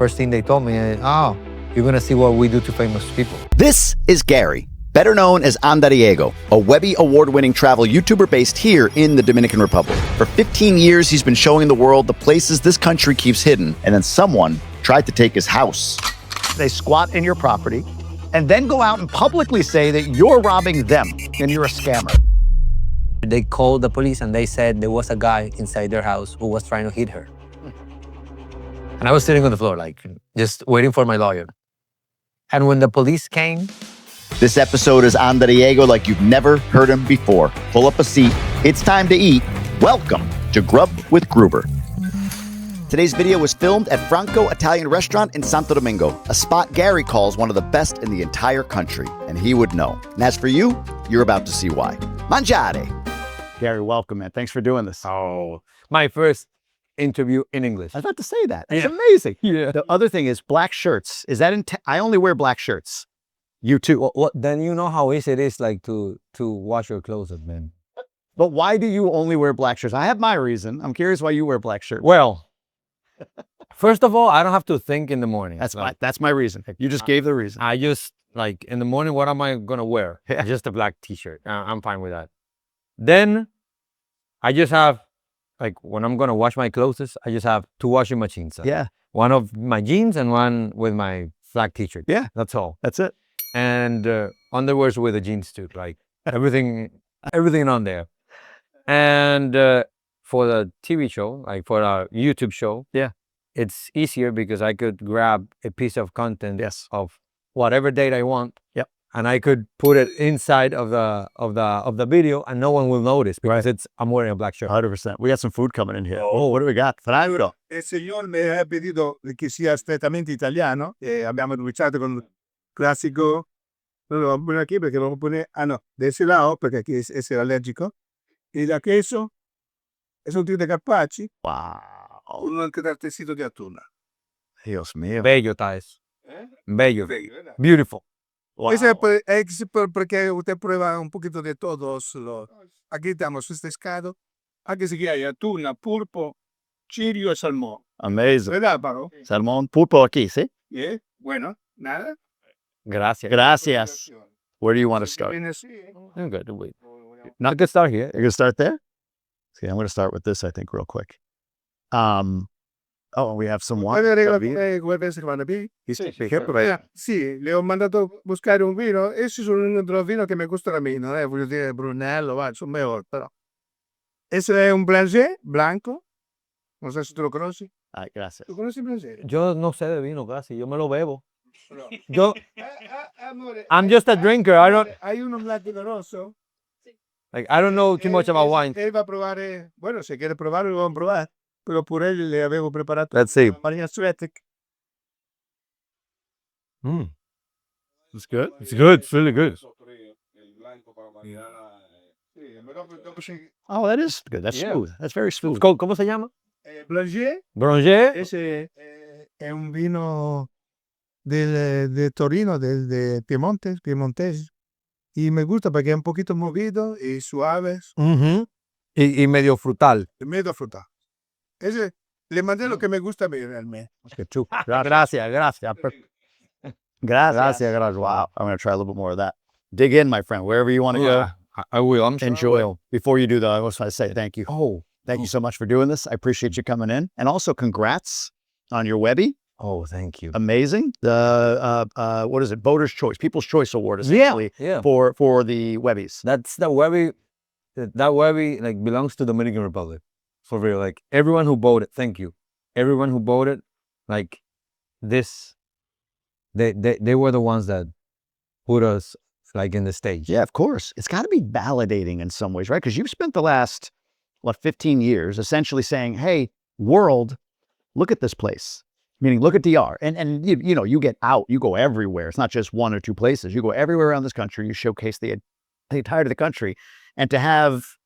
first thing they told me, oh, you're going to see what we do to famous people. This is Gary, better known as Andariego, a Webby Award-winning travel YouTuber based here in the Dominican Republic. For 15 years, he's been showing the world the places this country keeps hidden, and then someone tried to take his house. They squat in your property and then go out and publicly say that you're robbing them and you're a scammer. They called the police and they said there was a guy inside their house who was trying to hit her. And I was sitting on the floor, like, just waiting for my lawyer. And when the police came... This episode is Andariego like you've never heard him before. Pull up a seat. It's time to eat. Welcome to Grub with Gruber. Today's video was filmed at Franco Italian Restaurant in Santo Domingo, a spot Gary calls one of the best in the entire country, and he would know. And as for you, you're about to see why. Mangiare. Gary, welcome, man. Thanks for doing this. Oh, my first interview in English. I was about to say that. It's amazing. Yeah. The other thing is black shirts. Is that I only wear black shirts. You too. Well, then you know how easy it is, like, to wash your clothes, man. But why do you only wear black shirts? I have my reason. I'm curious why you wear black shirts. Well, first of all, I don't have to think in the morning. That's my reason. You just gave the reason. I just, like, in the morning, what am I going to wear? Yeah. Just a black t-shirt. I'm fine with that. Then I just have, like, when I'm going to wash my clothes, I just have two washing machines. Yeah. One of my jeans and one with my black t-shirt. Yeah. That's all. That's it. And underwears with the jeans too, like everything on there. And for the TV show, like for our YouTube show, yeah, it's easier because I could grab a piece of content yes, of whatever date I want. Yep. And I could put it inside of the video, and no one will notice because I'm wearing a black shirt. 100%. We got some food coming in here. Oh, what do we got? Franco. Il signor mi ha pedido che sia strettamente italiano e abbiamo cominciato con il classico. No, lo vamos a poner aquí perché lo vamos a poner. Ah, no, de ese lado porque aquí es alérgico. Y la queso es un tipo de carpacci. Wow. Un testito di atuna. Dios mío. Bello, Thais. Bello. ¿Verdad? Beautiful. Wow. Ese es porque usted prueba un poquito de todos los. Aquí tenemos este pescado. Aquí sí que hay atuna, pulpo, chirio y salmón. Amazing. ¿Verdad, Paro? Salmón, pulpo aquí, ¿sí? Yeah. Bueno, nada. Gracias. Gracias. Where do you want to start? I'm good. Wait. Not good start here. You're going to start there? See, I'm going to start with this, I think, real quick. Oh, we have some wine. Sì, le ho mandato buscare un vino. Essi sono uno dei vini che mi gustano a me, non è, voglio dire, Brunello, va, sono mejor, però. Ese è un Blanchet blanco. Non so se tu lo conosci. Gracias. ¿Tú conoces Blanchet? Yo no sé de vino casi, yo me lo bebo. No. Yo, Amore, I'm just a drinker. I don't Hay uno blanco rosso. I don't know too much about wine. Él va a provare, bueno, se quiere provarlo, lo vamos a provar. Però pure él le avevo preparato. Let's see. Maria Suetic. It's good. It's good. It's really good. Oh, that is good. That's smooth. That's very smooth. ¿Cómo se llama? Blanchet. Bronze. Ese è un vino de Torino, de Piemontese. Y me gusta porque es un poquito movido y suave. Y medio frutal. Medio frutal. Ese, le mandé lo que me gusta a mí realmente. Gracias. Gracias. Wow. I'm going to try a little bit more of that. Dig in, my friend, wherever you want to go. I will. I'm sure. Enjoy. Before you do, though, I just want to say thank you. Oh. Thank you so much for doing this. I appreciate you coming in. And also, congrats on your Webby. Oh, thank you. Amazing. The what is it? Voters' Choice, People's Choice Award, essentially, for the Webbies. That's the Webby. That Webby like belongs to Dominican Republic, for real. Like everyone who voted, thank you. Everyone who voted, like this, they were the ones that put us like in the stage. Yeah, of course. It's got to be validating in some ways, right? Because you've spent the last 15 years essentially saying, "Hey, world, look at this place." Meaning, look at DR, and you know, you get out, you go everywhere. It's not just one or two places. You go everywhere around this country. You showcase the entirety of the country, and to have,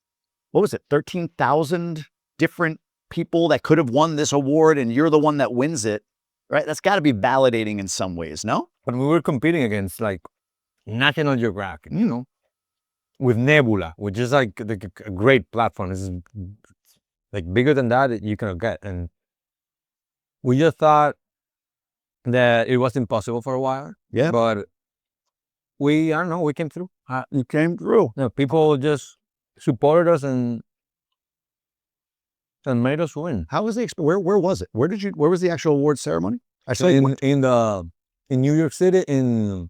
what was it, 13,000 different people that could have won this award, and you're the one that wins it, right? That's got to be validating in some ways, no? But we were competing against like National Geographic, you know, with Nebula, which is like a great platform. It's like bigger than that you can get, and we just thought that it was impossible for a while. Yeah. But I don't know, we came through. You came through. People just supported us and made us win. How was the where was it? Where was the actual award ceremony? I saw In New York City, in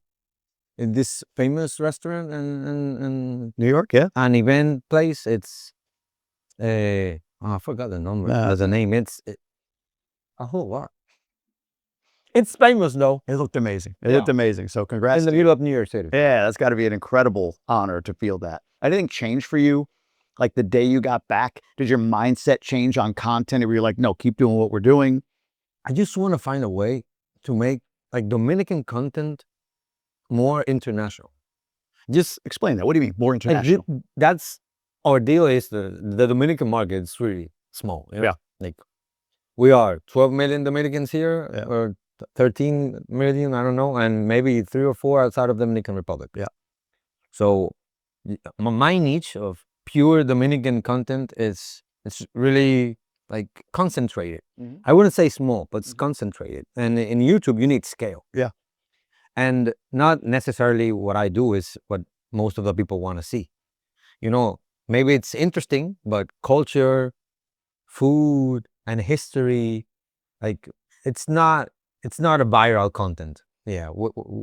this famous restaurant in New York, yeah. an event place. It's I forgot the number. The name. It's a whole lot. It's famous though. It looked amazing. It looked amazing. So congrats. In the middle of New York City. Yeah, that's got to be an incredible honor to feel that. Anything change for you? Like the day you got back, did your mindset change on content? Or were you like, no, keep doing what we're doing? I just want to find a way to make like Dominican content more international. Just explain that. What do you mean more international? Like, that's our deal. Is the Dominican market is really small. You know? Yeah. Like we are 12 million Dominicans here, Yeah. or 13 million, I don't know, and maybe 3 or 4 outside of Dominican Republic. Yeah. So my niche of pure Dominican content it's really like concentrated. Mhm. I wouldn't say small, but it's concentrated. And in YouTube, you need scale. Yeah. And not necessarily what I do is what most of the people want to see. You know, maybe it's interesting, but culture, food, and history, like it's not a viral content. Yeah,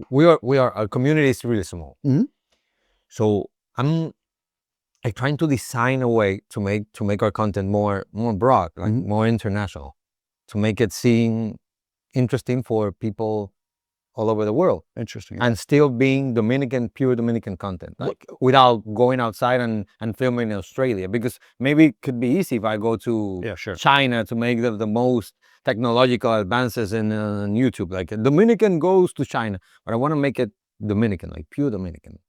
we are our community is really small. Mhm. So I'm trying to design a way to make our content more broad, like more international, to make it seem interesting for people all over the world. Interesting. And still being pure Dominican content, like without going outside and filming in Australia, because maybe it could be easy if I go to China to make the most technological advances in YouTube. Like a Dominican goes to China, but I want to make it Dominican, like pure Dominican.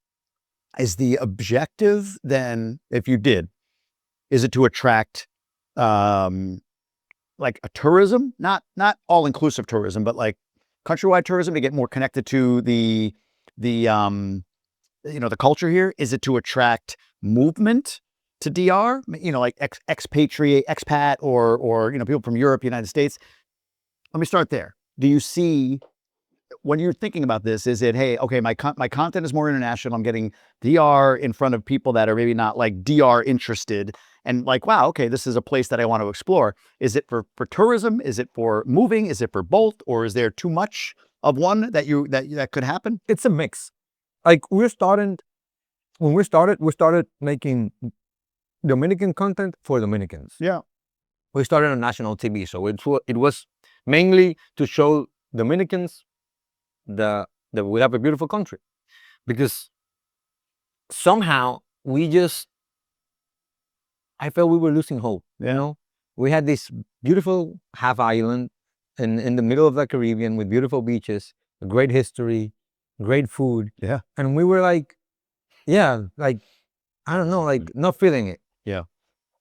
Is the objective then, if you did, is it to attract like a tourism, not all-inclusive tourism, but like countrywide tourism to get more connected to the culture here? Is it to attract movement to DR? Like expat or people from Europe, United States. Let me start there. Do you see, when you're thinking about this, is it, hey, okay, my content is more international. I'm getting DR in front of people that are maybe not like DR interested, and like, wow, okay, this is a place that I want to explore. Is it for tourism? Is it for moving? Is it for both? Or is there too much of one that could happen? It's a mix. Like when we started making Dominican content for Dominicans. Yeah. We started on national TV, so it was mainly to show Dominicans that we have a beautiful country, because somehow I felt we were losing hope. You know, we had this beautiful half island in the middle of the Caribbean with beautiful beaches, a great history, great food. Yeah. And we were like, like, I don't know, like not feeling it. Yeah.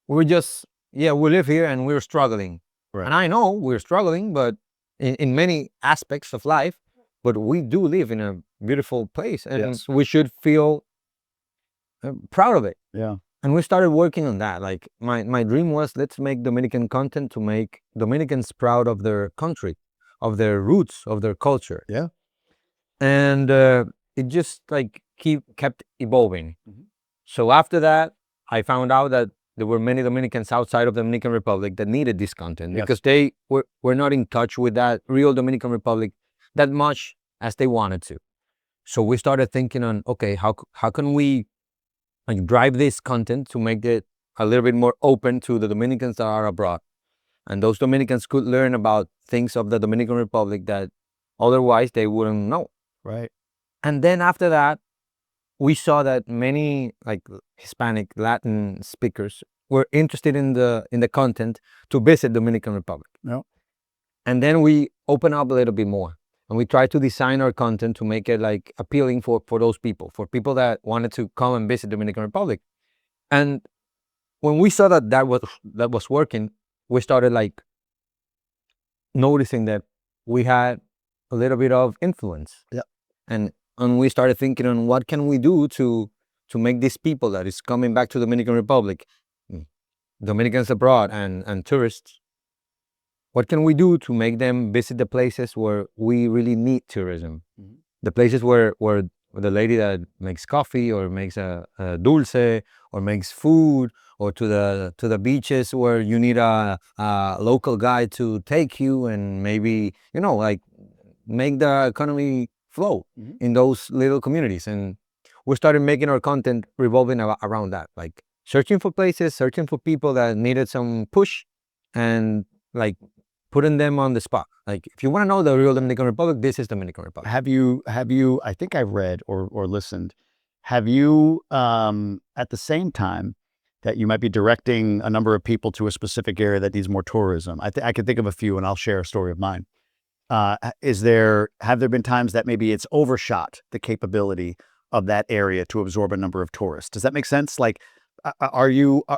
We live here and we're struggling. Right. And I know we're struggling, but in many aspects of life, but we do live in a beautiful place, and we should feel proud of it. Yeah. And we started working on that. Like my dream was, let's make Dominican content to make Dominicans proud of their country, of their roots, of their culture. Yeah. And it just like kept evolving. Mm-hmm. So after that, I found out that there were many Dominicans outside of the Dominican Republic that needed this content, because they were not in touch with that real Dominican Republic that much as they wanted to. So we started thinking on, okay, how can we like drive this content to make it a little bit more open to the Dominicans that are abroad, and those Dominicans could learn about things of the Dominican Republic that otherwise they wouldn't know. Right. And then after that, we saw that many like Hispanic, Latin speakers were interested in the content to visit Dominican Republic. No. And then we open up a little bit more, and we try to design our content to make it like appealing for those people, for people that wanted to come and visit Dominican Republic. And when we saw that was working, we started like noticing that we had a little bit of influence. Yeah. And we started thinking on what can we do to make these people that is coming back to Dominican Republic, Dominicans abroad and tourists, what can we do to make them visit the places where we really need tourism? Mhm. The places where the lady that makes coffee or makes a dulce or makes food, or to the beaches where you need a local guide to take you and maybe, like make the economy flow Mhm. in those little communities. And we started making our content revolving around that, like searching for places, searching for people that needed some push, and like putting them on the spot. Like, if you want to know the real Dominican Republic, this is Dominican Republic. Have you, I think I read or listened, have you, at the same time that you might be directing a number of people to a specific area that needs more tourism, I can think of a few, and I'll share a story of mine. Have there been times that maybe it's overshot the capability of that area to absorb a number of tourists? Does that make sense? Like,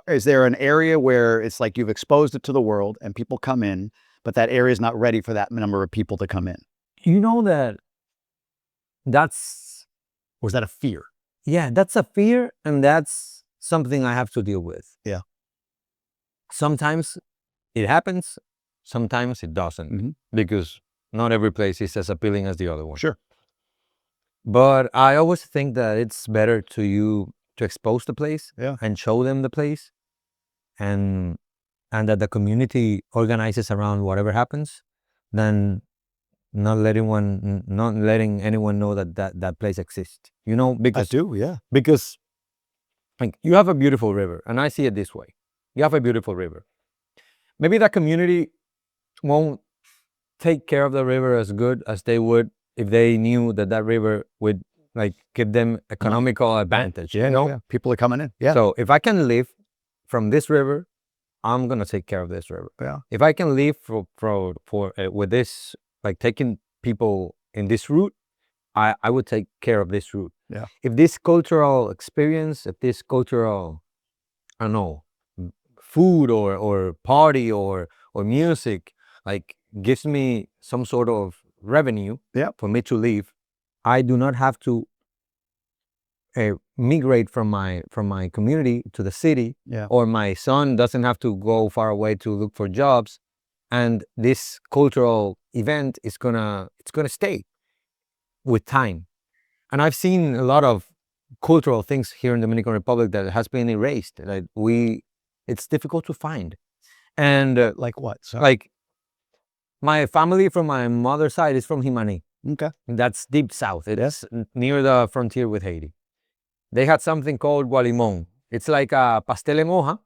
is there an area where it's like you've exposed it to the world and people come in, but that area is not ready for that number of people to come in? You know that's Or is that a fear? yeah, that's a fear, and that's something I have to deal with. Yeah. Sometimes it happens, sometimes it doesn't, Mhm. because not every place is as appealing as the other one. Sure. But I always think that it's better to expose the place, Yeah. and show them the place, and that the community organizes around whatever happens, than not letting anyone know that place exists. I Because do, yeah. like, you have a beautiful river, and I see it this way. You have a beautiful river. Maybe that community won't take care of the river as good as they would if they knew that river would like give them economical advantage. Yeah. People are coming in. Yeah. So if I can live from this river, I'm gonna take care of this river. Yeah. If I can live with this, like taking people in this route, I would take care of this route. Yeah. If this cultural experience, if this cultural, I don't know, food or party or music, like, gives me some sort of revenue, Yeah. for me to live, I do not have to migrate from my community to the city, Yeah. or my son doesn't have to go far away to look for jobs, and this cultural event is gonna stay with time. And I've seen a lot of cultural things here in the Dominican Republic that has been erased. Like, it's difficult to find. And Like what? So, like, my family from my mother's side is from Jimani. okay. That's deep south. It's near the frontier with Haiti. They had something called gualimon. It's like a pastel en hoja,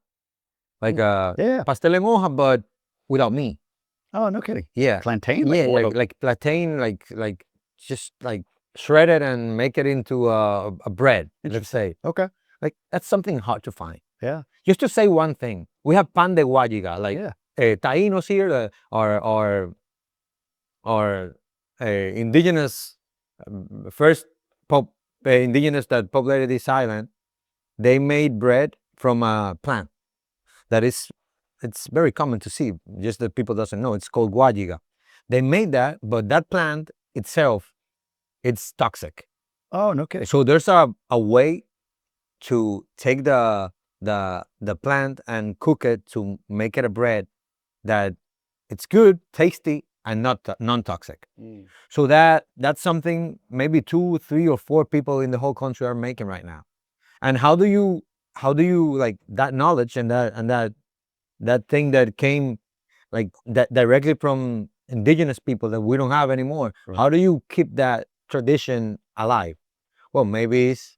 like a Yeah. pastel en hoja, but without me. Oh, no kidding. Yeah, Plantain? yeah, Like, like plantain, like just like shred it and make it into a bread. Let's say, okay. like, that's something hard to find. Yeah. Just to say one thing, we have pan de guayiga, like Yeah. taínos here, or indigenous, first indigenous that populated this island. They made bread from a plant that it's very common to see, just that people doesn't know. It's called guayiga. They made that, but that plant itself, it's toxic. Oh, no kidding. So there's a way to take the plant and cook it to make it a bread that it's good, tasty, and not non-toxic. So that's something maybe 2, 3, or 4 people in the whole country are making right now. And how do you like that knowledge and that thing that came like that directly from indigenous people that we don't have anymore? Right. How do you keep that tradition alive? Well, maybe it's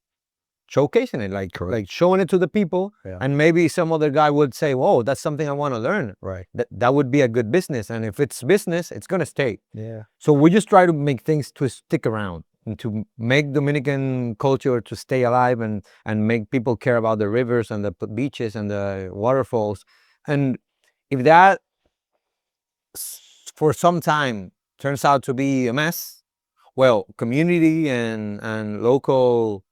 showcasing it, like showing it to the people. Yeah. And maybe some other guy would say, "Whoa, that's something I want to learn." Right. That would be a good business, and if it's business, it's gonna stay. Yeah. So we just try to make things to stick around and to make Dominican culture to stay alive, and make people care about the rivers and the beaches and the waterfalls. And if that for some time turns out to be a mess, well, community and local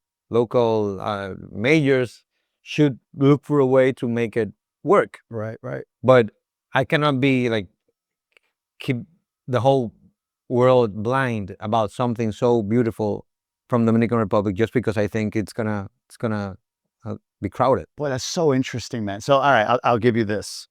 mayors should look for a way to make it work. Right. Right. But I cannot be like keep the whole world blind about something so beautiful from the Dominican Republic just because I think it's gonna be crowded. Boy, that's so interesting, man. So, all right, I'll give you this.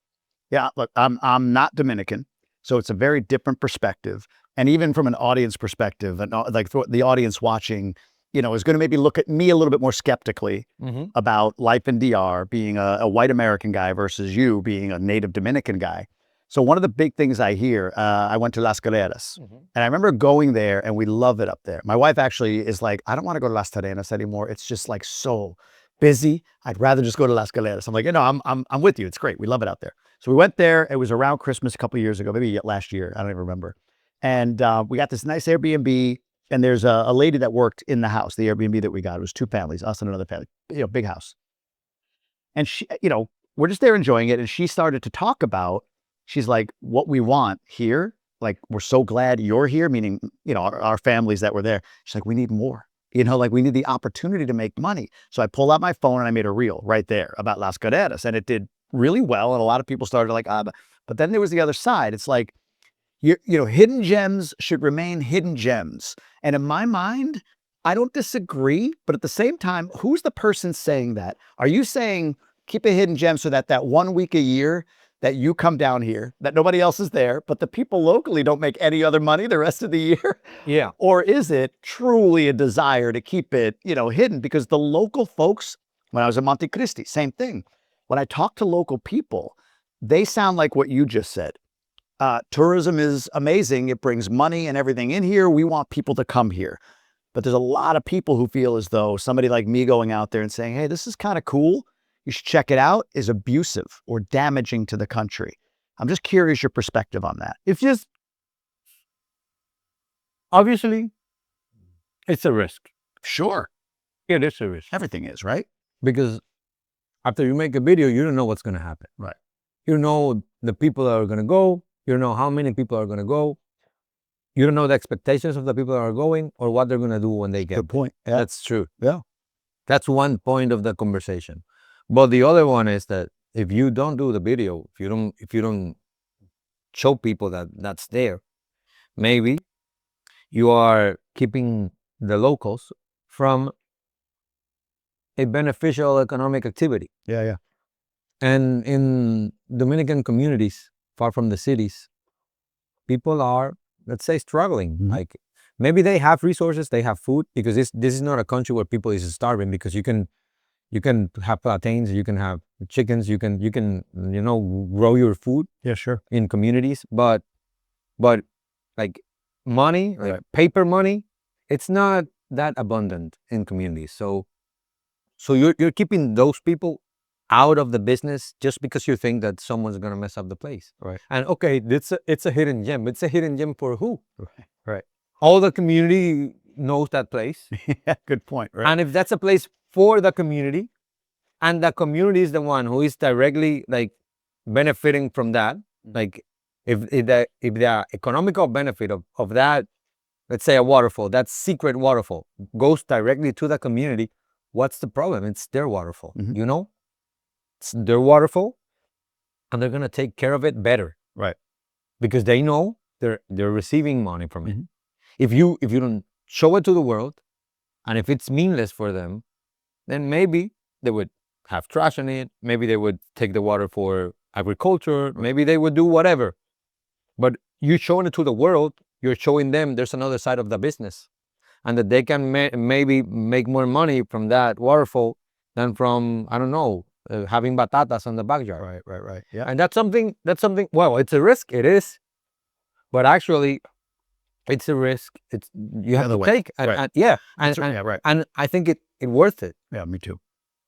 Yeah, look, I'm not Dominican, So it's a very different perspective. And even from an audience perspective, and like the audience watching, you know, is going to maybe look at me a little bit more skeptically about life in DR, being a white American guy versus you being a native Dominican guy. So one of the big things I hear, I went to Las Galeras, and I remember going there, and we love it up there. My wife actually is like, I don't want to go to Las Terrenas anymore. It's just like so busy. I'd rather just go to Las Galeras. I'm like, you know, I'm with you. It's great. We love it out there. So we went there. It was around Christmas a couple of years ago, maybe last year. I don't even remember. And we got this nice Airbnb, and there's a lady that worked in the house, the Airbnb that we got. It was 2 families, us and another family, you know, big house. And she, you know, we're just there enjoying it. And she started to talk about, she's like, what we want here, like, we're so glad you're here, meaning, you know, our families that were there. She's like, we need more, you know, like we need the opportunity to make money. So I pulled out my phone and I made a reel right there about Las Carreras, and it did really well. And a lot of people started like, but then there was the other side. It's like, you know, hidden gems should remain hidden gems. And in my mind, I don't disagree, but at the same time, who's the person saying that? Are you saying keep a hidden gem so that 1 week a year that you come down here, that nobody else is there, but the people locally don't make any other money the rest of the year? Yeah. Or is it truly a desire to keep it, you know, hidden? Because the local folks, when I was in Monte Cristi, same thing. When I talk to local people, they sound like what you just said. Tourism is amazing. It brings money and everything in here. We want people to come here. But there's a lot of people who feel as though somebody like me going out there and saying, hey, this is kind of cool, you should check it out, is abusive or damaging to the country. I'm just curious your perspective on that. It's just, obviously, it's a risk. Sure. It is a risk. Everything is, right? Because after you make a video, you don't know what's going to happen. Right. You don't know the people that are going to go. You don't know how many people are going to go. You don't know the expectations of the people that are going or what they're going to do when they get. Good point. Yeah. That's true. Yeah. That's one point of the conversation. But the other one is that if you don't do the video, if you don't show people that that's there, maybe you are keeping the locals from a beneficial economic activity. Yeah, yeah. And in Dominican communities, far from the cities, people are, let's say, struggling. Mm-hmm. Like maybe they have resources, they have food, because this is not a country where people is starving, because you can have plantains, you can have chickens, you can you know, grow your food. Yeah, sure. In communities, but like money, like paper money, it's not that abundant in communities. So you're keeping those people out of the business just because you think that someone's gonna mess up the place. Right. And okay, it's a hidden gem. It's a hidden gem for who? Right. All the community knows that place. Yeah, good point. Right. And if that's a place for the community, and the community is the one who is directly like benefiting from that, like if the economical benefit of that, let's say a waterfall, that secret waterfall goes directly to the community, what's the problem? It's their waterfall, you know? It's their waterfall, and they're gonna take care of it better. Right. Because they know they're receiving money from it. If you don't show it to the world, and if it's meaningless for them, then maybe they would have trash in it. Maybe they would take the water for agriculture. Maybe they would do whatever. But you showing it to the world, you're showing them there's another side of the business, and that they can maybe make more money from that waterfall than from, I don't know, having batatas on the backyard. Right. Yeah. And that's something, well, it's a risk. It is. But actually, it's a risk. You have to take. And I think it worth it. Yeah, me too.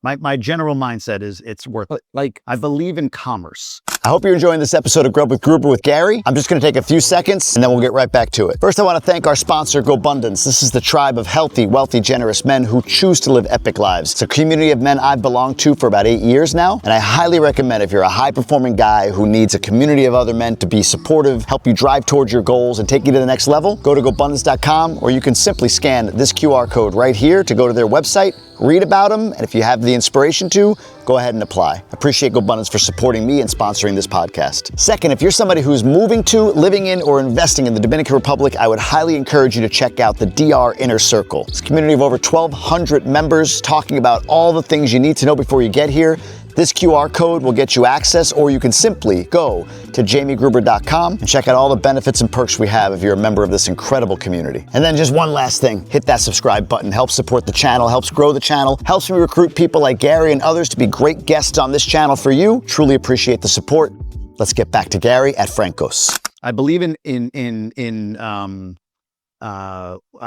My general mindset is it's worth it. Like, I believe in commerce. I hope you're enjoying this episode of Grub with Gruber with Gary. I'm just going to take a few seconds and then we'll get right back to it. First, I want to thank our sponsor, GoBundance. This is the tribe of healthy, wealthy, generous men who choose to live epic lives. It's a community of men I've belonged to for about 8 years now, and I highly recommend if you're a high-performing guy who needs a community of other men to be supportive, help you drive towards your goals, and take you to the next level, go to GoBundance.com, or you can simply scan this QR code right here to go to their website, read about them, and if you have the inspiration to, go ahead and apply. I appreciate GoBundance for supporting me and sponsoring this podcast. Second, if you're somebody who's moving to, living in, or investing in the Dominican Republic, I would highly encourage you to check out the DR Inner Circle. It's a community of over 1,200 members talking about all the things you need to know before you get here. This QR code will get you access, or you can simply go to jamiegruber.com and check out all the benefits and perks we have if you're a member of this incredible community. And then just one last thing, hit that subscribe button. Helps support the channel, helps grow the channel, helps me recruit people like Gary and others to be great guests on this channel for you. Truly appreciate the support. Let's get back to Gary at Franco's. I believe in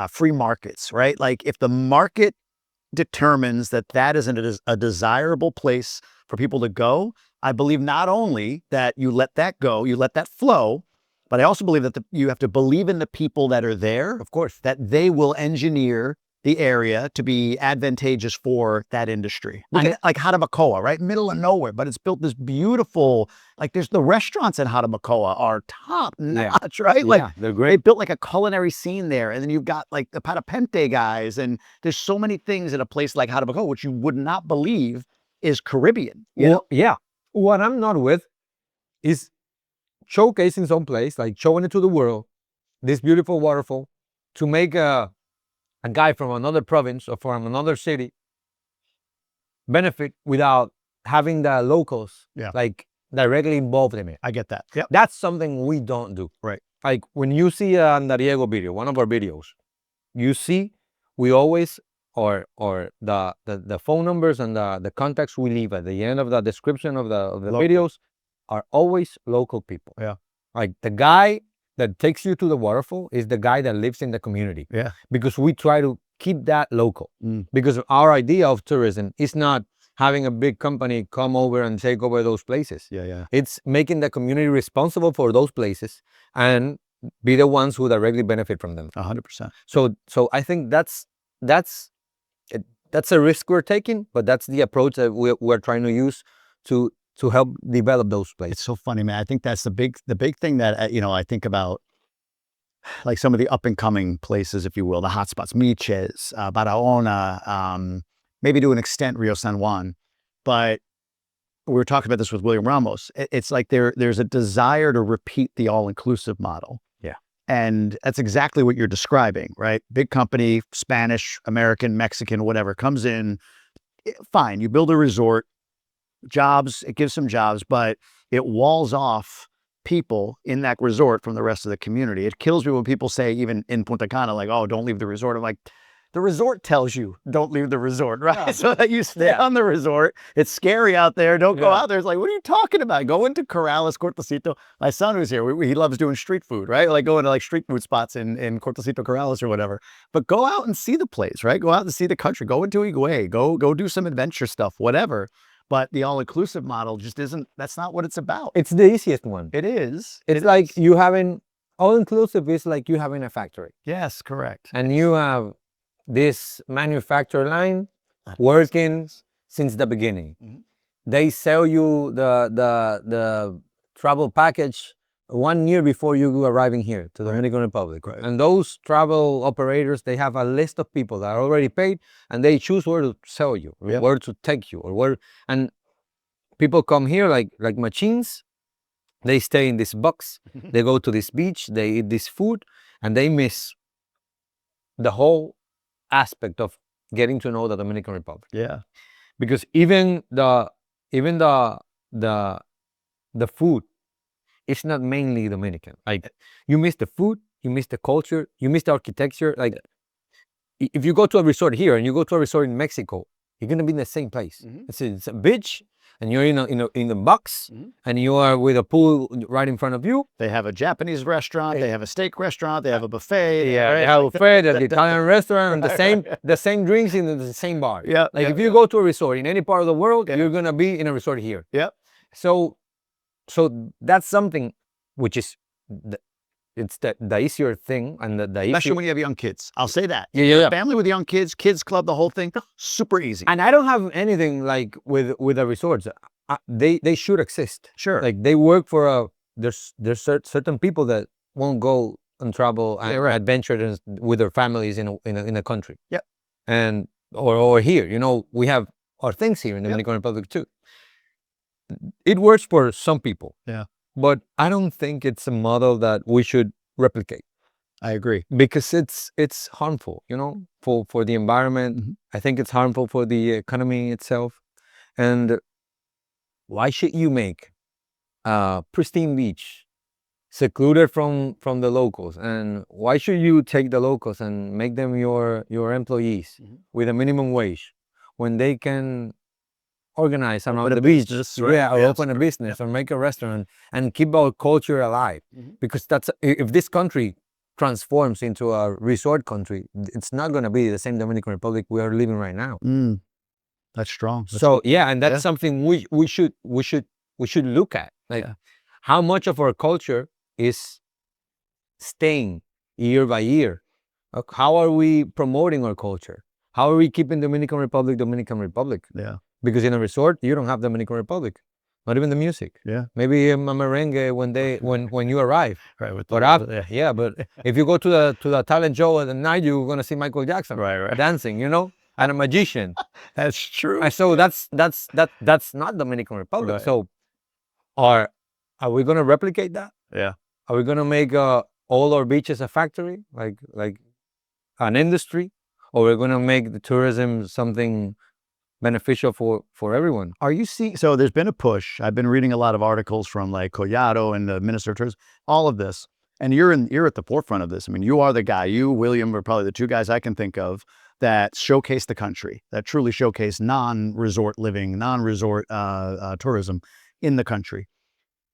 free markets, right? Like if the market determines that that is a desirable place for people to go, I believe not only that you let that go, you let that flow, but I also believe that you have to believe in the people that are there, of course, that they will engineer the area to be advantageous for that industry. Like Harabacoa, right? Middle of nowhere, but it's built this beautiful, like there's the restaurants in Harabacoa are top notch, right? Like they're great. they built like a culinary scene there. And then you've got like the Parapente guys. And there's so many things in a place like Harabacoa, which you would not believe is Caribbean. Well, yeah. What I'm not with is showcasing some place, like showing it to the world, this beautiful waterfall, to make a guy from another province or from another city benefit without having the locals like directly involved in it. I get that. Yep. That's something we don't do. Right. Like when you see a Andariego video, one of our videos, you see we always or the phone numbers and the contacts we leave at the end of the description of the videos are always local people. Yeah. Like the guy that takes you to the waterfall is the guy that lives in the community. Yeah. Because we try to keep that local. Because our idea of tourism is not having a big company come over and take over those places. Yeah. It's making the community responsible for those places and be the ones who directly benefit from them. 100%. So I think that's a risk we're taking, but that's the approach that we're trying to use to help develop those places. It's so funny, man. I think that's the big thing that, I think about, like some of the up and coming places, if you will, the hotspots, Miches, Barahona, maybe to an extent, Rio San Juan. But we were talking about this with William Ramos. It's like there's a desire to repeat the all-inclusive model. Yeah. And that's exactly what you're describing, right? Big company, Spanish, American, Mexican, whatever, comes in, fine, you build a resort, jobs, it gives some jobs, but it walls off people in that resort from the rest of the community. It kills me when people say, even in Punta Cana, like, oh, don't leave the resort. I'm like, the resort tells you don't leave the resort, right? Yeah. So that you stay on the resort. It's scary out there. Don't go out there. It's like, what are you talking about? Go into Corrales, Cortocito. My son who's here, he loves doing street food, right? Like going to like street food spots in Cortocito, Corrales or whatever. But go out and see the place, right? Go out and see the country. Go into Higüey. Go do some adventure stuff, whatever. But the all-inclusive model just isn't, that's not what it's about. It's the easiest one. It is. It's like you having, all-inclusive is like you having a factory. Yes, correct. And you have this manufacturer line working since the beginning. They sell you the travel package 1 year before you arriving here to the Dominican Republic. Right. And those travel operators, they have a list of people that are already paid, and they choose where to sell you, where to take you, or where. And people come here like machines. They stay in this box. They go to this beach. They eat this food, and they miss the whole aspect of getting to know the Dominican Republic. Yeah, because even the food, it's not mainly Dominican. Like you miss the food, you miss the culture, you miss the architecture. Like if you go to a resort here and you go to a resort in Mexico, you're gonna be in the same place. It's a beach, and you're in the box, and you are with a pool right in front of you. They have a Japanese restaurant, they have a steak restaurant, they have a buffet. They have a buffet, the Italian restaurant, and the same drinks in the same bar. Yeah. Like if you go to a resort in any part of the world, you're gonna be in a resort here. Yep. So that's something which is it's the easier thing, and the especially when you have young kids. I'll say that. Yeah. Family with young kids, kids club, the whole thing, super easy. And I don't have anything like with the resorts. They should exist. Sure. Like they work for there's certain people that won't go and travel and adventure with their families in a country. Yep. And or here, we have our things here in the Dominican Republic too. It works for some people. Yeah. But I don't think it's a model that we should replicate. I agree. Because it's harmful, for the environment. I think it's harmful for the economy itself. And why should you make a pristine beach secluded from the locals, and why should you take the locals and make them your employees with a minimum wage when they can organize around the beach, or open a business or make a restaurant and keep our culture alive? Because that's, if this country transforms into a resort country, it's not going to be the same Dominican Republic we are living right now. That's strong. So yeah, and that's something we should look at, like how much of our culture is staying year by year. How are we promoting our culture? How are we keeping Dominican Republic? Yeah. Because in a resort you don't have Dominican Republic, not even the music. Yeah. Maybe a merengue when you arrive. Right. But but if you go to the talent show at the night, you're gonna see Michael Jackson dancing, you know, and a magician. That's true. And so that's not Dominican Republic. Right. So are we gonna replicate that? Yeah. Are we gonna make all our beaches a factory, like an industry, or we're gonna make the tourism something beneficial for everyone? Are you seeing, so there's been a push. I've been reading a lot of articles from like Collado and the Minister of Tourism, all of this, and you're at the forefront of this. I mean, you are the guy, you, William, are probably the two guys I can think of that showcase the country, that truly showcase non-resort living, non-resort tourism in the country.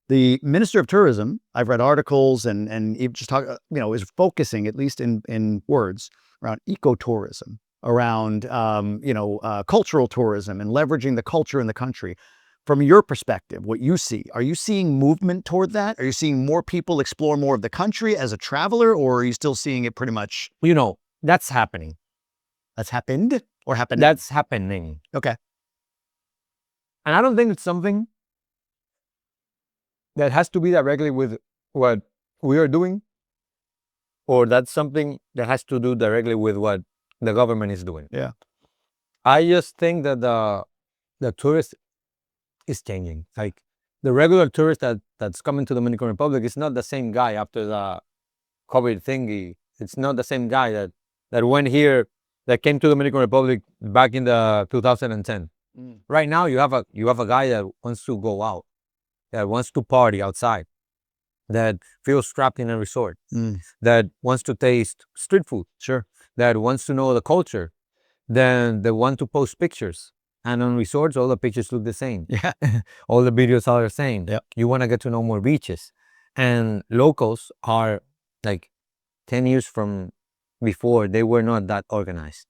The Minister of Tourism, I've read articles and even just talk, is focusing, at least in words, around ecotourism, around cultural tourism and leveraging the culture in the country. From your perspective, what you see, are you seeing movement toward that? Are you seeing more people explore more of the country as a traveler, or are you still seeing it pretty much? That's happening. That's happened or happened? That's happening. Okay. And I don't think it's something that has to be directly with what we are doing, or that's something that has to do directly with what the government is doing. Yeah. I just think that the tourist is changing. Like the regular tourist that's coming to Dominican Republic is not the same guy after the COVID thingy. It's not the same guy that went here, that came to Dominican Republic back in the 2010. Right now you have a guy that wants to go out, that wants to party outside, that feels trapped in a resort, that wants to taste street food, that wants to know the culture, then they want to post pictures. And on resorts, all the pictures look the same. Yeah. All the videos are the same. Yep. You want to get to know more beaches. And locals are like 10 years from before, they were not that organized.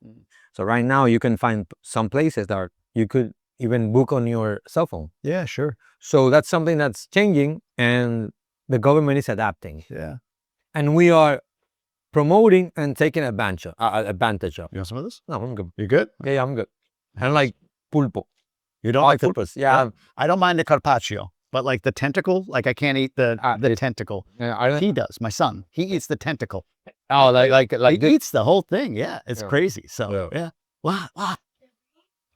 So right now you can find some places that you could even book on your cell phone. Yeah, sure. So that's something that's changing, and the government is adapting. Yeah. And we are promoting and taking advantage of. You want some of this? No, I'm good. You good? Yeah, I'm good. I like pulpo. You don't like Octopus. Yeah. I don't mind the carpaccio, but like the tentacle, like I can't eat the tentacle. He does. My son, he eats the tentacle. Oh, like he eats the whole thing. Yeah, it's crazy. So Yeah. What?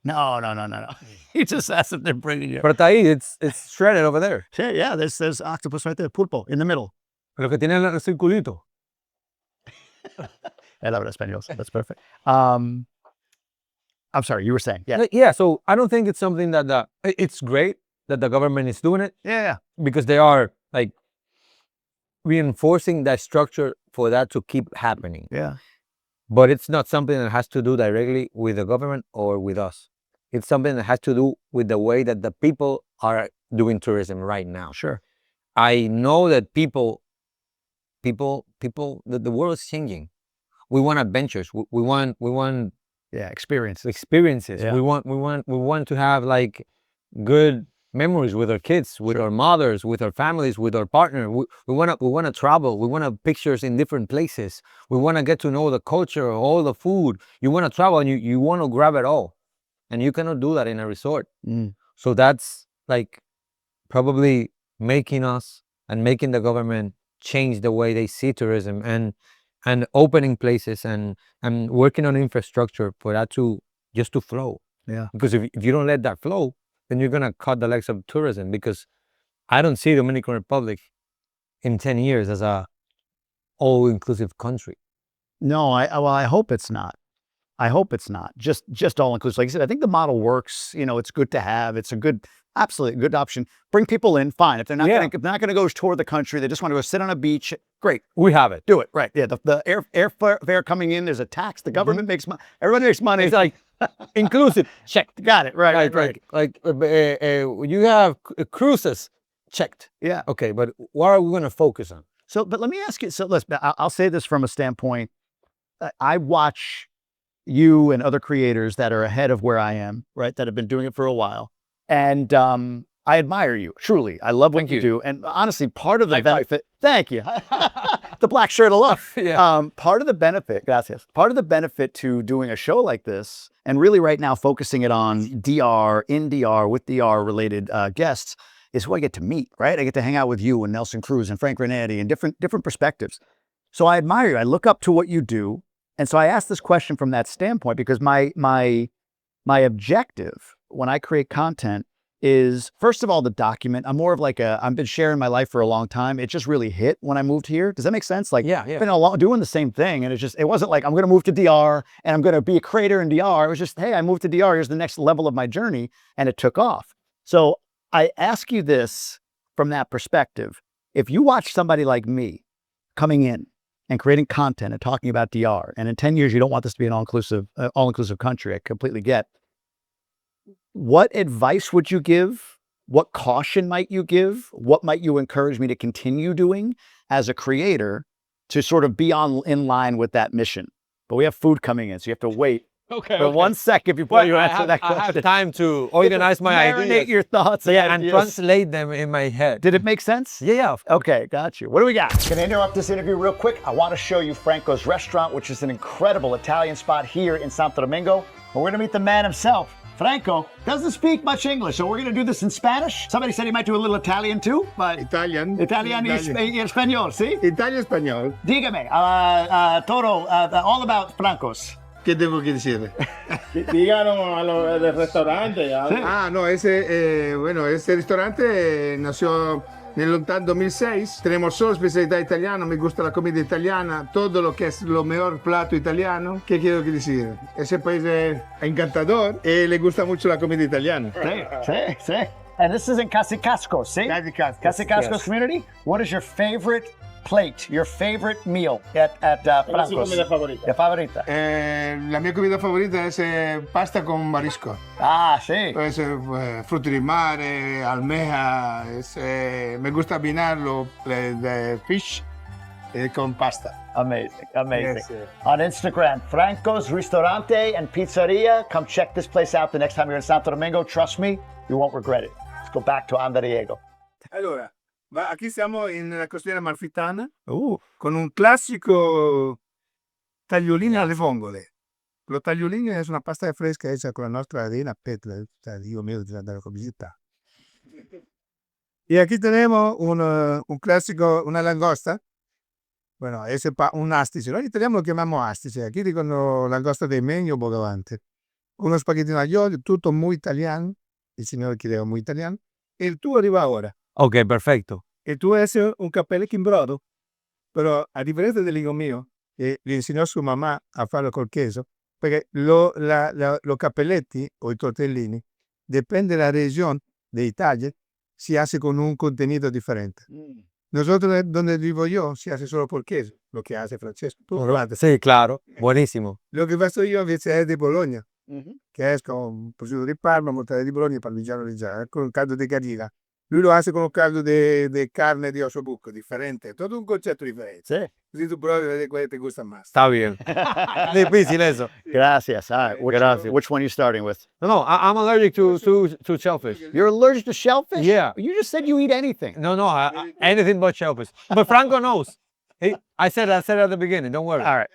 No. He just asked if they're bringing it. But ahí, it's shredded over there. Yeah, there's octopus right there, pulpo in the middle. Lo que tiene el circulito. Él habla español. That's perfect. I'm sorry, you were saying. Yeah. Yeah, so I don't think it's something that it's great that the government is doing it. Yeah. Because they are like reinforcing that structure for that to keep happening. Yeah. But it's not something that has to do directly with the government or with us. It's something that has to do with the way that the people are doing tourism right now. Sure. I know that people, that the world is changing. We want adventures. We want experiences. Yeah. We want to have like good memories with our kids, with our mothers, with our families, with our partner. We want to travel. We want to have pictures in different places. We want to get to know the culture, all the food. You want to travel and you want to grab it all. And you cannot do that in a resort. So that's like probably making us and making the government change the way they see tourism and opening places and working on infrastructure for that to flow. Yeah. Because if you don't let that flow, then you're gonna cut the legs of tourism. Because I don't see Dominican Republic in 10 years as a all-inclusive country. No, I hope it's not. I hope it's not just all inclusive. Like I said, I think the model works. It's good to have. It's a good Absolutely, good option. Bring people in, fine. If they're not Yeah. gonna go tour the country, they just want to go sit on a beach. Great, We have it. do it. Right? Yeah. The airfare coming in. There's a tax. The government makes money. Everybody makes money. It's like inclusive. Checked. Got it. Right. Like you have cruises checked. Yeah. Okay, but what are we going to focus on? So, but let me ask you. So, I'll say this from a standpoint. I watch you and other creators that are ahead of where I am, right? That have been doing it for a while, and I admire you. Truly, I love what you do. And honestly, part of the benefit. Thank you. The black shirt of love. Yeah. Part of the benefit. Gracias. Part of the benefit to doing a show like this, and really right now focusing it on DR, in DR, with DR related guests, is who I get to meet. Right? I get to hang out with you and Nelson Cruz and Frank Renetti and different perspectives. So I admire you. I look up to what you do. And so I asked this question from that standpoint because my objective when I create content is, first of all, the document. I'm more of like I've been sharing my life for a long time. It just really hit when I moved here. Does that make sense? Like, Yeah. I've been doing the same thing. And it wasn't like I'm going to move to DR and I'm going to be a creator in DR. It was just, hey, I moved to DR. Here's the next level of my journey. And it took off. So I ask you this from that perspective. If you watch somebody like me coming in and creating content and talking about DR, and in 10 years, you don't want this to be an all-inclusive country, I completely get. What advice would you give? What caution might you give? What might you encourage me to continue doing as a creator to sort of be in line with that mission? But we have food coming in, so you have to wait for 1 second before you answer that question. I have time to organize my Marinate ideas. your thoughts and ideas. translate them in my head. Did it make sense? Yeah. Okay, got you. What do we got? Gonna interrupt this interview real quick. I want to show you Franco's restaurant, which is an incredible Italian spot here in Santo Domingo. But we're gonna meet the man himself. Franco doesn't speak much English, so we're gonna do this in Spanish. Somebody said he might do a little Italian too, but Italian y español, ¿sí? Italian español. Dígame, todo, all about Francos. ¿Qué tengo que decir? Díganos a los del restaurante. Ya. Ah, no, ese ristorante nació nel lontano 2006. Tenemos solo especialidad italiana, me gusta la comida italiana, todo lo que es lo mejor plato italiano. ¿Qué quiero decir? Ese país es encantador y le gusta mucho la comida italiana. Sí. And this is in Casicascos, ¿sí? Casicascos Yes. community. What is your favorite plate, your favorite meal at ¿Cuál es su Francos? comida favorita? La favorita. La mia comida favorita es pasta con marisco. Ah, sí. Puede ser frutti di mare, almeja. Me gusta abbinarlo de fish con pasta. Amazing. Yes, sir. On Instagram, Franco's Ristorante and Pizzeria. Come check this place out the next time you're in Santo Domingo. Trust me, you won't regret it. Let's go back to Andariego. Allora, aquí siamo nella costiera amalfitana con un classico tagliolini alle vongole. Lo tagliolini es una pasta fresca hecha con la nostra harina Petra. Dio mío, de la visita. Y aquí tenemos un clásico, una langosta. Bueno, ese un astice. Noi in italiano lo chiamiamo astice. Aquí dicono langosta dei Megno o bogavante. Uno spaghetti aglio, tutto muy italiano. Il signore chiedeva muy italiano. E il tuo arriva ora. Ok, perfecto. E tu hai un capelletto in brodo, però a differenza dell'amico mio, che gli insegnò sua mamma a farlo col queso, perché lo capelletti o i tortellini, dipende dalla regione d'Italia, si hace con un contenuto differente. Nosotros, donde vivo yo, se hace solo por queso, lo que hace Francesco. Tú probate. Sí, claro. Buenísimo. Lo che faccio io invece è di Bologna, che è con prosciutto di Parma, mozzarella di Bologna e parmigiano reggiano, con un caldo di gallina. Lui lo hace con un caldo de carne de osobuco, diferente. Todo un concetto differente. Sí. Così tu provi e vedi quale ti gusta más. Está bien. Difícil eso. Gracias. All right. Gracias. Which one are you starting with? No, I'm allergic to shellfish. You're allergic to shellfish? Yeah. You just said you eat anything. No, anything but shellfish. But Franco knows. I said at the beginning. Don't worry. All right.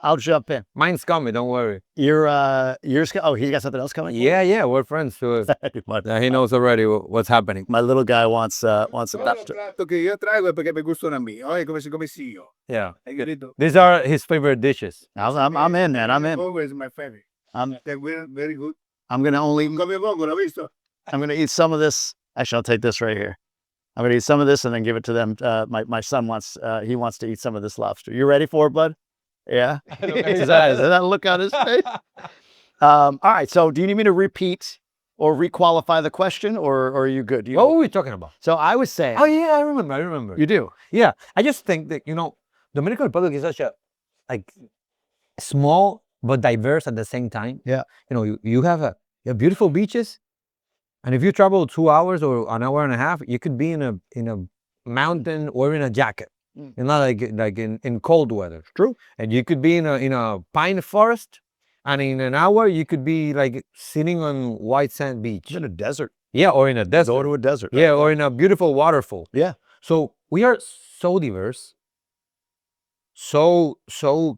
I'll jump in. Mine's coming. Don't worry. Oh, he got something else coming? Yeah, we're friends too. He knows already what's happening. My little guy wants a Il pasta. piatto che io traigo è perché mi gustano a me. È come si io. Yeah. Hai capito? These are his favorite dishes. I'm in, man. I'm in. Always my favorite. They're very good. I'm gonna Come vongo, l'ho visto? I'm gonna eat some of this. Actually, I'll take this right here. I'm gonna eat some of this and then give it to them. My son wants to eat some of this lobster. You ready for it, bud? Yeah. Is that look on his face? All right. So, do you need me to repeat or requalify the question, or are you good? What were we talking about? So I was saying. Oh yeah, I remember. You do? Yeah, I just think that Dominican Republic is such a like small but diverse at the same time. Yeah. You have beautiful beaches, and if you travel 2 hours or an hour and a half, you could be in a mountain or in a jacket. Mm. Not like in cold weather. True. And you could be in a pine forest, and in an hour you could be like sitting on white sand beach. In a desert. Yeah, or in a desert. Go to a desert. Yeah, or in a beautiful waterfall. Yeah. So we are so diverse, so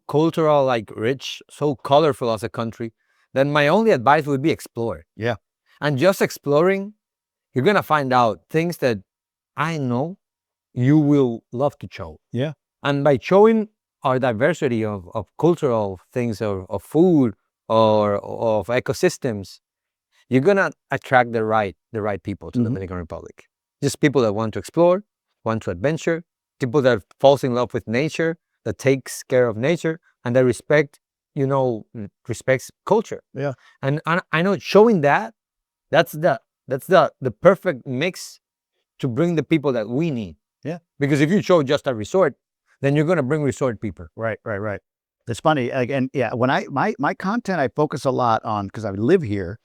cultural, like rich, so colorful as a country. Then my only advice would be explore. Yeah. And just exploring, you're gonna find out things that I know you will love to show. Yeah. And by showing our diversity of cultural things, or of food, or of ecosystems, you're gonna attract the right people to the Dominican Republic. Just people that want to explore, want to adventure, people that falls in love with nature, that takes care of nature, and that respects culture. Yeah. And I know showing that's the perfect mix to bring the people that we need. Yeah. Because if you show just a resort, then you're gonna bring resort people. Right. It's funny. Again, yeah. When my content, I focus a lot on, because I live here,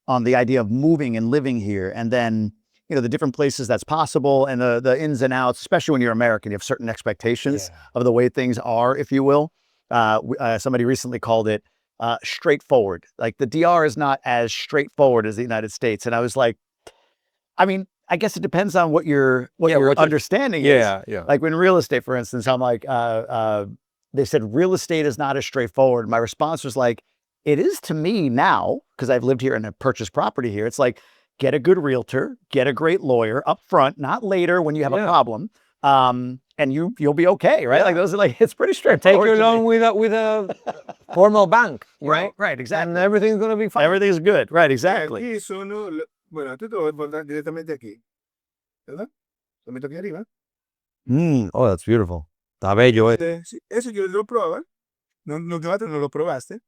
on the idea of moving and living here, and then the different places that's possible, and the ins and outs. Especially when you're American, you have certain expectations of the way things are, if you will. Somebody recently called it straightforward. Like the DR is not as straightforward as the United States, and I was like, I mean, I guess it depends on what your understanding is. Yeah. Like in real estate, for instance, I'm like, they said real estate is not as straightforward. My response was like, it is to me now, because I've lived here and have purchased property here. It's like, get a good realtor, get a great lawyer up front, not later when you have a problem, and you'll be okay, right? Like those are like, it's pretty straightforward. Take your loan with a formal bank, right, exactly, and everything's gonna be fine. Everything's good, right? Exactly. Aquí bueno, tú te voy a poner directamente aquí, ¿verdad? Lo meto aquí arriba. Oh, that's beautiful. Está bello. Sí, eso yo lo pruebo, no lo probaste.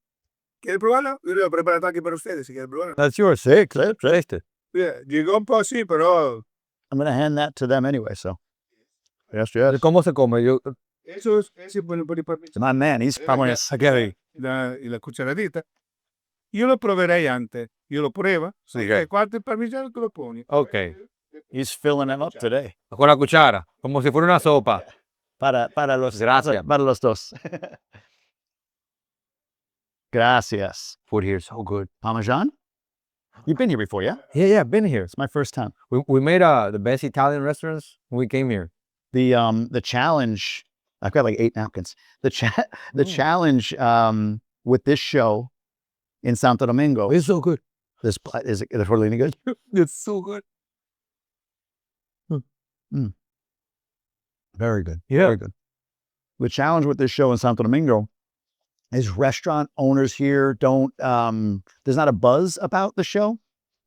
¿Quieres probarlo? Yo lo he preparado aquí para ustedes, si quieren probarlo. That's yours. Taste it. Yeah, llegó un poco así, pero I'm going to hand that to them anyway, so. Yes. ¿Cómo se come? eso es por parmesano. My man, he's probably Y la cucharadita. Yo lo probaré antes. Yo lo pruebo. Cuarto el parmigiano tú lo pones. Okay. he's filling them up today. Con la cuchara, como si fuera una sopa. Para los dos. Gracias. Food here is so good. Parmesan? You've been here before, yeah? Yeah, I've been here. It's my first time. We made the best Italian restaurants when we came here. The challenge, I've got like 8 napkins. The challenge with this show in Santo Domingo. It's so good. Is it tortellini good? It's so good. Very good. Yeah. Very good. The challenge with this show in Santo Domingo is restaurant owners here don't, there's not a buzz about the show.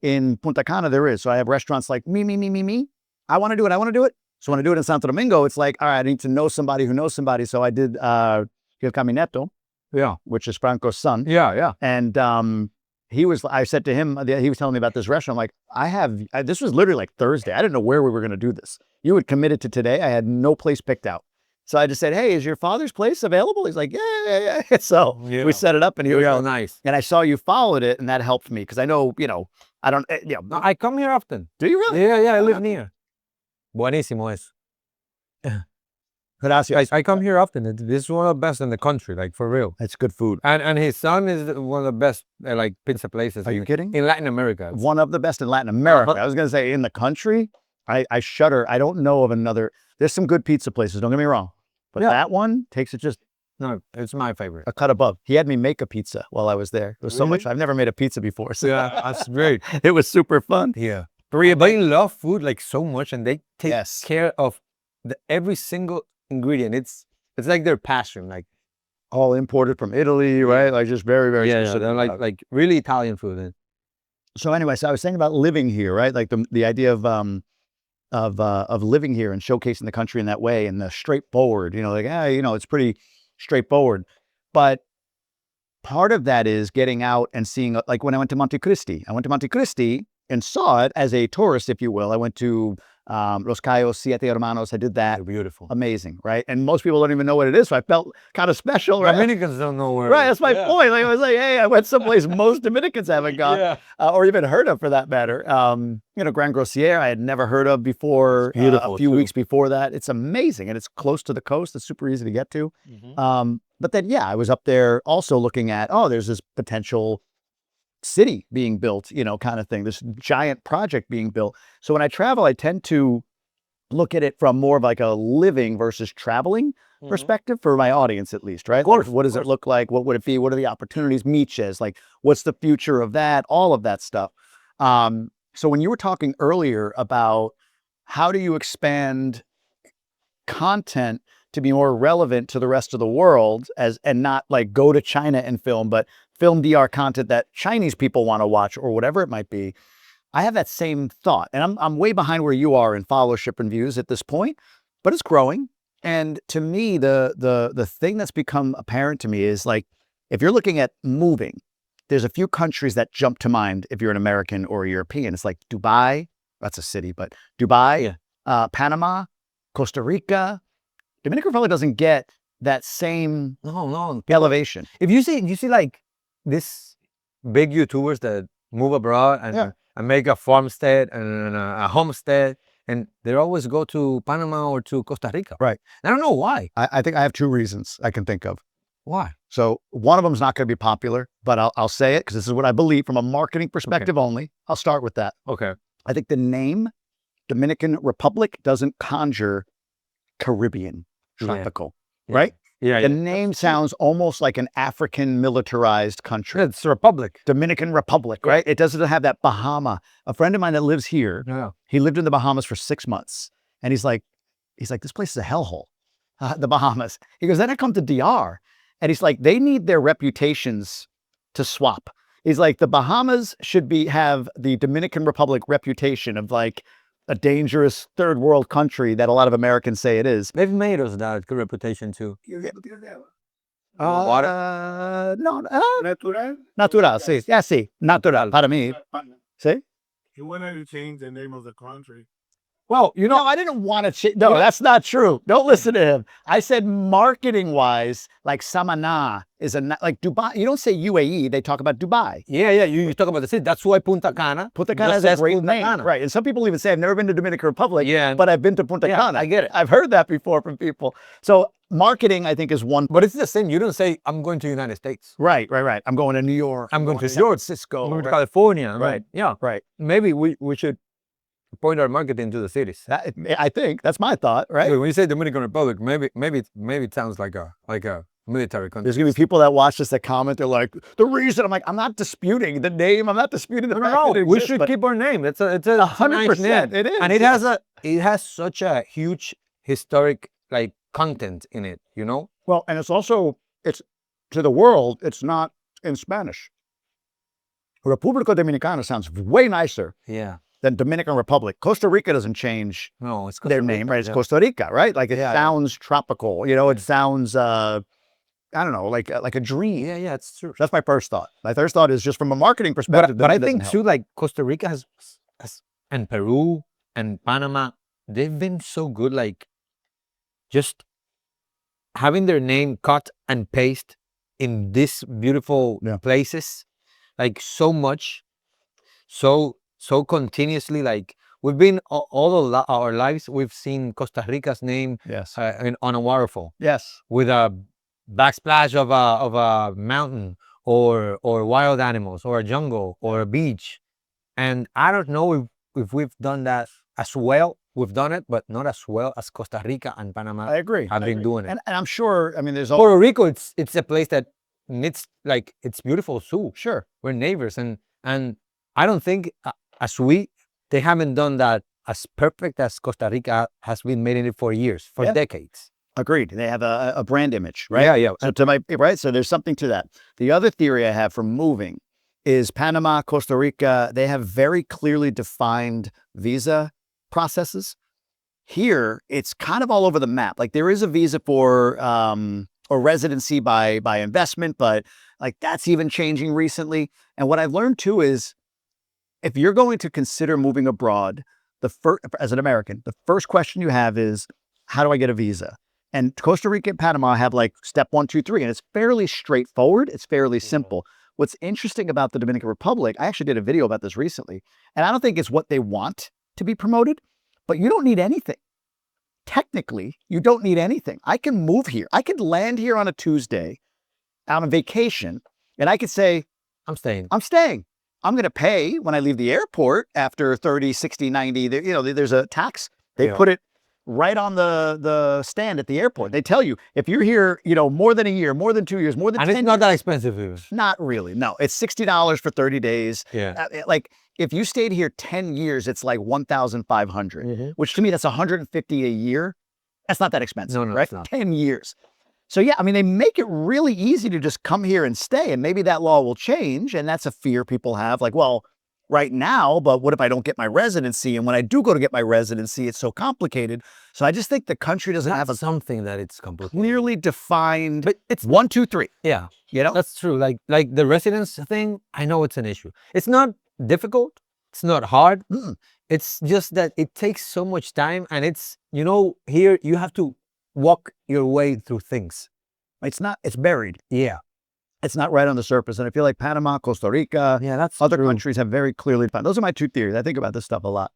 In Punta Cana, there is. So I have restaurants like me. I want to do it. So when I do it in Santo Domingo, it's like, all right, I need to know somebody who knows somebody. So I did El Caminetto, which is Franco's son. Yeah. And I said to him, he was telling me about this restaurant. I'm like, this was literally like Thursday. I didn't know where we were going to do this. You had committed to today. I had no place picked out. So I just said, hey, is your father's place available? He's like, yeah. So we set it up, and he was nice. And I saw you followed it, and that helped me because I know, I don't, I come here often. Do you really? Yeah, I live near. Buenísimo es. Gracias. I come here often. This is one of the best in the country, like for real. It's good food. And his son is one of the best like pizza places. Are you kidding? In Latin America. One of the best in Latin America. I was going to say in the country, I shudder. I don't know of another. There's some good pizza places, don't get me wrong. But that one takes it just No, it's my favorite. a cut above. He had me make a pizza while I was there. It was so much. I've never made a pizza before. So Yeah, that's great. it was super fun. Yeah. They love food like so much, and they take Yes. care of every single ingredient. It's like their passion. Like All imported from Italy, right? Like just very, very specific. they're like really Italian food. So anyway, so I was saying about living here, right? Like the idea of living here and showcasing the country in that way, and the straightforward, it's pretty straightforward. But part of that is getting out and seeing, like when I went to Monte Cristi. I went to Monte Cristi and saw it as a tourist, if you will. I went to Los Cayos, Siete Hermanos. I did that. They're beautiful. Amazing, right? And most people don't even know what it is, so I felt kind of special, right? Dominicans don't know where. Right, that's my point. Like I was like, hey, I went someplace most Dominicans haven't gone, or even heard of, for that matter. Gran Grossier, I had never heard of before. A few weeks before that, it's amazing, and it's close to the coast. It's super easy to get to. But then, I was up there also looking at, there's this potential city being built, kind of thing. This giant project being built. So when I travel, I tend to look at it from more of like a living versus traveling perspective for my audience, at least, right? Of course, what does it look like? What would it be? What are the opportunities? Miches, like what's the future of that? All of that stuff. So when you were talking earlier about how do you expand content to be more relevant to the rest of the world, and not like go to China and film, but film DR content that Chinese people want to watch or whatever it might be. I have that same thought, and I'm way behind where you are in followership and views at this point, but it's growing. And to me, the thing that's become apparent to me is, like, if you're looking at moving, there's a few countries that jump to mind if you're an American or a European. It's like Dubai, that's a city, but Dubai, Panama, Costa Rica. Dominican Republic doesn't get that same elevation. If you see like this big YouTubers that move abroad and make a farmstead and a homestead, and they always go to Panama or to Costa Rica. Right. I don't know why. I think I have two reasons I can think of. Why? So one of them is not going to be popular, but I'll say it because this is what I believe from a marketing perspective only. I'll start with that. Okay. I think the name Dominican Republic doesn't conjure Caribbean, tropical, right? Yeah. The name sounds almost like an African militarized country. It's a republic. Dominican Republic, right? It doesn't have that Bahama. A friend of mine that lives here, he lived in the Bahamas for 6 months. And he's like, this place is a hellhole, the Bahamas. He goes, then I come to DR. And he's like, they need their reputations to swap. He's like, the Bahamas should have the Dominican Republic reputation of like a dangerous third world country that a lot of Americans say it is. They've made us that good reputation too. Water? No. Natural? Natural, sí. Yeah, sí. Natural, para mí. See? You wanted to change the name of the country. Well, no, I didn't want to change. No, that's not true. Don't listen to him. I said marketing-wise, like Samana is like Dubai. You don't say UAE. They talk about Dubai. Yeah. You talk about the city. That's why Punta Cana. Punta Cana is a great name. Right. And some people even say, I've never been to Dominican Republic, but I've been to Punta Cana. I get it. I've heard that before from people. So marketing, I think, is one. But it's the same. You don't say, I'm going to the United States. Right. I'm going to New York. I'm going to San Francisco. I'm going to California. Right. Yeah. Right. Maybe we should point our marketing to the cities. I think that's my thought, right? When you say Dominican Republic, maybe it sounds like a military country. There's gonna be people that watch this that comment. They're like, the reason. I'm like, I'm not disputing the name. I'm not disputing the fact that it we exists, should keep our name. It's a 100%. It is, and it has such a huge historic like content in it. You know. Well, and it's to the world. It's not in Spanish. República Dominicana sounds way nicer. Yeah. Than Dominican Republic. Costa Rica doesn't change their name, right? It's Costa Rica, right? Like it sounds tropical, it sounds, I don't know, like a dream. Yeah, it's true. That's my first thought. My first thought is just from a marketing perspective. But I think too, like Costa Rica has, and Peru and Panama, they've been so good, like just having their name cut and paste in these beautiful places, like so much, so continuously, like we've been all our lives, we've seen Costa Rica's name on a waterfall. Yes. With a backsplash of a mountain or wild animals or a jungle or a beach. And I don't know if we've done that as well. We've done it, but not as well as Costa Rica and Panama. I agree. Have been doing it. And I'm sure, there's Puerto Rico, it's a place that needs, like, it's beautiful too. Sure. We're neighbors, and I don't think they haven't done that as perfect as Costa Rica has been making it for years, for decades. Agreed. They have a brand image, right? Yeah. So there's something to that. The other theory I have from moving is Panama, Costa Rica, they have very clearly defined visa processes. Here, it's kind of all over the map. Like there is a visa for or residency by investment, but like that's even changing recently. And what I've learned too is if you're going to consider moving abroad, as an American, the first question you have is, how do I get a visa? And Costa Rica and Panama have like step 1, 2, 3, and it's fairly straightforward. It's fairly simple. What's interesting about the Dominican Republic, I actually did a video about this recently, and I don't think it's what they want to be promoted, but you don't need anything. Technically, you don't need anything. I can move here. I could land here on a Tuesday on a vacation, and I could say, I'm staying. I'm staying. I'm going to pay when I leave the airport after 30, 60, 90, there's a tax. They put it right on the stand at the airport. They tell you, if you're here, more than a year, more than 2 years, more than 10 And it's not that expensive even. Not really. No, it's $60 for 30 days. Yeah. Like if you stayed here 10 years, it's like 1,500, which to me, that's 150 a year. That's not that expensive, No, right? it's not. 10 years. So yeah, I mean, they make it really easy to just come here and stay, and maybe that law will change. And that's a fear people have, like, well, right now, but what if I don't get my residency? And when I do go to get my residency, it's so complicated. So I just think the country doesn't have a something that it's complicated. clearly defined, But it's 1, 2, 3. Yeah, You know, that's true. Like the residence thing, I know it's an issue. It's not difficult. It's not hard. It's just that it takes so much time, and it's, here you have to walk your way through things. it's buried. Yeah. It's not right on the surface. And I feel like Panama, Costa Rica, Yeah, that's other true. countries have very clearly defined. Those are my 2 theories. I think about this stuff a lot.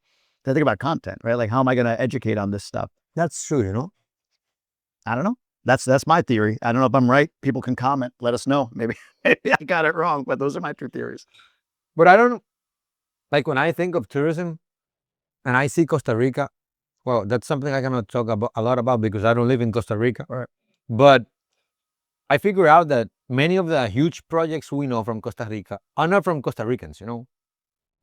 I think about content, right? Like, how am I going to educate on this stuff? That's true, I don't know. That's my theory. I don't know if I'm right. People can comment. Let us know. Maybe I got it wrong, but those are my 2 theories. But I don't, like when I think of tourism and I see Costa Rica, well, that's something I cannot talk a lot about because I don't live in Costa Rica. Right. But I figure out that many of the huge projects we know from Costa Rica are not from Costa Ricans,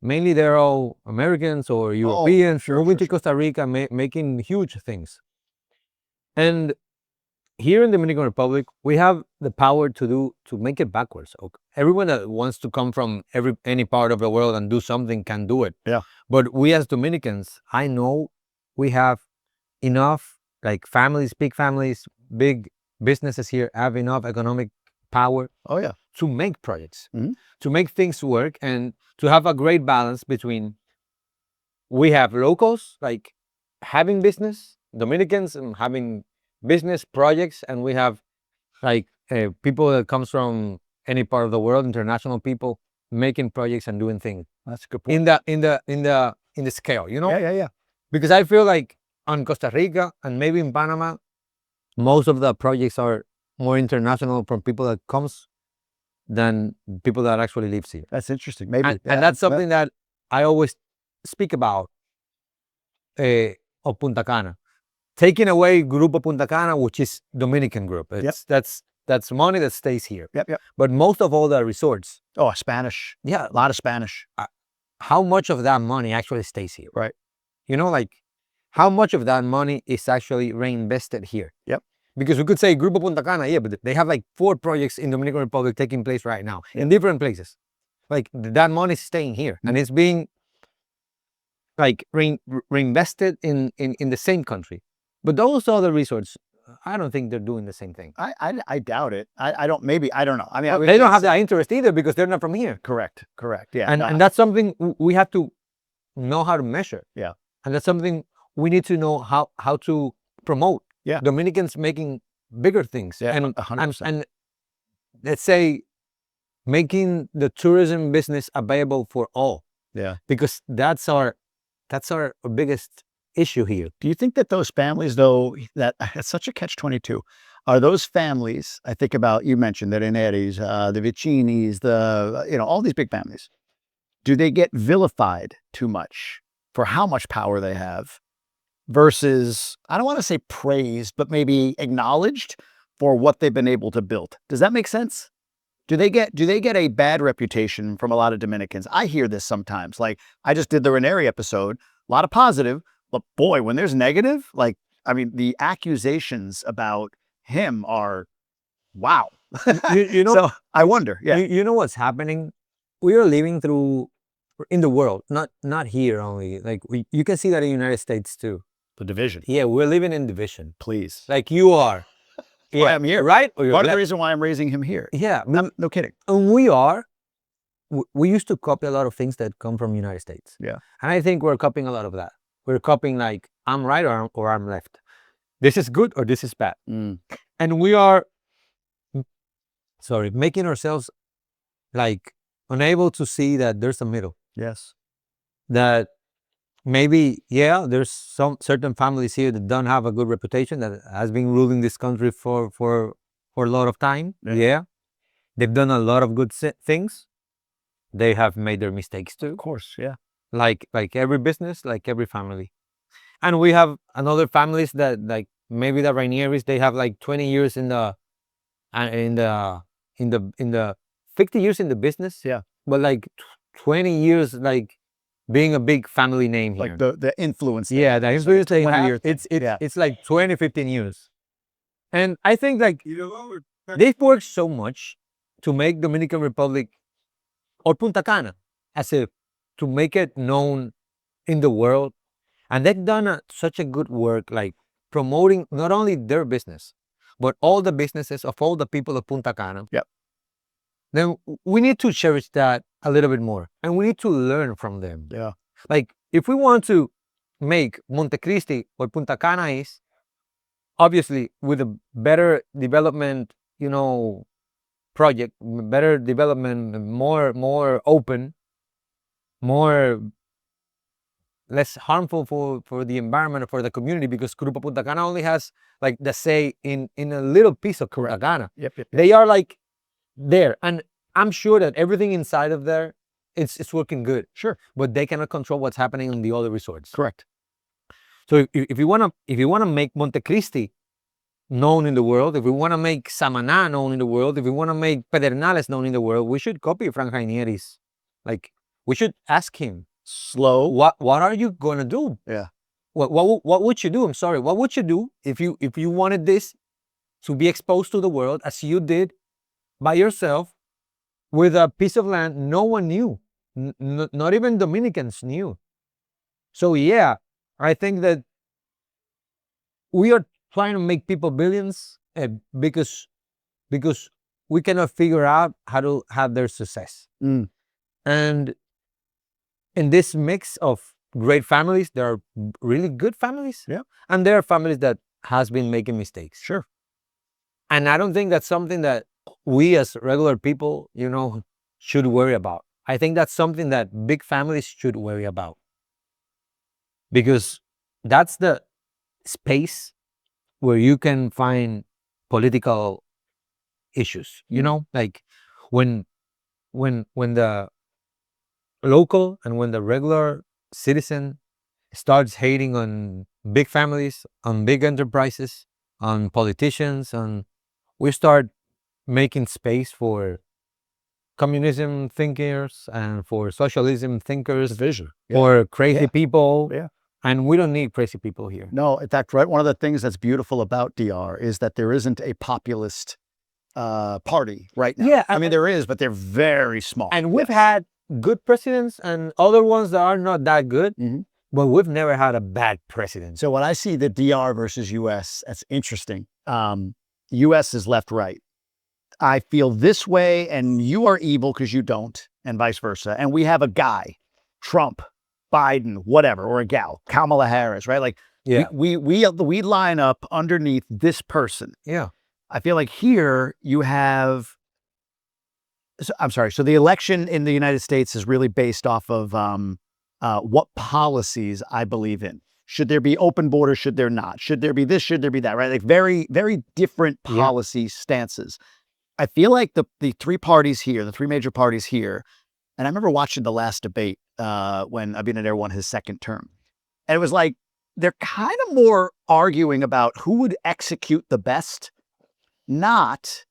Mainly they're all Americans or Europeans moving to Costa Rica, making huge things. And here in the Dominican Republic, we have the power to make it backwards. Everyone that wants to come from any part of the world and do something can do it. Yeah. But we as Dominicans, I know we have enough, like families, big businesses here have enough economic power Oh, yeah. to make projects, Mhm. to make things work, and to have a great balance between we have locals like having business, Dominicans and having business projects, and we have like people that comes from any part of the world, international people making projects and doing things That's a good point. in the scale, Yeah. because I feel like on Costa Rica and maybe in Panama, most of the projects are more international from people that comes than people that actually lives here. That's interesting. Maybe. And that's something that I always speak about of Punta Cana. Taking away Grupo Punta Cana, which is Dominican group. That's money that stays here. Yep. But most of all the resorts, Oh, Spanish. yeah, A lot of Spanish. how much of that money actually stays here? Right. Like how much of that money is actually reinvested here? Yep. Because we could say Grupo Punta Cana, yeah, but they have like 4 projects in Dominican Republic taking place right now in different places. Like that money is staying here and it's being like reinvested in the same country. But those other resorts, I don't think they're doing the same thing. I doubt it. I don't know. I mean, They don't have that interest either because they're not from here. Correct. Yeah. And that's something we have to know how to measure. Yeah. And that's something we need to know how to promote. Yeah. Dominicans making bigger things. Yeah, And 100%. and let's say making the tourism business available for all. Yeah. Because that's our biggest issue here. Do you think that those families, though, that it's such a catch-22, are those families, I think about, you mentioned the Reneris, the Vicinis, all these big families, do they get vilified too much for how much power they have versus, I don't want to say praised, but maybe acknowledged for what they've been able to build? Does that make sense? Do they get a bad reputation from a lot of Dominicans? I hear this sometimes. Like, I just did the Ranieri episode, a lot of positive, but boy, when there's negative, like, I mean, the accusations about him are, wow. So I wonder, yeah. You know what's happening? We are living through in the world, not here only. Like you can see that in the United States too. The division, Yeah, we're living in division. please. Like you are why I'm here. right? Or you're Part of the left. reason why I'm raising him here. Yeah, No kidding. and we used to copy a lot of things that come from the United States. Yeah. And I think we're copying a lot of that. We're copying like, I'm right or I'm left. This is good or this is bad. And we are, making ourselves like unable to see that there's a middle. Yes. That maybe, yeah, there's some certain families here that don't have a good reputation that has been ruling this country for a lot of time. Yeah. They've done a lot of good things. They have made their mistakes too. Of course, yeah. Like every business, like every family. And we have another families that like maybe the Rainieris, they have like 20 years in the 50 years in the business. Yeah. But like 20 years like being a big family name here. Like the influence. Yeah, the influence they have, yeah. it's like 20, 15 years. And I think like Y luego, they've worked so much to make Dominican Republic or Punta Cana to make it known in the world. And they've done such a good work, like promoting not only their business, but all the businesses of all the people of Punta Cana. Yep. Then we need to cherish that a little bit more. And we need to learn from them. Yeah. Like if we want to make Montecristi what Punta Cana is, obviously with a better development, project, better development, more open, less harmful for the environment or for the community, because Grupo Punta Cana only has like the say in a little piece of Punta Cana. Yep. They are like there, and I'm sure that everything inside of there, it's working good. Sure. But they cannot control what's happening in the other resorts. Correct. So if you wanna make Montecristi known in the world, if we want to make Samaná known in the world, if we want to make Pedernales known in the world, we should copy Franco Ristorante. Like we should ask him, slow. What are you gonna do? Yeah. What would you do? I'm sorry. What would you do if you wanted this to be exposed to the world as you did by yourself with a piece of land no one knew, not even Dominicans knew. So yeah, I think that we are trying to make people billions because we cannot figure out how to have their success. And in this mix of great families, there are really good families. Yeah. And there are families that has been making mistakes. Sure. And I don't think that's something that we as regular people, should worry about. I think that's something that big families should worry about. Because that's the space where you can find political issues, like when the local and when the regular citizen starts hating on big families, on big enterprises, on politicians, we start making space for communism thinkers and for socialism thinkers, Division. for crazy people. Yeah. And we don't need crazy people here. No, in fact, right. One of the things that's beautiful about DR is that there isn't a populist party right now. Yeah, I mean, there is, but they're very small. And we've had good presidents and other ones that are not that good, but we've never had a bad president. So when I see the DR versus US, that's interesting. US is left-right. I feel this way and you are evil because you don't, and vice versa. And we have a guy, Trump, Biden, whatever, or a gal, Kamala Harris, right? Like we line up underneath this person. Yeah. I feel like here you have, so the election in the United States is really based off of what policies I believe in. Should there be open borders? Should there not? Should there be this? Should there be that? Right? Like very, very different policy stances. I feel like the three parties here, the three major parties here, and I remember watching the last debate when Abinader won his second term. And it was like, they're kind of more arguing about who would execute the best, not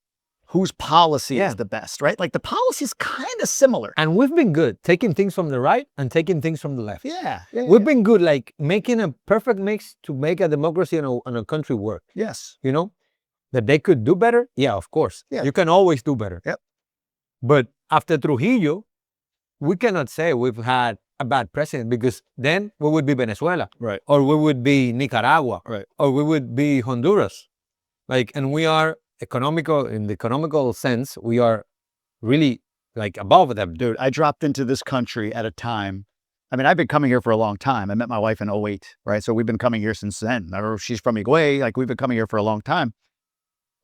whose policy is the best, right? Like the policy is kind of similar. And we've been good taking things from the right and taking things from the left. We've been good, like making a perfect mix to make a democracy and a country work. Yes. That they could do better. Yeah, of course. Yeah. You can always do better. Yep. But after Trujillo, we cannot say we've had a bad president, because then we would be Venezuela. Right. Or we would be Nicaragua. Right. Or we would be Honduras. like, and we are economical in the economical sense. We are really like above them. Dude, I dropped into this country at a time. I mean, I've been coming here for a long time. I met my wife in 08, right? So we've been coming here since then. I don't know if she's from Higüey, like we've been coming here for a long time.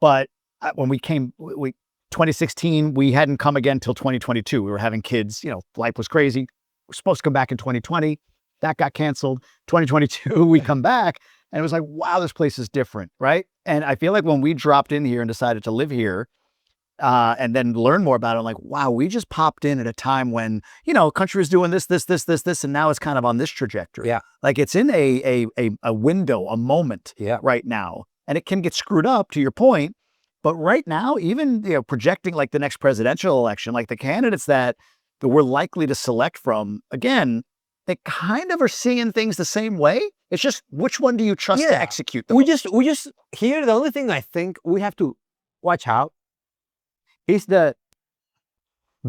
But when we came, 2016, we hadn't come again till 2022. We were having kids, you know, life was crazy. We were supposed to come back in 2020. That got canceled. 2022, we come back and it was like, wow, this place is different, right? And I feel like when we dropped in here and decided to live here, and then learn more about it, I'm like, wow, we just popped in at a time when, you know, country was doing this, and now it's kind of on this trajectory. Yeah. Like it's in a window, a moment right now. And it can get screwed up, to your point. But right now, even, you know, projecting like the next presidential election, like the candidates that we're likely to select from, again, they kind of are seeing things the same way. It's just, which one do you trust to execute them? We just here, the only thing I think we have to watch out is that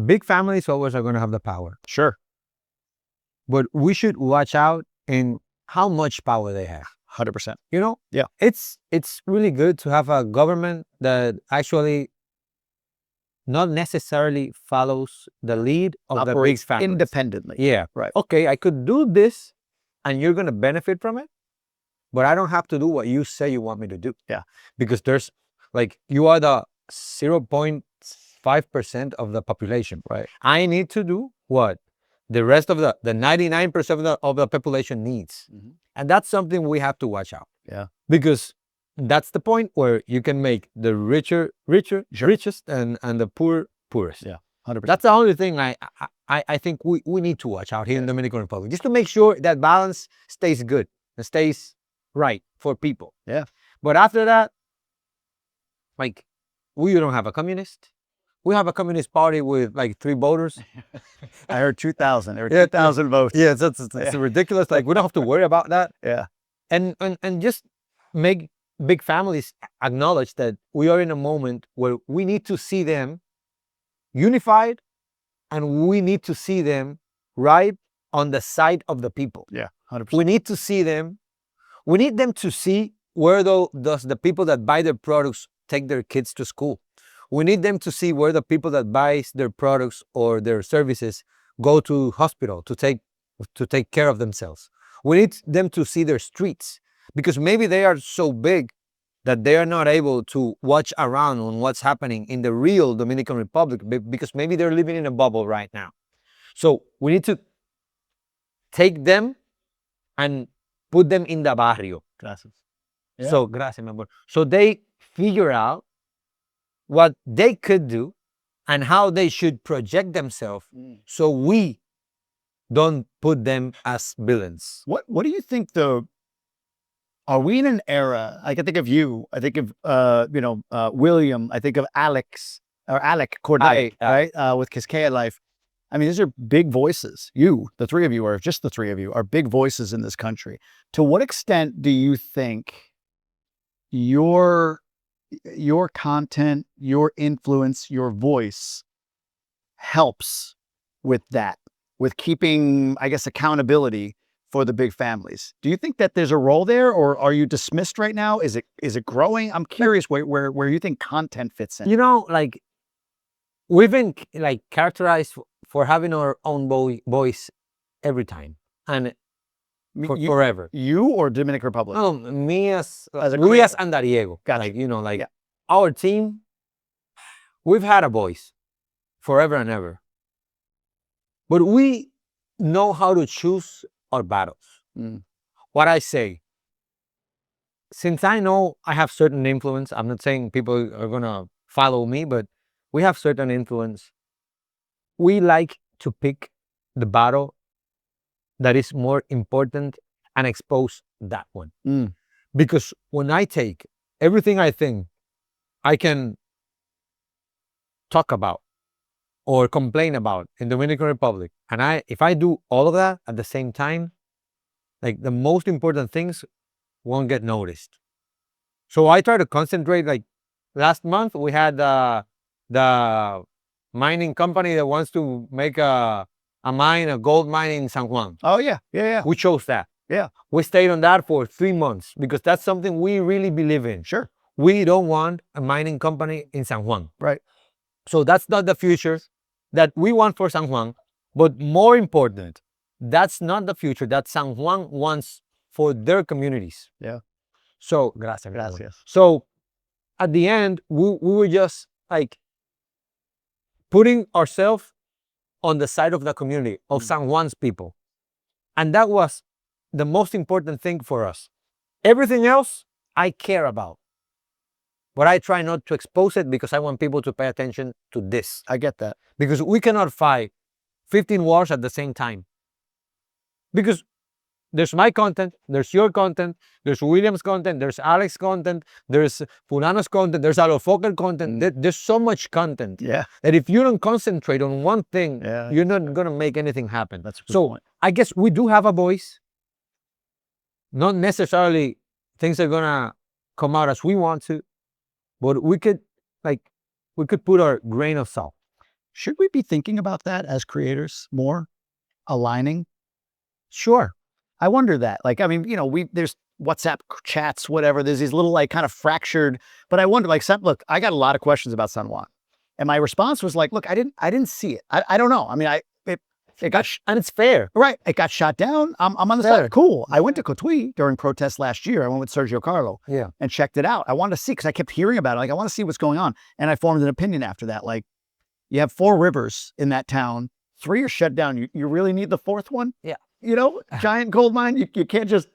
big families always are going to have the power. Sure. But we should watch out in how much power they have. 100%. You know? Yeah. It's really good to have a government that actually not necessarily follows the lead of the big families. Independently. Yeah. Right. Okay, I could do this and you're going to benefit from it, but I don't have to do what you say you want me to do. Yeah. Because there's like, you are the 0.5% of the population. Right. I need to do what the rest of the 99% of the population needs. Mm-hmm. And that's something we have to watch out. Yeah. Because that's the point where you can make the richest and the poorest. Yeah. 100%. That's the only thing I think we need to watch out here in the Dominican Republic, just to make sure that balance stays good and stays right for people. Yeah. But after that, like, we don't have a communist. We have a communist party with like 3 voters. I heard 2,000. There were 2,000 votes. Yeah, it's ridiculous. Like, we don't have to worry about that. Yeah. And just make big families acknowledge that we are in a moment where we need to see them unified, and we need to see them right on the side of the people. Yeah, 100%. We need to see them. We need them to see where does the people that buy their products take their kids to school. We need them to see where the people that buys their products or their services go to hospital to take care of themselves. We need them to see their streets, because maybe they are so big that they are not able to watch around on what's happening in the real Dominican Republic, because maybe they're living in a bubble right now. So we need to take them and put them in the barrio. Gracias. Yeah. So, gracias, mi amor. So they figure out what they could do and how they should project themselves, so we don't put them as villains. What do you think are we in an era, like I think of you, I think of, William, I think of Alec Corday, right? With Quisqueya Life. I mean, these are big voices. The 3 of you, or just the 3 of you, are big voices in this country. To what extent do you think your content, your influence, your voice helps with that, with keeping, I guess, accountability for the big families? Do you think that there's a role there, or are you dismissed right now? Is it growing? I'm curious where you think content fits in. You know, like, we've been like characterized for having our own voice every time and forever. You or Dominican Republic? No, me as Andariego. Gotcha. Like, you know, like our team, we've had a voice forever and ever. But we know how to choose our battles. What I say, since I know I have certain influence, I'm not saying people are gonna follow me, but we have certain influence. We like to pick the battle that is more important and expose that one. Because when I take everything I think I can talk about or complain about in Dominican Republic, and if I do all of that at the same time, like, the most important things won't get noticed. So I try to concentrate. Like, last month we had the mining company that wants to make a gold mine in San Juan. Oh yeah. We chose that. Yeah. We stayed on that for 3 months because that's something we really believe in. Sure. we don't want a mining company in San Juan. Right. So that's not the future that we want for San Juan. But more important, that's not the future that San Juan wants for their communities. Yeah. So, gracias. Gracias. So, at the end, we were just like putting ourselves on the side of the community, of San Juan's people. And that was the most important thing for us. Everything else, I care about. But I try not to expose it because I want people to pay attention to this. I get that. Because we cannot fight 15 wars at the same time. Because there's my content, there's your content, there's William's content, there's Alex's content, there's Fulano's content, there's Alofocal content. There's so much content. Yeah. That if you don't concentrate on one thing, Yeah. you're not going to make anything happen. That's a good so point. I guess we do have a voice. Not necessarily things are going to come out as we want to, but we could put our grain of salt. Should we be thinking about that as creators more? Aligning? Sure. I wonder that. Like, I mean, you know, there's WhatsApp chats, whatever. There's these little like kind of fractured, but I wonder, like, look, I got a lot of questions about San Juan. And my response was like, look, I didn't see it. I don't know. I mean, it got, and it's fair. right. It got shot down. I'm on the side. Cool. I went to Cotuí during protests last year. I went with Sergio Carlo and checked it out. I wanted to see, because I kept hearing about it. Like, I want to see what's going on. And I formed an opinion after that. Like, you have 4 rivers in that town. 3 are shut down. You really need the 4th one? Yeah. You know, giant gold mine. You can't just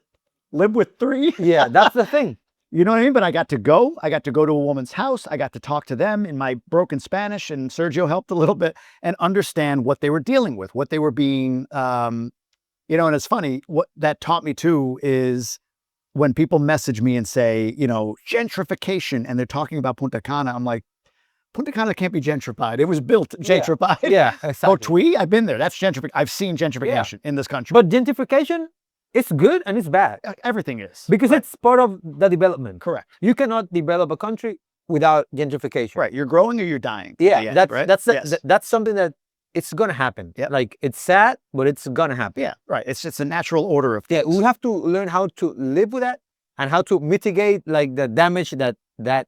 live with 3. Yeah, that's the thing. You know what I mean? But I got to go to a woman's house. I got to talk to them in my broken Spanish, and Sergio helped a little bit, and understand what they were dealing with, what they were being, you know, and it's funny, what that taught me too is when people message me and say, you know, gentrification, and they're talking about Punta Cana, I'm like, Punta Cana can't be gentrified. It was built gentrified. Yeah, exactly. Cotuí, I've been there. That's gentrification. I've seen gentrification in this country. But gentrification, it's good and it's bad. Everything is. Because it's part of the development. Correct. You cannot develop a country without gentrification. Right. You're growing or you're dying. Yeah, right? that's something that it's gonna happen. Yep. Like, it's sad, but it's gonna happen. Yeah, right. It's a natural order of things. Yeah, we have to learn how to live with that and how to mitigate like the damage that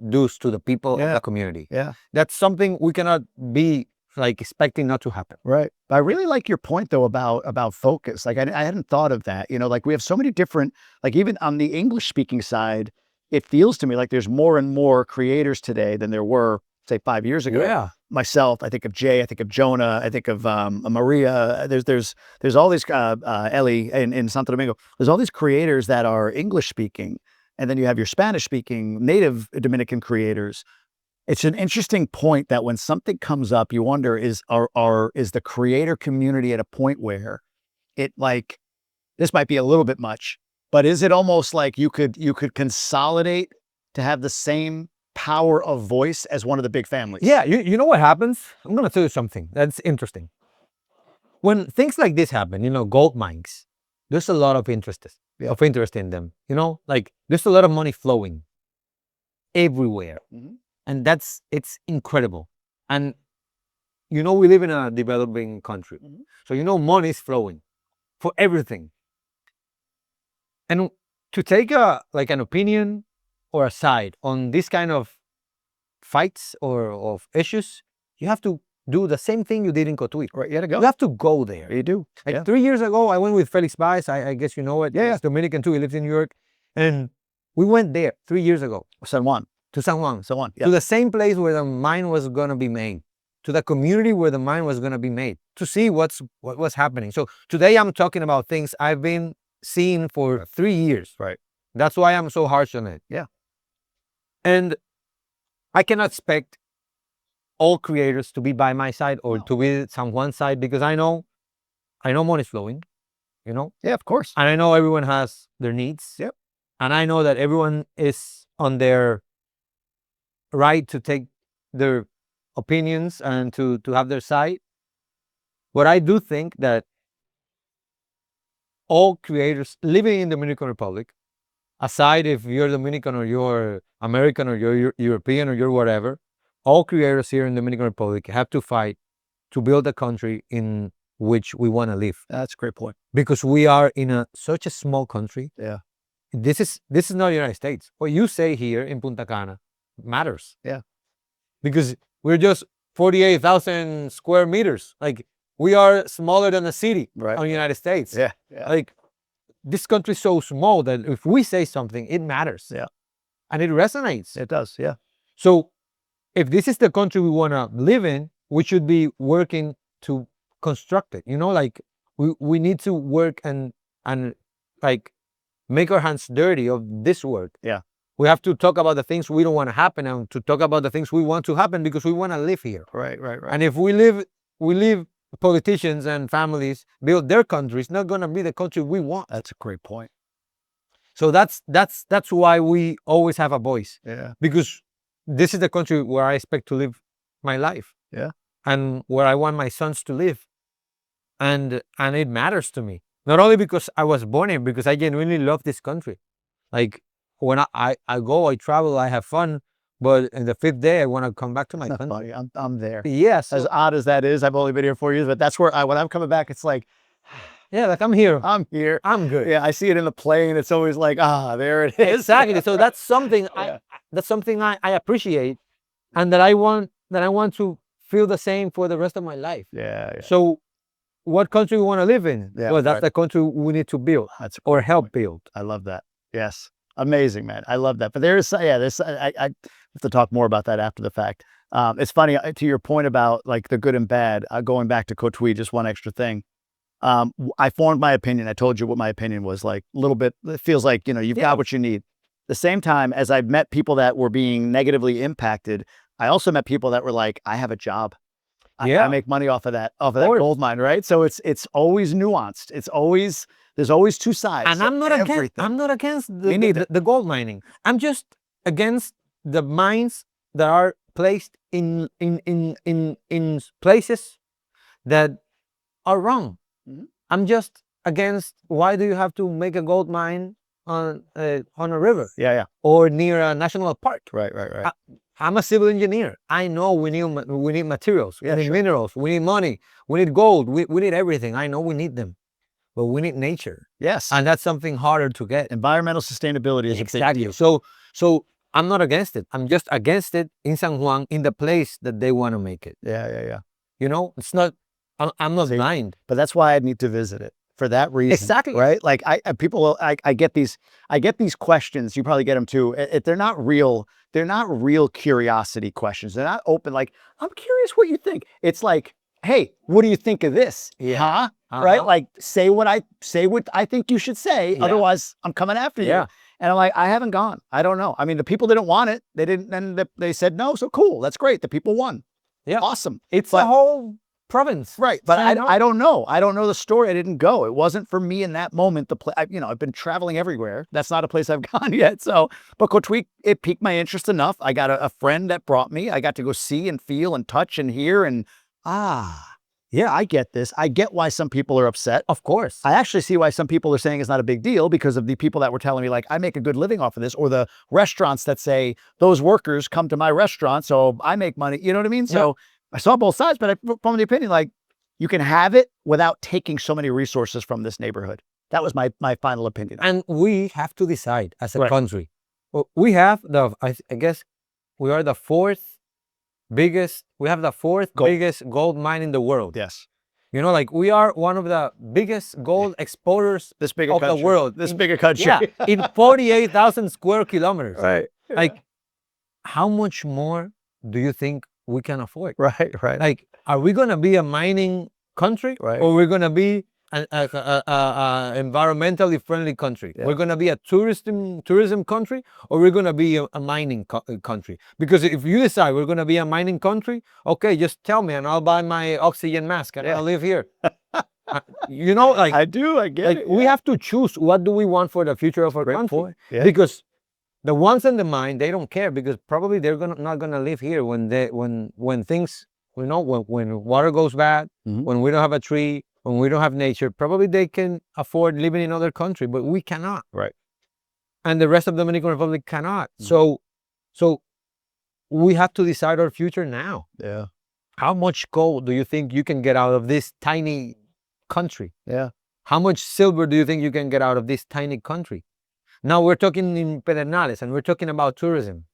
does to the people of the community. Yeah. That's something we cannot be like expecting not to happen. Right. But I really like your point though about focus. Like I hadn't thought of that. You know, like we have so many different, like even on the English speaking side, it feels to me like there's more and more creators today than there were, say, 5 years ago. Yeah. Myself, I think of Jay, I think of Jonah, I think of Maria. There's all these Ellie in Santo Domingo. There's all these creators that are English speaking, and then you have your Spanish speaking native Dominican creators. It's an interesting point that when something comes up, you wonder is the creator community at a point where it, like, this might be a little bit much, but is it almost like you could consolidate to have the same power of voice as one of the big families? Yeah, you know what happens? I'm going to tell you something that's interesting. When things like this happen, you know, gold mines, there's a lot of interest in them. You know, like there's a lot of money flowing everywhere. Mm-hmm. And it's incredible. And, you know, we live in a developing country. Mm-hmm. So, you know, money is flowing for everything. And to take an opinion or a side on this kind of fights or of issues, you have to do the same thing you did in Cotuí. Right, you had to go. You have to go there. You do. Like 3 years ago, I went with Felix Baez. I guess you know it. Yeah. He's Dominican too. He lives in New York. And we went there 3 years ago. San Juan. To San Juan. San Juan. Yeah. To the same place where the mine was going to be made. To the community where the mine was going to be made. To see what was happening. So today I'm talking about things I've been seeing for 3 years. Right. That's why I'm so harsh on it. Yeah. And I cannot expect all creators to be by my side or to be San Juan's side, because I know money's flowing, you know? Yeah, of course. And I know everyone has their needs. Yep. And I know that everyone is on their right to take their opinions and to have their side. But I do think that all creators living in the Dominican Republic, aside if you're Dominican or you're American or you're European or you're whatever, all creators here in the Dominican Republic have to fight to build a country in which we want to live. That's a great point. Because we are in such a small country. Yeah. this is not the United States. What you say here in Punta Cana matters. Yeah. Because we're just 48,000 square meters. Like, we are smaller than a city Right. in the United States. Yeah. Yeah. Like, this country is so small that if we say something, it matters. Yeah. And it resonates. It does. Yeah. So if this is the country we want to live in, we should be working to construct it. You know, like, we need to work and like make our hands dirty of this work. Yeah. We have to talk about the things we don't want to happen and to talk about the things we want to happen because we want to live here. Right. And if we leave politicians and families build their country, it's not going to be the country we want. That's a great point. So that's why we always have a voice, Yeah. because this is the country where I expect to live my life. Yeah. And where I want my sons to live. And it matters to me. Not only because I was born here, because I genuinely love this country. Like, when I go, I travel, I have fun, but in the 5th day, I want to come back to my That's country. funny. I'm there. Yes. As odd as that is, I've only been here 4 years, but that's where when I'm coming back, it's like, Yeah, like, I'm here. I'm here. I'm good. Yeah, I see it in the plane. It's always like, there it is. Exactly. So that's something Yeah. I appreciate, and that I want to feel the same for the rest of my life. Yeah. So what country we want to live in? Yeah, Well, that's right. the country we need to build That's a or great help point. build. I love that. Yes. Amazing, man. I love that. But there's, I have to talk more about that after the fact. It's funny, to your point about like the good and bad, going back to Cotuí, just one extra thing. I formed my opinion. I told you what my opinion was, like a little bit, it feels like, you've Yeah. got what you need. The same time as I've met people that were being negatively impacted, I also met people that were like, I have a job. Yeah. I make money off of that course. gold mine, right? So it's always nuanced. There's always two sides. And to I'm not against Me neither. the gold mining. I'm just against the mines that are placed in places that are wrong. Mhm. I'm just against, why do you have to make a gold mine on a river Yeah. or near a national park? Right. I'm a civil engineer. I know we need materials, Yeah, we need sure. minerals, we need money, we need gold, we need everything. I know we need them, but we need nature, Yes. and that's something harder to get. Environmental sustainability is a big Exactly. deal. So I'm not against it. I'm just against it in San Juan, in the place that they want to make it. Yeah. You know, it's not. I'm not See, blind. But that's why I need to visit it for that reason. Exactly. Right. Like I get these questions. You probably get them too. They're not real. They're not real curiosity questions. They're not open. Like, I'm curious what you think. It's like, hey, what do you think of this? Yeah. Huh? Uh-huh. Right. Like, say what I think you should say. Yeah. Otherwise, I'm coming after you. Yeah. And I'm like, I haven't gone. I don't know. I mean, the people didn't want it. They didn't. And they said no. So cool. That's great. The people won. Yeah. Awesome. It's But- a whole province. Right. But Stand up. I don't know. I don't know the story. I didn't go. It wasn't for me in that moment. I've been traveling everywhere. That's not a place I've gone yet. So, but Cotuí, it piqued my interest enough. I got a friend that brought me. I got to go see and feel and touch and hear. And yeah, I get this. I get why some people are upset. Of course. I actually see why some people are saying it's not a big deal, because of the people that were telling me, like, I make a good living off of this, or the restaurants that say those workers come to my restaurant, so I make money. You know what I mean? So I saw both sides, but I formed the opinion, like, you can have it without taking so many resources from this neighborhood. That was my final opinion. And we have to decide as a Right. country. Well, we have I guess we are the fourth biggest. We have the fourth Gold. biggest gold mine in the world. Yes. You know, like, we are one of the biggest gold exporters This bigger of country. the world. This In- bigger country. Yeah, in 48,000 square kilometers. Right. Like, how much more do you think we can afford? Right. Like, are we gonna be a mining country, Right. or we're gonna be an environmentally friendly country? Yeah. We're gonna be a tourism country, or we're gonna be a mining country? Because if you decide we're gonna be a mining country, okay, just tell me and I'll buy my oxygen mask and Yeah. I'll live here. You know, like, I do. I get like it. we have to choose, what do we want for the future of our Great country? point. Yeah. Because the ones in the mine, they don't care, because probably they're not gonna live here when things, when water goes bad, Mhm. when we don't have a tree, when we don't have nature. Probably they can afford living in other country, but we cannot. Right. And the rest of the Dominican Republic cannot. Mhm. So we have to decide our future now. Yeah. How much gold do you think you can get out of this tiny country? Yeah. How much silver do you think you can get out of this tiny country? Now we're talking in Pedernales, and we're talking about tourism,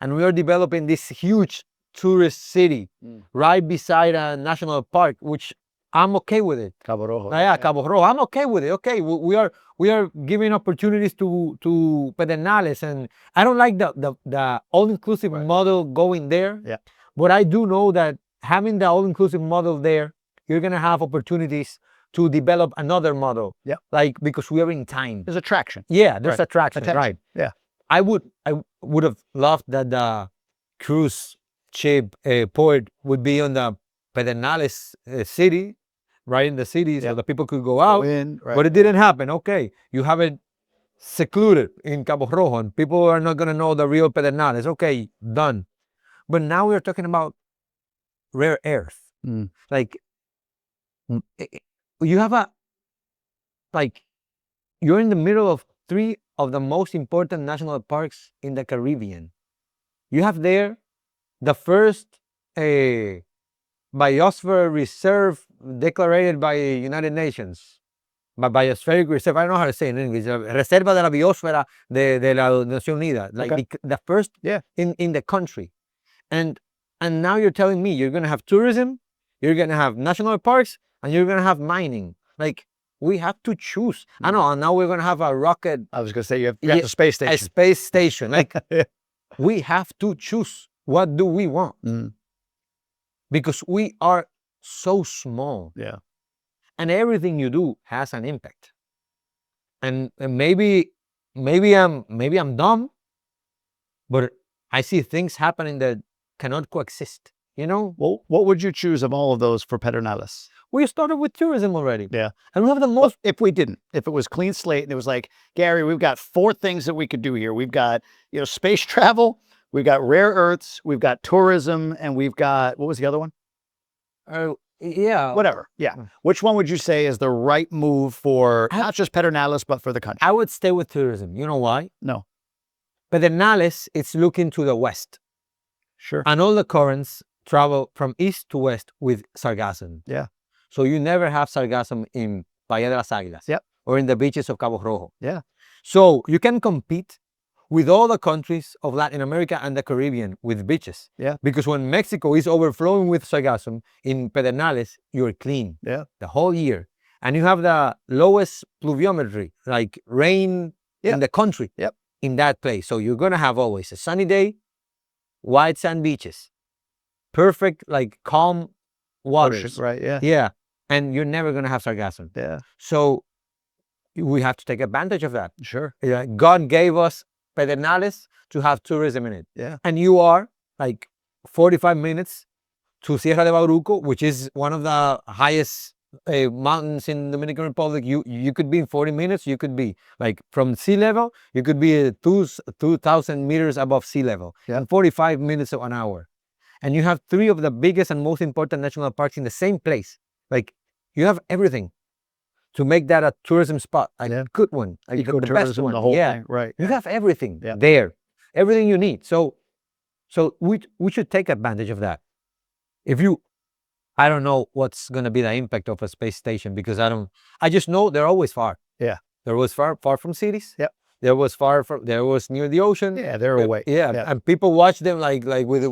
and we are developing this huge tourist city right beside a national park, which I'm okay with it. Cabo Rojo. Yeah, Cabo Rojo. I'm okay with it. Okay, we are giving opportunities to Pedernales, and I don't like the all-inclusive model going there. Yeah. But I do know that having the all-inclusive model there, you're gonna have opportunities to develop another model. Yeah. Like, because we are in time. There's attraction. Yeah, there's Right. attraction, Attention. right? Yeah. I would have loved that the cruise ship port would be on the Pedernales city, right in the city, so the people could go out. Right. But it didn't happen. Okay, you have it secluded in Cabo Rojo, and people are not gonna know the real Pedernales. Okay, done. But now we're talking about rare earth. Like, you have you're in the middle of 3 of the most important national parks in the Caribbean. You have there the first biosphere reserve declared by the United Nations. Biospheric reserve, I don't know how to say it in English. Reserva de la biosfera de la Nación Unida. Like the first in the country. And now you're telling me you're going to have tourism, you're going to have national parks, and you're going to have mining. Like, we have to choose. I know, and now we're going to have a rocket. I was going to say, you have a space station. A space station. Like, we have to choose. What do we want? Because we are so small. Yeah. And everything you do has an impact. And maybe I'm dumb, but I see things happening that cannot coexist. You know? Well, what would you choose of all of those for Pedernales? We started with tourism already. Yeah. And we have the most. If we didn't, if it was clean slate and it was like, Gary, we've got 4 things that we could do here. We've got, space travel, we've got rare earths, we've got tourism, and we've got, what was the other one? Yeah. Whatever. Yeah. Which one would you say is the right move for not just Pedernales, but for the country? I would stay with tourism. You know why? No. Pedernales, it's looking to the west. Sure. And all the currents travel from east to west with sargassum. Yeah. So you never have sargassum in Bahía de las Águilas. Yep. Or in the beaches of Cabo Rojo. Yeah. So you can compete with all the countries of Latin America and the Caribbean with beaches. Yeah. Because when Mexico is overflowing with sargassum, in Pedernales, you're clean. Yeah. The whole year. And you have the lowest pluviometry, like rain in the country. Yep. In that place. So you're going to have always a sunny day, white sand beaches, perfect, like calm waters. Ocean, right. Yeah. Yeah. And you're never going to have sargassum. Yeah. So we have to take advantage of that. Sure. Yeah. God gave us Pedernales to have tourism in it. Yeah. And you are like 45 minutes to Sierra de Bauruco, which is one of the highest mountains in Dominican Republic. You could be in 40 minutes. You could be like from sea level. You could be 2,000 meters above sea level in 45 minutes or an hour. And you have 3 of the biggest and most important national parks in the same place. Like, you have everything to make that a tourism spot, a good one, the best one. The whole thing. Right. You have everything there, everything you need. So we should take advantage of that. I don't know what's going to be the impact of a space station, because I just know they're always far. Yeah. They're always far from cities. Yep. There was near the ocean. Yeah, they're away. Yeah. And people watch them like with I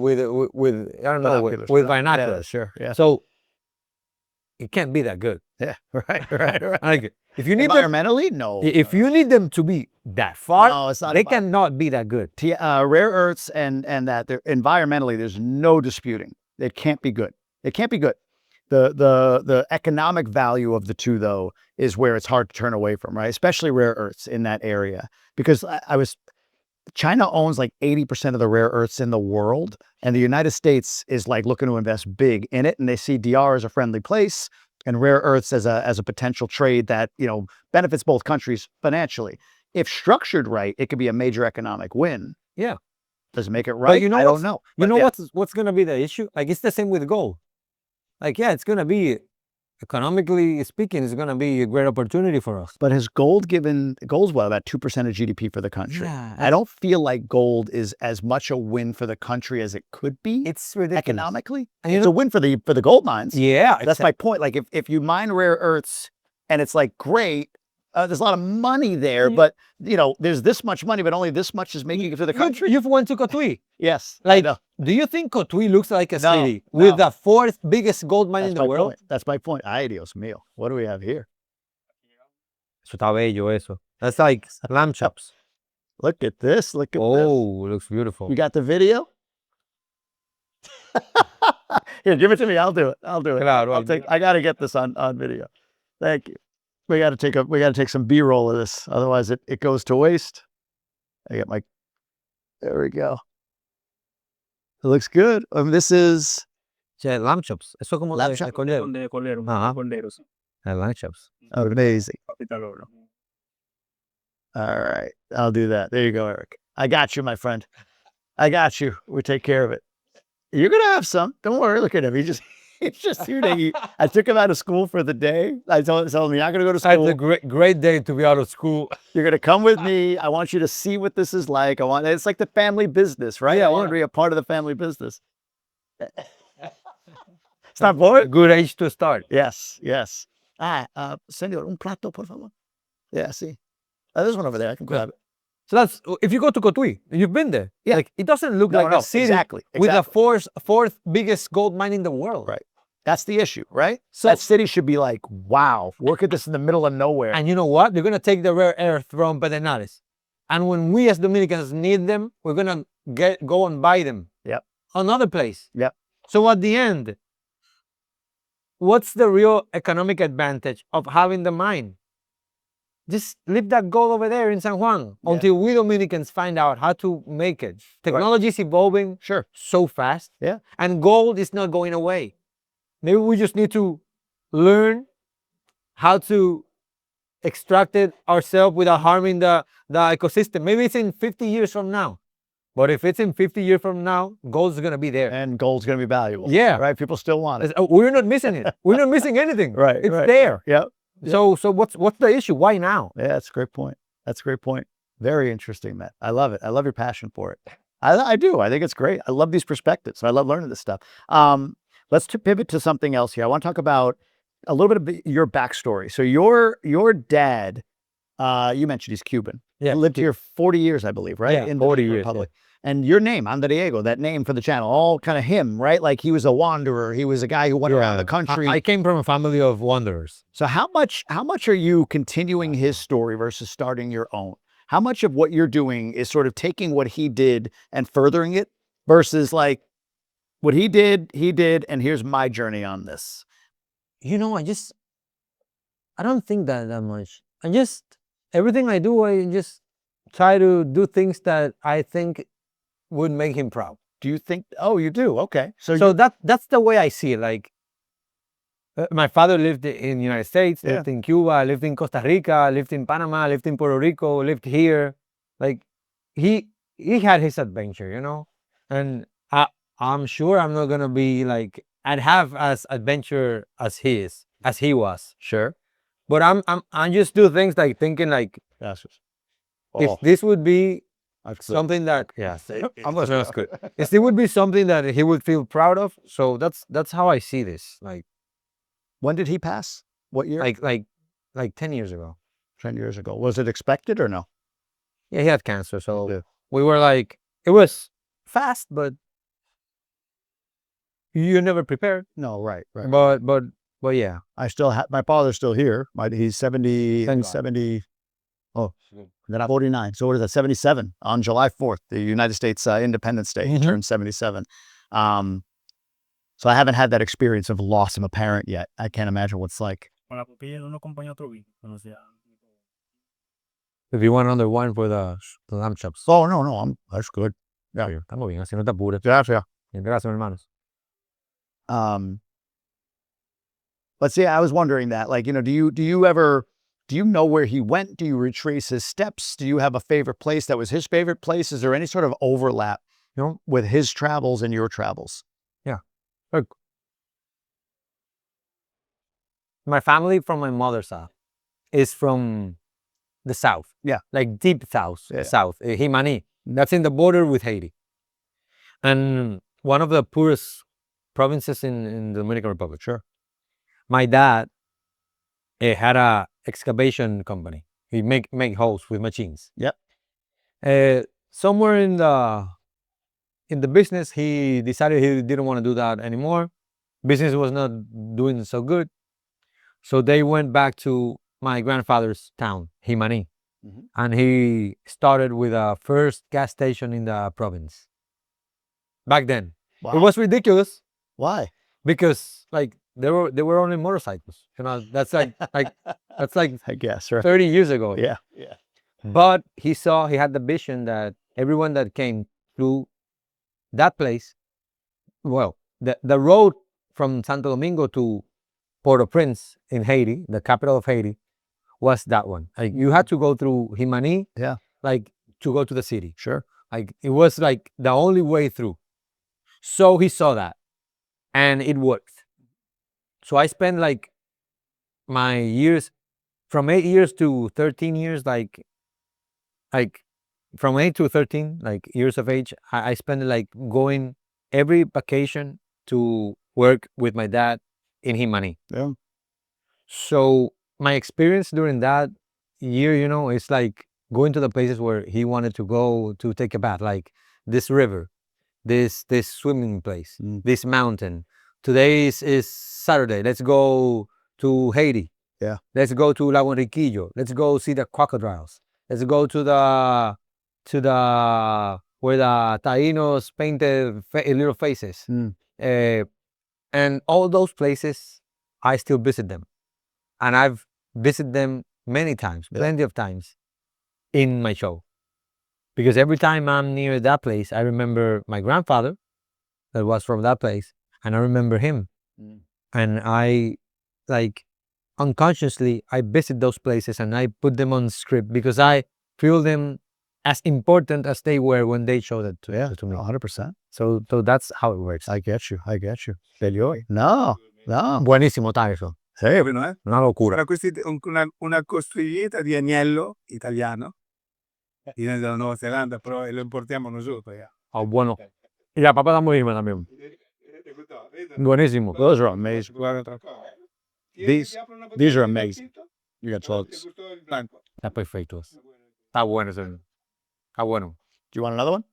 don't know, with binoculars. Yeah, sure. Yeah. So it can't be that good. Yeah. Right. Like, if you need environmentally, no. If you need them to be that far, no, it's not. They cannot be that good. Rare earths and that environmentally, there's no disputing. It can't be good. It can't be good. The economic value of the two, though, is where it's hard to turn away from, right? Especially rare earths in that area, because China owns like 80% of the rare earths in the world, and the United States is like looking to invest big in it, and they see DR as a friendly place and rare earths as a potential trade that, benefits both countries financially. If structured right, it could be a major economic win. Yeah. Does it make it right? But I don't know. What's going to be the issue? Like, it's the same with gold. Like, yeah, it's going to be, economically speaking, it's going to be a great opportunity for us. But has gold's about 2% of GDP for the country. Yeah, I don't feel like gold is as much a win for the country as it could be. It's ridiculous. Economically. And it's a win for the gold mines. Yeah. That's my point. Like, if you mine rare earths and it's like, great, There's a lot of money there, but there's this much money, but only this much is making it to the country. You've went to Cotuí. Yes, Like, I know. do you think Cotuí looks like a No, city with no. the fourth biggest gold mine in That's the my world? point. That's my point. Ay, Dios mío. What do we have here? Eso está bello, eso. That's like lamb chops. Look at this. Look at this. Oh, looks beautiful. You got the video? Here, give it to me. I'll do it. Claro, I got to get this on video. Thank you. We got to take some B-roll of this. Otherwise it goes to waste. There we go. It looks good. This is lamb chops. Eso como lamb de chop. cordero. De cordero. Ajá. Cordero, sí. Lamb chops. Amazing. Papita al horno. All right. I'll do that. There you go, Eric. I got you, my friend. I got you. We take care of it. You're going to have some. Don't worry. Look at him. He's just here to eat. I took him out of school for the day. I told him, you're not going to go to school. It's a great day to be out of school. You're going to come with me. I want you to see what this is like. It's like the family business, right? Yeah, I want to be a part of the family business. It's not bored? Good age to start. Yes. Señor, un plato, por favor. Yeah, see. There's one over there. I can grab it. So that's, if you go to Cotuí, you've been there. Yeah. Like, it doesn't look like a city exactly. with the fourth biggest gold mine in the world. Right. That's the issue, right? So that city should be like, wow, look at this in the middle of nowhere. And you know what? They're going to take the rare earth from Pedernales. And when we as Dominicans need them, we're going to go and buy them. Yep. Another place. Yep. So at the end, what's the real economic advantage of having the mine? Just leave that gold over there in San Juan until we Dominicans find out how to make it. Technology is evolving so fast. Yeah. And gold is not going away. Maybe we just need to learn how to extract it ourselves without harming the ecosystem. Maybe it's in 50 years from now. But if it's in 50 years from now, gold's going to be there. And gold's going to be valuable. Yeah. Right? People still want it. We're not missing it. We're not missing anything. Right. It's there. Yep. So what's the issue? Why now? Yeah, that's a great point. Very interesting, Matt. I love it. I love your passion for it. I do. I think it's great. I love these perspectives. I love learning this stuff. Let's pivot to something else here. I want to talk about a little bit of your backstory. So your dad, you mentioned he's Cuban. Yeah. He lived here 40 years, I believe, right? Yeah, in 40 the years. Republic. And your name, Andariego, that name for the channel, all kind of him, right? Like he was a wanderer. He was a guy who went around the country. I came from a family of wanderers. So how much are you continuing his story versus starting your own? How much of what you're doing is sort of taking what he did and furthering it versus like what he did, and here's my journey on this? You know, I don't think that much. Everything I do, I just try to do things that I think would make him proud. Do you think, oh, you do? Okay. So that's the way I see it. Like, my father lived in the United States, lived in Cuba, lived in Costa Rica, lived in Panama, lived in Puerto Rico, lived here. Like, he had his adventure, you know? And I'm sure I'm not gonna be like, I'd have as adventure as he was. Sure. But I'm just do things like thinking like, if this would be something that that's good. If it would be something that he would feel proud of, so that's how I see this. Like, when did he pass? What year? Like 10 years ago. 10 years ago. Was it expected or no? Yeah, he had cancer, so we were like, it was fast, but you're never prepared. No, right. But yeah, I still have my father's still here. He's 70. Oh, then I'm 49. So what is that? 77 on July 4th, the United States Independence Day. He turned 77. So I haven't had that experience of loss of a parent yet. I can't imagine what it's like. if you want another one for the lamb chops. Oh, no, that's good. Yeah. Estamos bien, así no te apures. Yeah. Gracias, hermanos. But see, I was wondering that, like, do you know where he went? Do you retrace his steps? Do you have a favorite place that was his favorite place? Is there any sort of overlap, with his travels and your travels? Yeah. Look, my family from my mother's side is from the south. Yeah. Like deep south, Yeah. Jimani. That's in the border with Haiti. And one of the poorest provinces in the Dominican Republic. Sure. My dad had a excavation company. He make holes with machines. Yep. Somewhere in the business, he decided he didn't want to do that anymore. Business was not doing so good. So they went back to my grandfather's town, Jimani. And he started with a first gas station in the province. Back then. Wow. It was ridiculous Why? because like there were only motorcycles. You know, that's like that's like I guess, right? 30 years ago. Yeah. But he had the vision that everyone that came through that place, well, the road from Santo Domingo to Port-au-Prince in Haiti, the capital of Haiti, was that one. Like you had to go through Jimani, Yeah. like to go to the city. Sure. Like it was like the only way through. So he saw that, and it worked. So I spent like my years, from 8 years to 13 years, like from 8 to 13, like years of age, I spent like going every vacation to work with my dad in Jimani. Yeah. So my experience during that year, you know, it's like going to the places where he wanted to go to take a bath, like this river, this swimming place, this mountain. Today is Saturday. Let's go to Haiti. Yeah. Let's go to Lago Enriquillo. Let's go see the crocodiles. Let's go to the where the Taínos painted little faces. And all those places, I still visit them. And I've visited them many times, plenty of times in my show. Because every time I'm near that place, I remember my grandfather that was from that place, and I remember him. And I, like, unconsciously, I visit those places and I put them on script because I feel them as important as they were when they showed it to me. 100%. So that's how it works. I get you. No. Buenísimo está eso. Sí. Bueno, Una locura. una costrillita di agnello italiano viene dalla Nuova Zelanda, però lo importiamo nosotros ya. Oh, bueno. Y la papa está muy buena también. Buenísimo. Those are amazing. These are amazing. You got ¿Te those. gustó el blanco? Está perfecto. Está bueno ese. Está bueno. Do you want another one?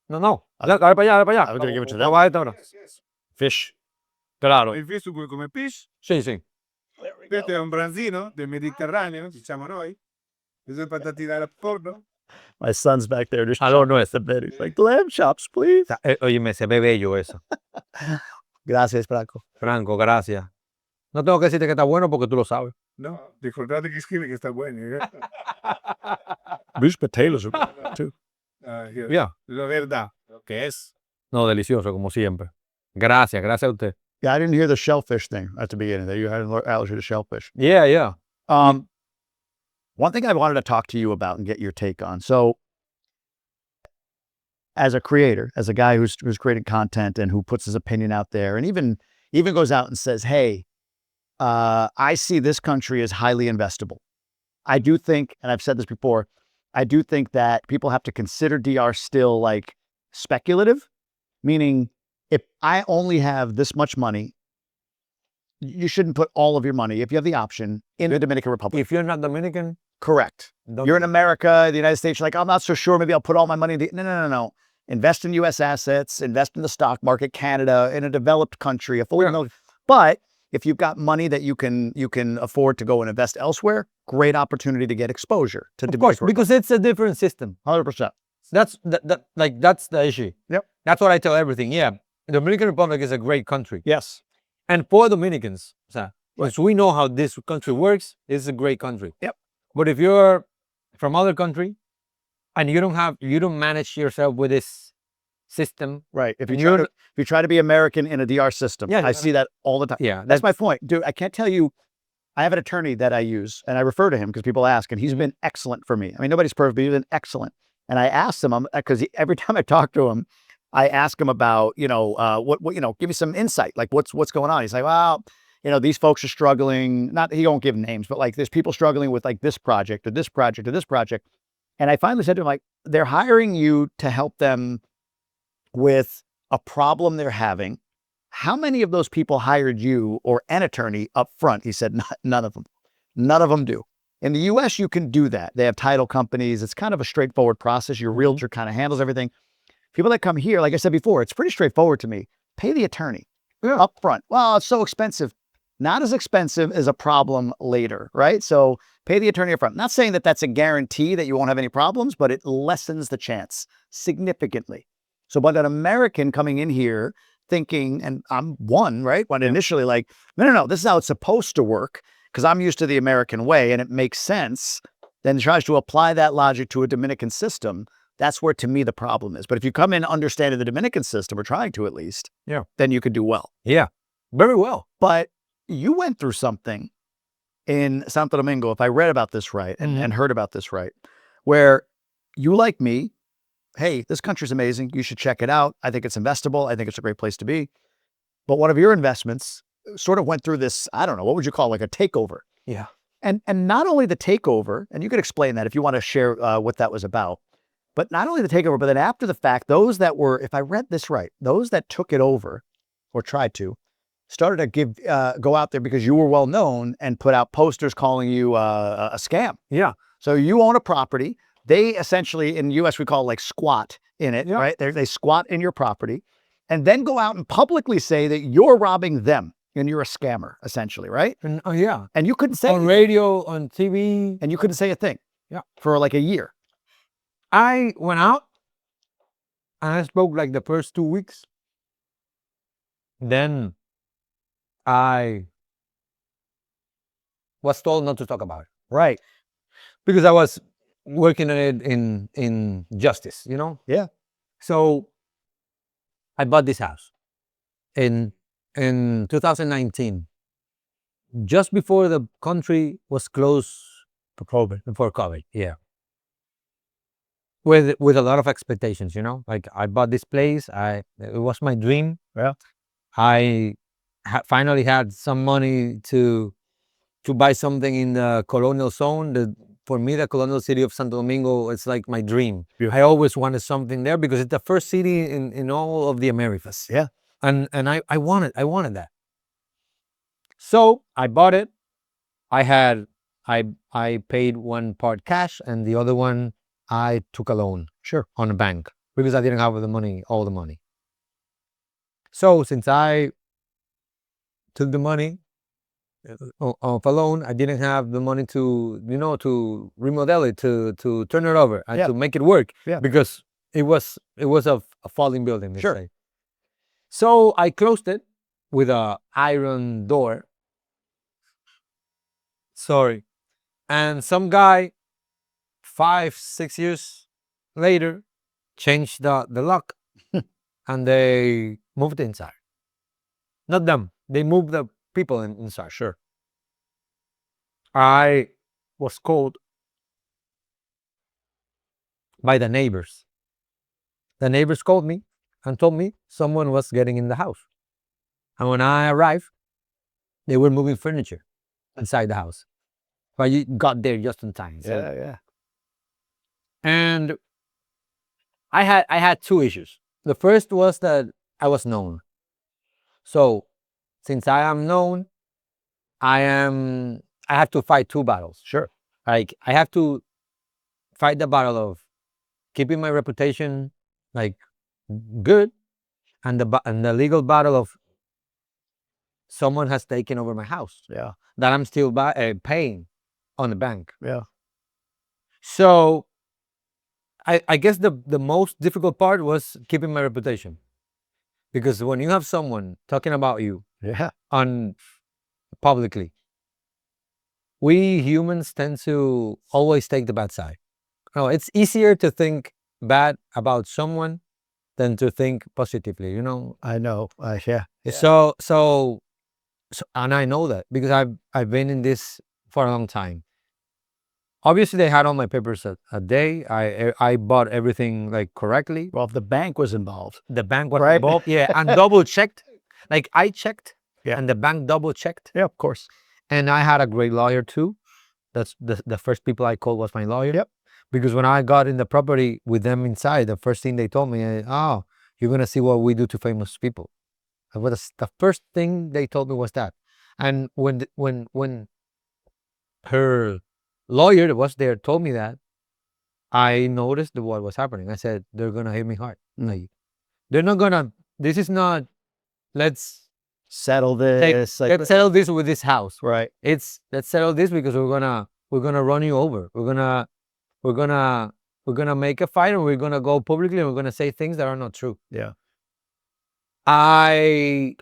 No. Dale para allá, dale para allá. I'm gonna give it to them. Vamos a esta ahora. Yes. Fish. Claro. Il fish come fish. Sí, sí. Questo è un branzino del Mediterraneo, diciamo noi. Questo è patatine al forno. My son's back there just Aló, no es. the bed. He's like, lamb chops, please. Oye, me se ve bello eso. Gracias, Franco. Franco, gracias. No tengo que decirte que está bueno porque tú lo sabes. No, ricordate che scrive che sta buono. These potatoes are good too. Yeah. La verdad, che es. No, delicioso, como siempre. Gracias a usted. Yeah, I didn't hear the shellfish thing at the beginning. That you had an allergy to shellfish. Yeah. One thing I wanted to talk to you about and get your take on. So, as a creator, as a guy who's creating content and who puts his opinion out there, and even goes out and says, "Hey, I see this country as highly investable." I do think, and I've said this before, I do think that people have to consider DR still like speculative, meaning if I only have this much money, you shouldn't put all of your money, if you have the option, in the Dominican Republic. If you're not Dominican, Correct. You're in America, the United States, you're like, I'm not so sure, maybe I'll put all my money in No. Invest in U.S. assets, invest in the stock market, Canada, in a developed country, a fully developed. But if you've got money that you can afford to go and invest elsewhere, great opportunity to get exposure to of course, because it's a different system. 100%. That's the issue. Yep. That's what I tell everything. Yeah, the Dominican Republic is a great country, Yes. and for Dominicans, because we know how this country works, it's a great country. Yep. But if you're from other country and you don't manage yourself with this system, Right. If And you try to be American in a DR system, Yeah, I see that all the time. yeah, That's my point. Dude, I can't tell you, I have an attorney that I use and I refer to him because people ask, and he's been excellent for me. I mean, nobody's perfect, but he's been excellent. And I asked him, because every time I talk to him, I ask him about, what give me some insight, like what's going on. He's like, well, these folks are struggling. He won't give names, but like there's people struggling with like this project or this project or this project. And I finally said to him, like, they're hiring you to help them with a problem they're having. How many of those people hired you or an attorney up front? He said, none of them. None of them do. In the US, you can do that. They have title companies. It's kind of a straightforward process. Your realtor kind of handles everything. People that come here, like I said before, it's pretty straightforward to me. Pay the attorney up front. Well, it's so expensive. Not as expensive as a problem later, right? So pay the attorney up front. Not saying that that's a guarantee that you won't have any problems, but it lessens the chance significantly. So but an American coming in here thinking, and I'm one, right? When initially like, no, this is how it's supposed to work because I'm used to the American way and it makes sense, then tries to apply that logic to a Dominican system. That's where, to me, the problem is. But if you come in understanding the Dominican system, or trying to at least, then you could do well. Yeah, very well. But you went through something in Santo Domingo, if I read about this right and heard about this right, where you, like me, hey, this country's amazing. You should check it out. I think it's investable. I think it's a great place to be. But one of your investments sort of went through this, I don't know, what would you call it, like a takeover? Yeah. And not only the takeover, and you could explain that if you want to share what that was about, but not only the takeover, but then after the fact, those that were, if I read this right, those that took it over or tried to, started to give go out there because you were well known and put out posters calling you a scam. Yeah. So you own a property. They essentially, in the US, we call it like squat in it, right? They squat in your property and then go out and publicly say that you're robbing them and you're a scammer, essentially, right? And And you couldn't say on radio, on TV. and you couldn't say a thing. Yeah. For like a year. I went out and I spoke like the first 2 weeks. Then I was told not to talk about it. Right. Because I was working on it in justice, you know? Yeah. So I bought this house in 2019, just before the country was closed for COVID. Yeah. With a lot of expectations, you know, like I bought this place. It was my dream. Yeah. I finally had some money to buy something in the colonial zone. For me, the colonial city of Santo Domingo, it's like my dream. Beautiful. I always wanted something there because it's the first city in all of the Americas. Yeah. And I wanted that. So I bought it. I paid one part cash and the other one I took a loan. Sure. On a bank because I didn't have all the money. So since I took the money of a loan, I didn't have the money to remodel it, to turn it over and to make it work. Yeah. Because it was a falling building. Sure. Say. So I closed it with a iron door. Sorry. And some guy 5-6 years later changed the lock and they moved inside. Not them. They moved the people inside. Sure. I was called by the neighbors. The neighbors called me and told me someone was getting in the house. And when I arrived, they were moving furniture inside the house. But you got there just in time. So. Yeah. And I had two issues. The first was that I was known. So since I am known, I have to fight two battles. Sure. Like I have to fight the battle of keeping my reputation like good, and the legal battle of someone has taken over my house. Yeah. That I'm still paying on the bank. Yeah. So I guess the most difficult part was keeping my reputation. Because when you have someone talking about you publicly, we humans tend to always take the bad side. No, it's easier to think bad about someone than to think positively, you know? I know. Yeah. So and I know that because I've been in this for a long time. Obviously, they had all my papers a day. I bought everything like correctly. Well, if the bank was involved. The bank was Right. involved, yeah, and double checked. Like I checked, Yeah. and the bank double checked. Yeah, of course. And I had a great lawyer too. That's the first people I called was my lawyer. Yep. Because when I got in the property with them inside, the first thing they told me, "Oh, you're gonna see what we do to famous people." The first thing they told me was that. And when her lawyer that was there told me that, I noticed what was happening. I said, they're gonna hit me hard. Like, they're not gonna. This is not. Let's Settle this. let's settle this with this house. Right. It's let's settle this because we're gonna run you over. We're gonna make a fight, and we're gonna go publicly, and we're gonna say things that are not true. Yeah. I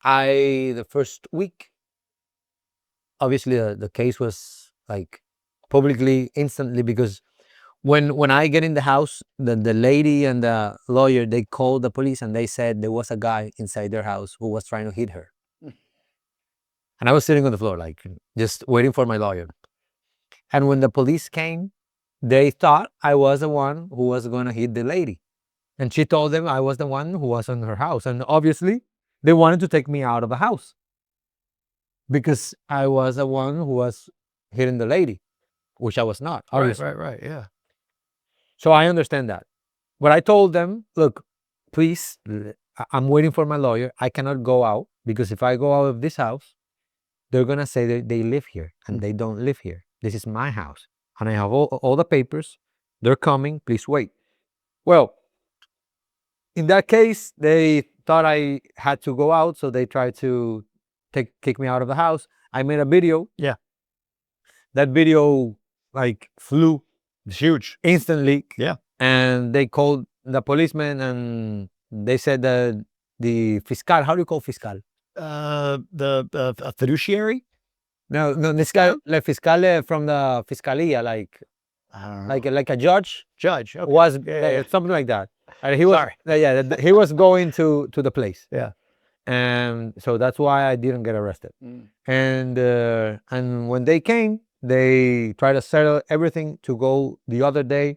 the first week, obviously the case was like publicly instantly, because when I get in the house, the lady and the lawyer, they called the police and they said there was a guy inside their house who was trying to hit her. And I was sitting on the floor, like just waiting for my lawyer. And when the police came, they thought I was the one who was going to hit the lady. And she told them I was the one who was in her house. And obviously, they wanted to take me out of the house because I was the one who was hitting the lady, which I was not. Obviously. Right. Yeah. So I understand that. But I told them, look, please, I'm waiting for my lawyer. I cannot go out because if I go out of this house, they're going to say that they live here and they don't live here. This is my house. And I have all the papers. They're coming. Please wait. Well, in that case, they thought I had to go out. So they tried to kick me out of the house. I made a video. Yeah. That video like flew. It's huge. Instantly. Yeah. And they called the policeman and they said that the fiscal, how do you call fiscal? The fiduciary? No, this guy, the fiscal from the fiscalia, like I don't know. like a judge. Judge. Okay. Was Yeah. something like that. And he was, he was going to the place. Yeah. And so that's why I didn't get arrested. And when they came, they tried to settle everything to go the other day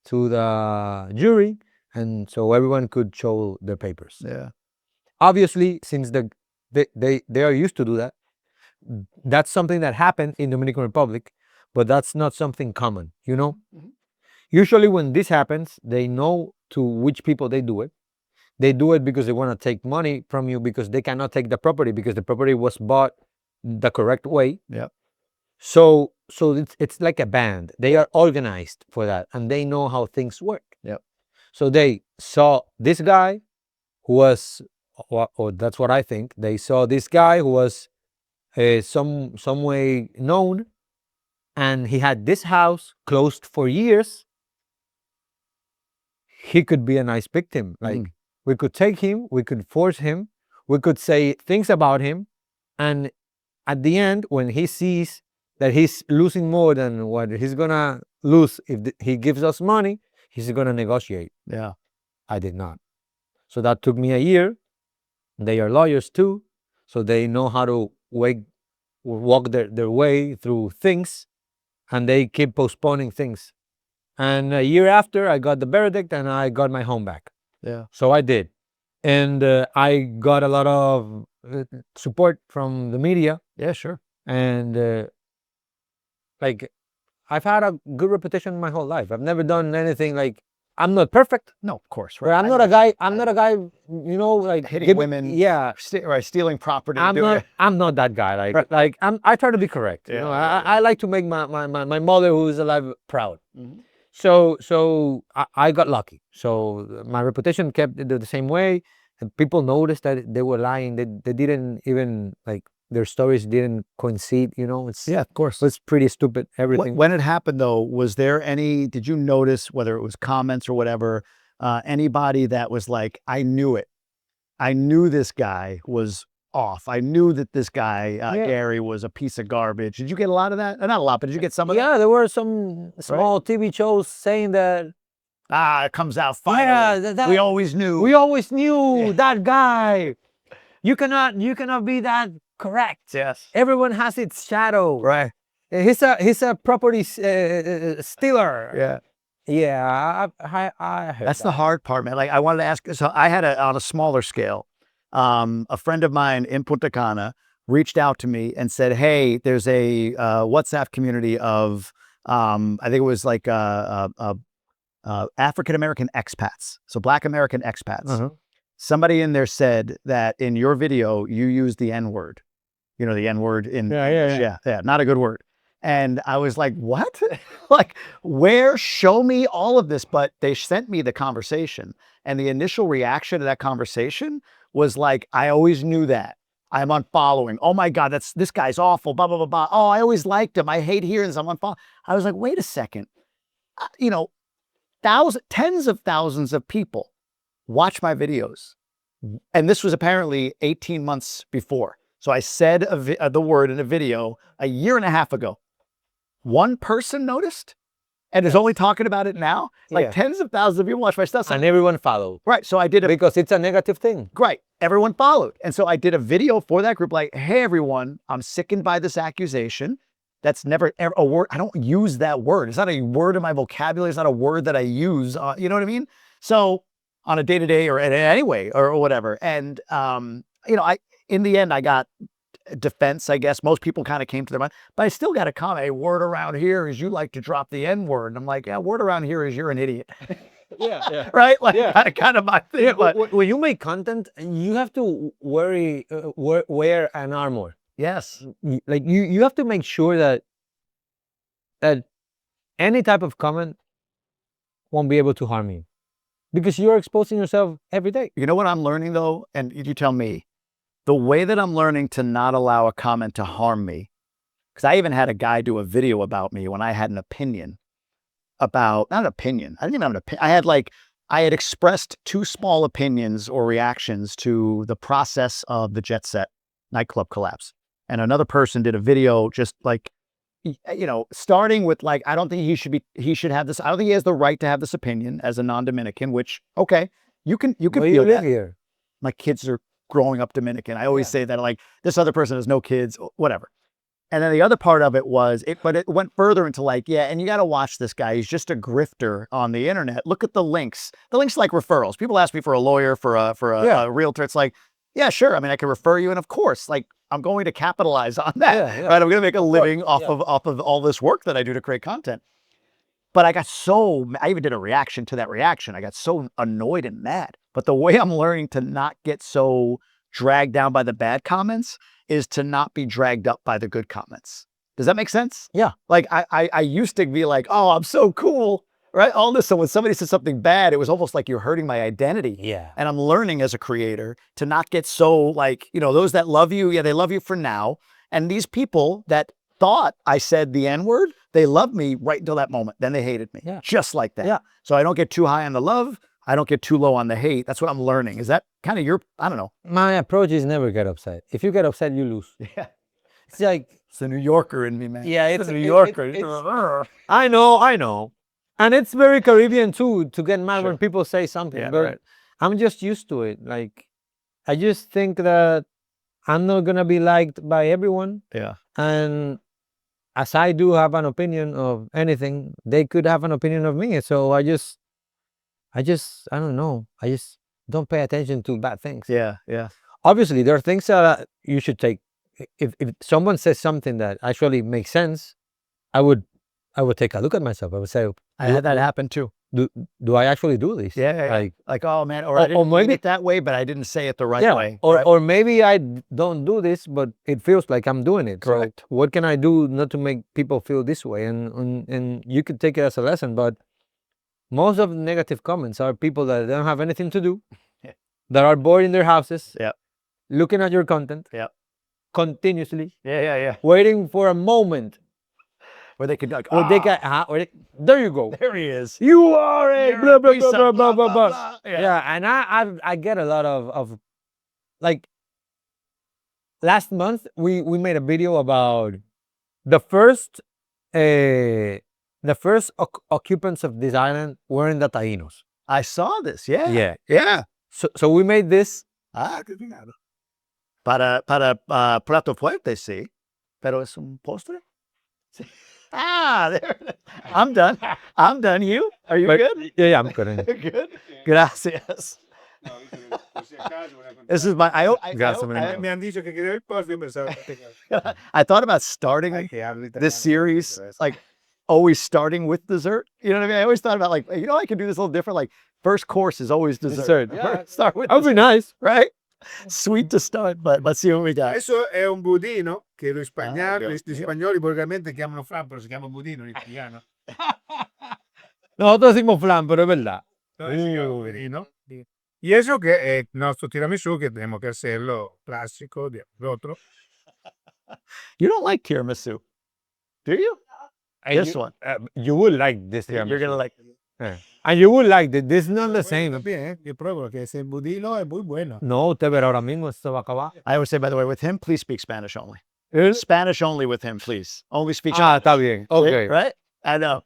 to the jury, and so everyone could show their papers. Yeah. Obviously, since they are used to do that, that's something that happened in Dominican Republic, but that's not something common, you know? Usually when this happens, they know to which people they do it. They do it because they want to take money from you because they cannot take the property because the property was bought the correct way. Yep. So it's like a band. They are organized for that and they know how things work. Yep. So they saw this guy who was, or that's what I think, they saw this guy who was some way known, and he had this house closed for years. He could be a nice victim. Like we could take him, we could force him, we could say things about him, and at the end, when he sees that he's losing more than what he's gonna lose if he gives us money, he's gonna negotiate. Yeah. I did not. So that took me a year. They are lawyers too, so they know how to walk their way through things, and they keep postponing things. And a year after, I got the verdict and I got my home back. Yeah. So I did. And I got a lot of support from the media. Yeah, sure. And like, I've had a good reputation my whole life. I've never done anything like, I'm not perfect. No, of course. Right? I'm not a guy, you know, like hitting women. Yeah. Stealing property. I'm not that guy. Like I try to be correct. Yeah, you know, I like to make my mother who is alive proud. So I got lucky. So my reputation kept the same way. And people noticed that they were lying. They didn't even, like, their stories didn't coincide, you know. It's, yeah, of course. It's pretty stupid, everything. When it happened though, was there did you notice, whether it was comments or whatever, anybody that was like, I knew it. I knew this guy was off. I knew that this guy, Gary, was a piece of garbage. Did you get a lot of that? Not a lot, but did you get some of that? Yeah, there were some small TV shows saying that, it comes out finally. Yeah, we always knew. We always knew that guy. You cannot be that correct. Yes. Everyone has its shadow. Right. He's a property stealer. Yeah. Yeah, I heard That's the hard part, man. Like, I wanted to ask, so I had on a smaller scale, a friend of mine in Punta Cana reached out to me and said, hey, there's a WhatsApp community of, I think it was like African-American expats. So Black American expats. Somebody in there said that in your video, you used the N-word. You know, the N-word in, yeah, not a good word. And I was like, what? Like, where? Show me all of this. But they sent me the conversation. And the initial reaction to that conversation was like, I always knew that. I'm unfollowing. Oh my God, this guy's awful, blah, blah, blah, blah. Oh, I always liked him. I hate hearing this. I'm unfollowing. I was like, wait a second. You know, tens of thousands of people watch my videos. And this was apparently 18 months before. So I said the word in a video a year and a half ago. One person noticed and is only talking about it now. Like tens of thousands of people watch my stuff. And everyone followed. Right. So I did because it's a negative thing. Right. Everyone followed. And so I did a video for that group like, hey, everyone, I'm sickened by this accusation. That's never a word. I don't use that word. It's not a word in my vocabulary. It's not a word that I use. You know what I mean? So on a day-to-day or anyway or whatever. And, you know, in the end, I got defense, I guess. Most people kind of came to their mind, but I still got a comment. A word around here is you like to drop the N word. And I'm like, yeah, word around here is you're an idiot. Yeah. Right? Like kind of my thing. Yeah, but when you make content, you have to wear an armor. Yes. Like you have to make sure that any type of comment won't be able to harm you. Because you're exposing yourself every day. You know what I'm learning though? And you tell me, the way that I'm learning to not allow a comment to harm me, because I even had a guy do a video about me when I had an opinion about, not an opinion, I didn't even have an opinion. I had expressed 2 small opinions or reactions to the process of the Jet Set nightclub collapse. And another person did a video just like, you know, starting with like, I don't think he should have this. I don't think he has the right to have this opinion as a non-Dominican, which, okay, you can Well, feel you live that. here. My kids are growing up Dominican. I always say that like this other person has no kids, whatever. And then the other part of it was but it went further into like, yeah, and you got to watch this guy. He's just a grifter on the internet. Look at the links. The links like referrals. People ask me for a lawyer, for a realtor. It's like, yeah, sure. I mean, I can refer you. And of course, like I'm going to capitalize on that, right? I'm going to make a living off of all this work that I do to create content. But I even did a reaction to that reaction. I got so annoyed and mad. But the way I'm learning to not get so dragged down by the bad comments is to not be dragged up by the good comments. Does that make sense? Yeah. Like I used to be like, oh, I'm so cool, right? All this. So when somebody said something bad, it was almost like you're hurting my identity. Yeah. And I'm learning as a creator to not get so like, you know, those that love you, yeah, they love you for now. And these people that thought I said the N-word, they loved me right until that moment. Then they hated me. Yeah. Just like that. Yeah. So I don't get too high on the love. I don't get too low on the hate. That's what I'm learning. Is that kind of I don't know. My approach is never get upset. If you get upset, you lose. Yeah. It's like, It's the New Yorker in me, man. yeah, It's the New Yorker. I know. And it's very Caribbean too, to get mad when people say something. Yeah, but right. I'm just used to it. Like, I just think that I'm not going to be liked by everyone. Yeah. And as I do have an opinion of anything, they could have an opinion of me. So I don't know. I just don't pay attention to bad things. Yeah. Yeah. Obviously, there are things that you should take. If someone says something that actually makes sense, I would take a look at myself. I would say, I had that happen too. do I actually do this? Yeah. Like, oh man, or I didn't mean it that way, but I didn't say it the right way. Or maybe I don't do this, but it feels like I'm doing it. Correct. So what can I do not to make people feel this way? And you could take it as a lesson, but most of the negative comments are people that don't have anything to do, that are bored in their houses, looking at your content, continuously, waiting for a moment where they could like, there you go. there he is. You are a blah, blah, blah, blah, blah, blah, blah. blah. Yeah, and I get a lot of like, last month we made a video about the first occupants of this island weren't the Taínos. I saw this. Yeah. Yeah. So we made this. qué figado. Para plato fuerte, sí. Pero es un postre. Sí. There it is. I'm done. You? Are you good? Yeah, I'm good. Good. Gracias. This is my. Me han dicho que quiero ir postre, pensaba que I thought about starting this series, like always starting with dessert. You know what I mean? I always thought about like, I can do this a little different. Like first course is always dessert. Yeah. Start with That would be nice. right? Sweet to start, but let's see what we got. Adesso è un budino che gli spagnoli volgarmente chiamano flan, però si chiama budino in italiano. Nosotros decimos flan, pero es verdad. Entonces, si llama budino. Y eso que es nuestro tiramisú, que tenemos que hacerlo clásico de otro. You don't like tiramisu, do you? This you, one. You would like this You're tiramisu. gonna like. And you would like this. This is not the Bueno, same. también, yo pruebo que ese budino es muy bueno. No, usted verá ahora mismo, esto va a acabar. I always say, by the way, with him, please speak Spanish only. ¿Eh? Spanish only with him, please. Only speak Ah, Spanish. está bien. Okay. Right? I know.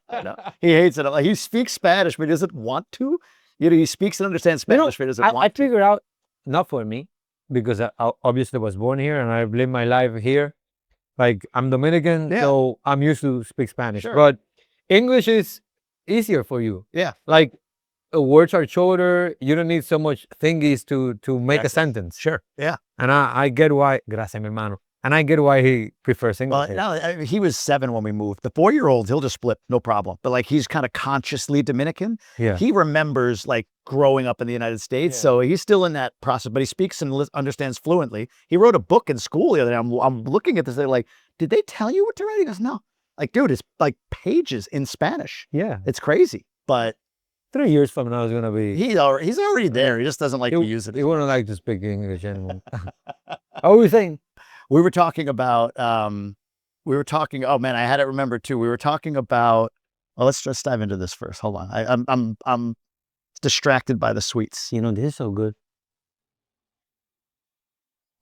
He hates it. Like, he speaks Spanish, but he doesn't want to. You know, he speaks and understands Spanish, but he doesn't I want to. figured out, not for me, because I obviously was born here and I've lived my life here. Like, I'm Dominican, Yeah. so I'm used to speak Spanish. Sure. But English is easier for you. Yeah. Like, words are shorter. You don't need so much thingies to make a Exactly. sentence. Sure. Yeah. And I get why, gracias, mi hermano. And I get why he prefers Well, English. here. no, I mean, he was 7 when we moved. The 4-year-old, he'll just flip, no problem. But like, he's kind of consciously Dominican. Yeah. He remembers like growing up in the United States. Yeah. So he's still in that process, but he speaks and understands fluently. He wrote a book in school the other day. I'm looking at this, they're like, did they tell you what to write? He goes, no. Like, dude, it's like pages in Spanish. Yeah. It's crazy. But 3 years from now is going to be... he's already there. He just doesn't like to use it. He wouldn't like to speak English anymore. How are we saying? We were talking about, oh man, I had it remembered too. We were talking about, well, let's just dive into this first. Hold on. I'm distracted by the sweets. You know, this is so good.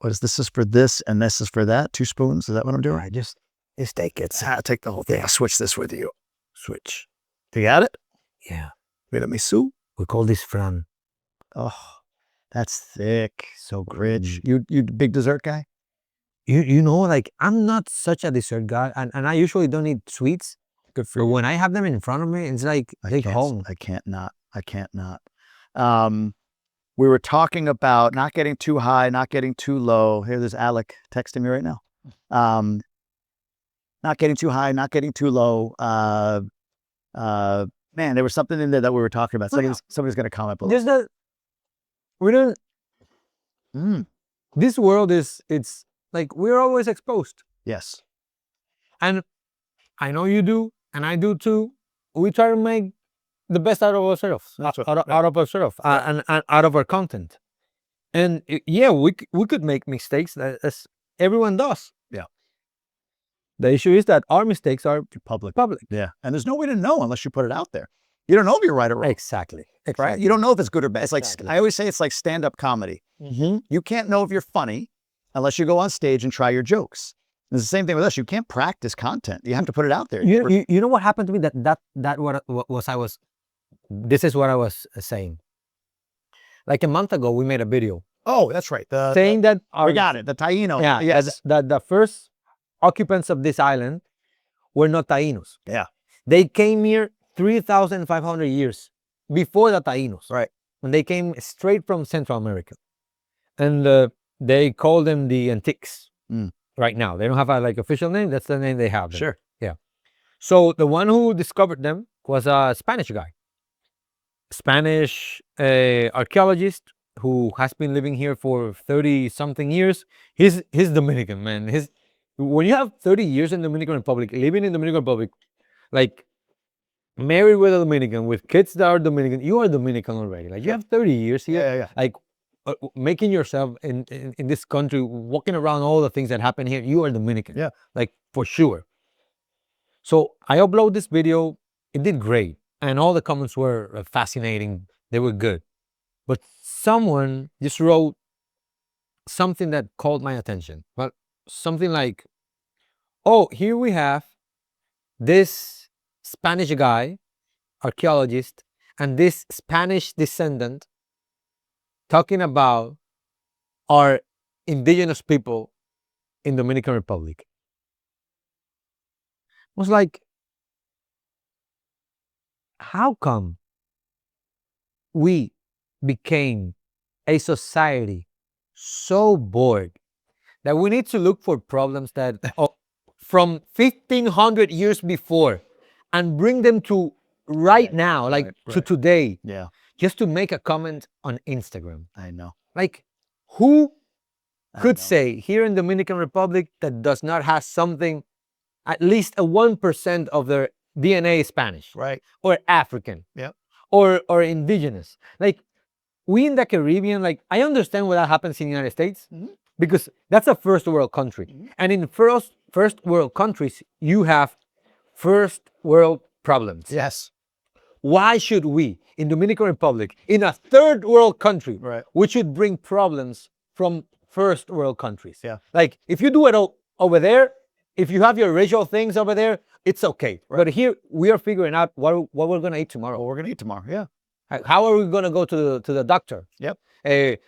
What is this? Is for this and this is for that? 2 spoons? Is that what I'm doing? All right, just take it. I'll take the whole thing. I'll switch this with you. Switch. You got it? Yeah. Wait, let me see. We call this flan. Oh, that's thick. So rich. You big dessert guy? You know, like, I'm not such a dessert guy, and I usually don't eat sweets. Good for But you. when I have them in front of me, it's like take home. I can't not. We were talking about not getting too high, not getting too low. Here, there's Alec texting me right now. Not getting too high, not getting too low. Man, there was something in there that we were talking about. Somebody's going to comment below. Just that we don't. This world it's like we're always exposed, Yes. and I know you do, and I do too. We try to make the best out of ourselves, That's what- out of ourselves, and out of our content. And yeah, we could make mistakes, as everyone does. Yeah. The issue is that our mistakes are Public. public. Yeah. And there's no way to know unless you put it out there. You don't know if you're right or wrong. Exactly. Right? You don't know if it's good or bad. It's like, Exactly. I always say it's like stand-up comedy. Mm-hmm. You can't know if you're funny unless you go on stage and try your jokes. It's the same thing with us. You can't practice content. You have to put it out there. You know what happened to me? This is what I was saying. Like a month ago, we made a video Oh, that's right. saying that we got it. The Taino. Yeah, Yes. that the first occupants of this island were not Taínos. Yeah. They came here 3,500 years before the Taínos. Right. When they came straight from Central America. And they call them the Antiques right now. They don't have a official name. That's the name they have. Them. Sure. Yeah. So the one who discovered them was a Spanish guy. Spanish archaeologist who has been living here for 30-something years. He's Dominican, man. When you have 30 years in the Dominican Republic, living in the Dominican Republic, like married with a Dominican, with kids that are Dominican, you are Dominican already. Like you have 30 years here. Yeah. Like making yourself in this country, walking around all the things that happen here, you are Dominican. Yeah. Like for sure. So I upload this video. It did great. And all the comments were fascinating. They were good. But someone just wrote something that caught my attention. But something like, oh, here we have this Spanish guy, archaeologist, and this Spanish descendant talking about our indigenous people in Dominican Republic. I was like, how come we became a society so bored that we need to look for problems that from 1,500 years before and bring them to right now, like to today, Yeah. just to make a comment on Instagram? I know. Like, who I could know. say here in Dominican Republic that does not have something, at least a 1% of their DNA is Spanish Right. or African, Yep. or indigenous. Like we in the Caribbean, like I understand why that happens in the United States because that's a first world country, and in first world countries you have first world problems. Yes. Why should we in Dominican Republic, in a third world country, Right. we should bring problems from first world countries? Yeah. Like if you do it over there, if you have your racial things over there, it's okay. But here we are figuring out what we're gonna eat tomorrow. Well, we're gonna eat tomorrow. Yeah. How are we gonna go to the doctor? Yep.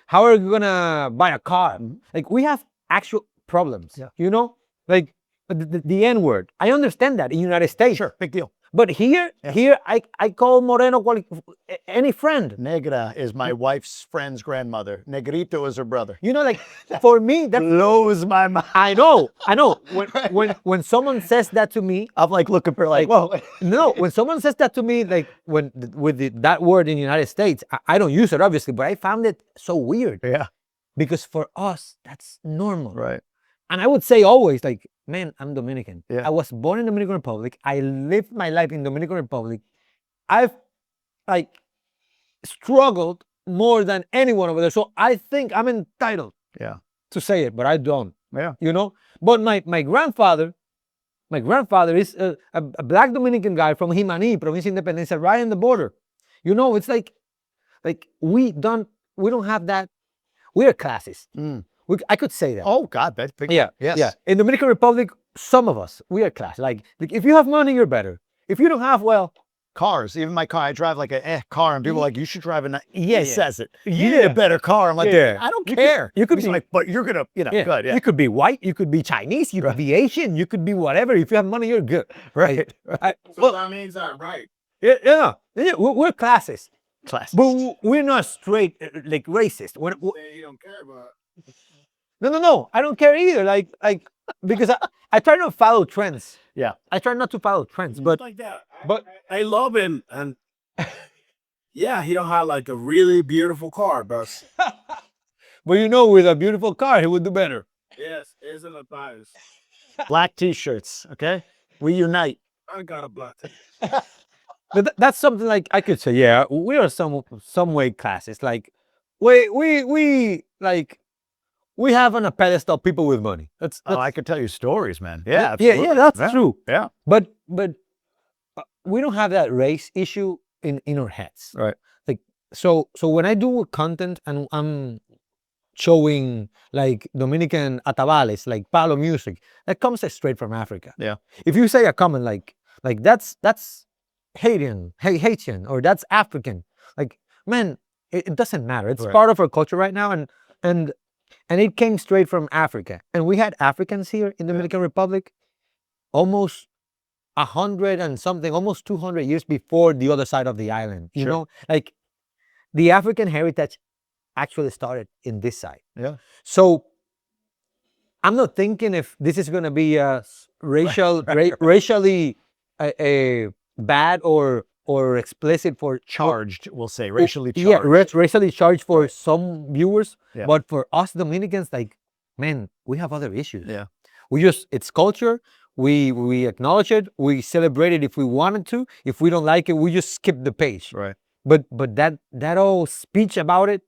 How are we gonna buy a car? Like we have actual problems. Yeah. You know, like the N word. I understand that in the United States. Sure. Big deal. But here I call Moreno any friend. Negra is my wife's friend's grandmother. Negrito is her brother. You know, like for me, that Blows my mind. I know. When someone says that to me, I'm like looking for like, whoa. no, when someone says that to me, like that word in the United States, I don't use it obviously, but I found it so weird Yeah. because for us that's normal. Right. And I would say always, like, man, I'm Dominican. Yeah. I was born in Dominican Republic. I lived my life in Dominican Republic. I've like struggled more than anyone over there. So I think I'm entitled Yeah. to say it, but I don't. Yeah. You know? But my grandfather is a black Dominican guy from Jimaní, Provincia Independencia, right on the border. You know, it's like we don't have that. We're classist. I could say that. Oh God, that's big. Yeah, Yes. yeah. In Dominican Republic, some of us, we are class. Like if you have money, you're better. If you don't have, well, Cars. Even my car, I drive like a car, and people are like, you should drive a. Yeah, He yeah. says it. You need a better car. I'm like, Yeah. I don't You care. you could He's be- like, but you're gonna, yeah. good. Yeah. You could be white, you could be Chinese, you could be Asian, you could be whatever. If you have money, you're good. Right. So that means I'm right. Yeah. We're classist, Class. but we're not straight like racist. You don't care about. No. I don't care either. Like because I try not to follow trends. Yeah. I try not to follow trends, but Like that. but- I love him, and yeah, he don't have like a really beautiful car, but you know, with a beautiful car, he would do better. yes, isn't a bias. Black T-shirts. Okay. We unite. I got a black. But that's something like I could say, yeah, we are some way classist. Like we like we have on a pedestal people with money. That's I could tell you stories, man. Yeah. yeah, that's absolutely. true. Yeah. But we don't have that race issue in our heads. Right. Like so when I do content and I'm showing like Dominican atabales, like palo music, that comes straight from Africa. Yeah. If you say a comment like that's Haitian, or that's African, like man, it doesn't matter. It's Right. part of our culture right now, and it came straight from Africa. And we had Africans here in Dominican Republic almost 100 and something, almost 200 years before the other side of the island. You Sure. know, like the African heritage actually started in this side. Yeah. So I'm not thinking if this is going to be a racially bad or explicit for Charged, we'll say, racially charged. Yeah, racially charged for some viewers, Yeah. but for us Dominicans, like, man, we have other issues. Yeah. It's culture. We acknowledge it. We celebrate it if we wanted to. If we don't like it, we just skip the page. Right. But that whole speech about it,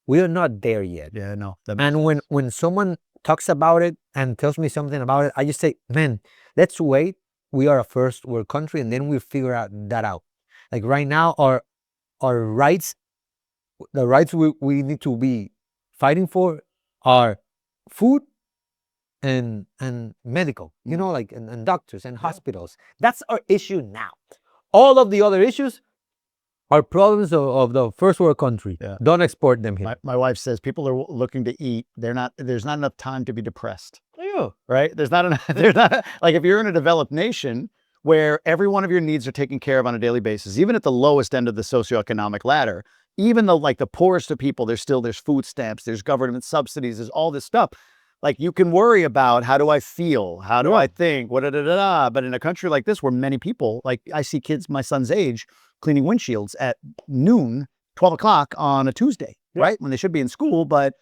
we are not there yet. Yeah. No. And when someone talks about it and tells me something about it, I just say, man, let's wait. We are a first world country, and then we figure that out. Like right now, our rights, the rights we need to be fighting for are food and medical, you know, like and doctors and hospitals. That's our issue now. All of the other issues are problems of the first world country. Yeah. Don't export them here. My wife says people are looking to eat. There's not enough time to be depressed. Yeah. Right? There's not enough. There's not like if you're in a developed nation where every one of your needs are taken care of on a daily basis, even at the lowest end of the socioeconomic ladder, even though like the poorest of people, there's food stamps, there's government subsidies, there's all this stuff. Like you can worry about how do I feel? How do I think? But in a country like this where many people, like I see kids my son's age cleaning windshields at noon, 12 o'clock on a Tuesday, right? When they should be in school, but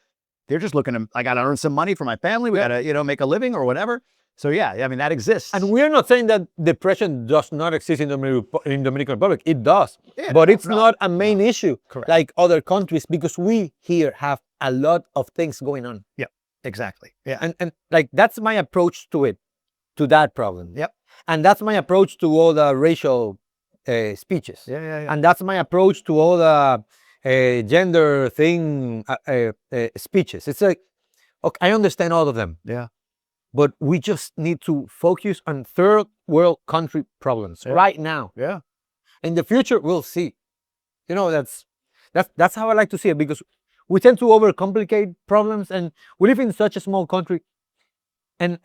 They're just looking to, I got to earn some money for my family. We got to, you know, make a living or whatever. So yeah, I mean, that exists. And we're not saying that depression does not exist in Dominican Republic. It does, Yeah, but it's no, not a main issue Correct. like other countries, because we here have a lot of things going on. Exactly. Yeah. And like that's my approach to it, to that problem. Yep. And that's my approach to all the racial speeches. Yeah. And that's my approach to all the gender thing speeches. It's like, okay, I understand all of them. Yeah. But we just need to focus on third world country problems right now. Yeah. In the future, we'll see. You know, that's how I like to see it, because we tend to overcomplicate problems, and we live in such a small country, and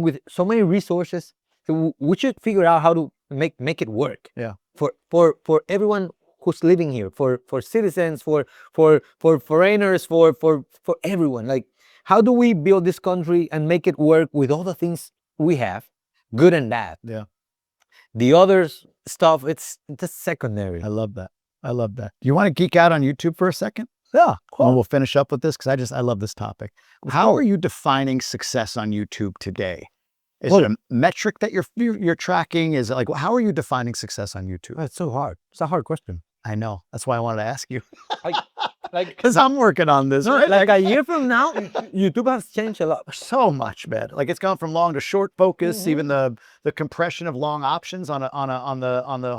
with so many resources, so we should figure out how to make it work. Yeah. For everyone who's living here, for citizens, for foreigners, for everyone. Like, how do we build this country and make it work with all the things we have, good and bad? Yeah. The other stuff, it's just secondary. I love that. I love that. Do you want to geek out on YouTube for a second? Yeah. And we'll finish up with this because I love this topic. How are you defining success on YouTube today? Is it a metric that you're tracking? Is it like, how are you defining success on YouTube? It's so hard. It's a hard question. I know. That's why I wanted to ask you. Like, Because I'm working on this. no, Right? like a year from now, YouTube has changed a lot. So much, man. Like it's gone from long to short focus. Even the compression of long options on the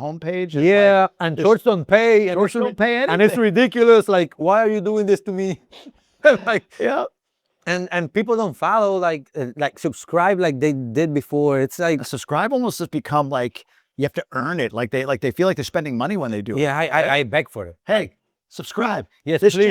homepage. is Yeah, and shorts don't pay. And Shorts don't pay And it's anything. ridiculous. Like, why are you doing this to me? Like, like, yeah. and people don't follow, like subscribe like they did before. It's like, Subscribe almost has become like you have to earn it. Like they feel like they're spending money when they do it. yeah, I beg for it. Hey, subscribe. Yes, This please.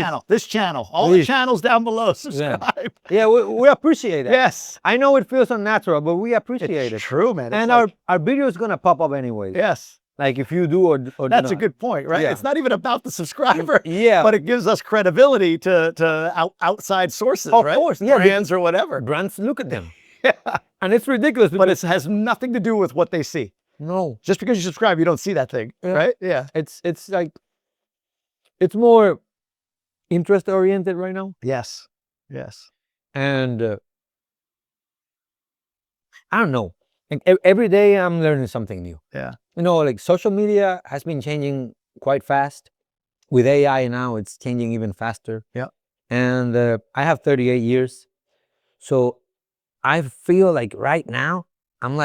channel, all Please. the channels down below. Subscribe. Yeah, we appreciate it. Yes. I know it feels unnatural, but we appreciate It's it. true, man. It's And like- our video is gonna pop up anyways. yes. Like if you do or That's a not. good point, right? Yeah. It's not even about the subscriber. Yeah. But it gives us credibility to outside sources, Of right? course, yeah. Brands or whatever. Brands look at them. Yeah. And it's ridiculous. But because- it has nothing to do with what they see. no, Just because you subscribe, you don't see that thing, Yeah. right? Yeah. it's like, it's more interest oriented right now. Yes. Yes. And I don't know. Like, every day I'm learning something new. Yeah. You know, like social media has been changing quite fast. With AI now, it's changing even faster. Yeah. And I have 38 years. So I feel like right now, I'm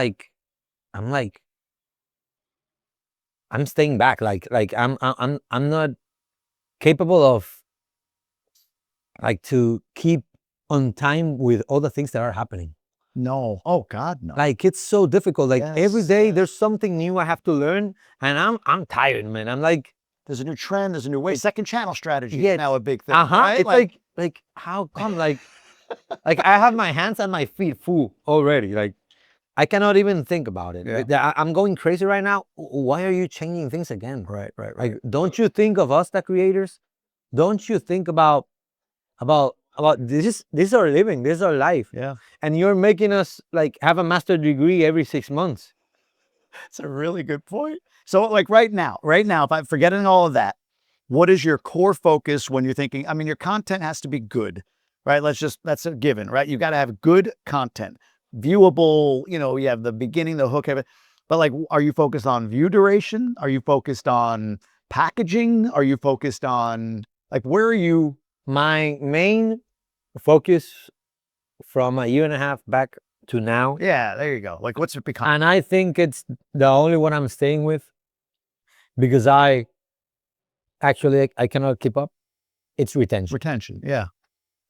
staying back. Like I'm not capable of like to keep on time with all the things that are happening. No. Oh God, no. Like it's so difficult. Like every Yes, day yes. there's something new I have to learn, and I'm tired, man. I'm like, There's a new trend. There's a new way. Second channel strategy Yeah, is now a big thing. uh-huh. Right? It's like how come? Like I have my hands and my feet full already. Like I cannot even think about it. Yeah. I'm going crazy right now. Why are you changing things again? right. Like, don't you think of us, the creators? Don't you think about this is our living, this is our life, Yeah. and you're making us like have a master degree every 6 months. It's a really good point. So like right now, if I'm forgetting all of that, what is your core focus when you're thinking, I mean, your content has to be good, right? That's a given, right? You got to have good content, viewable, you have the beginning, the hook, everything. But like, are you focused on view duration? Are you focused on packaging? Are you focused on like, where are you? My main focus from a year and a half back to now, Yeah, there you go. Like, what's it become? and I think it's the only one I'm staying with, because I cannot keep up. It's retention. Retention. Yeah.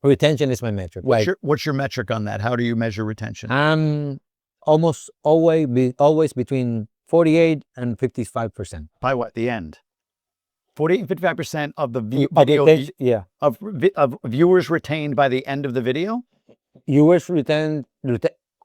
Retention is my metric. What's your metric on that? How do you measure retention? I'm almost always between 48 and 55%. By what? The end. 40 and 55% of the Of video retention, yeah. of viewers retained by the end of the video. Viewers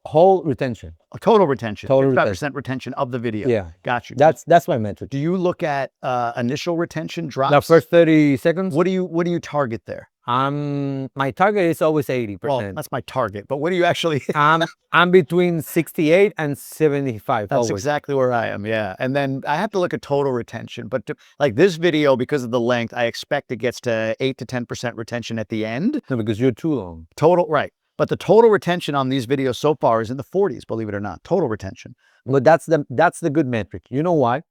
whole retention. Total retention. Total 55% retention of the video. Yeah. Got you. That's my metric. Do you look at initial retention drops? The first 30 seconds. What do you target there? My target is always 80%. Well, that's my target. But what do you actually? I'm between 68 and 75. That's always. exactly where I am. Yeah. And then I have to look at total retention. But like this video, because of the length, I expect it gets to 8 to 10% retention at the end. No, because you're too long. Total, right. But the total retention on these videos so far is in the 40s, believe it or not. Total retention. But that's the good metric. You know why?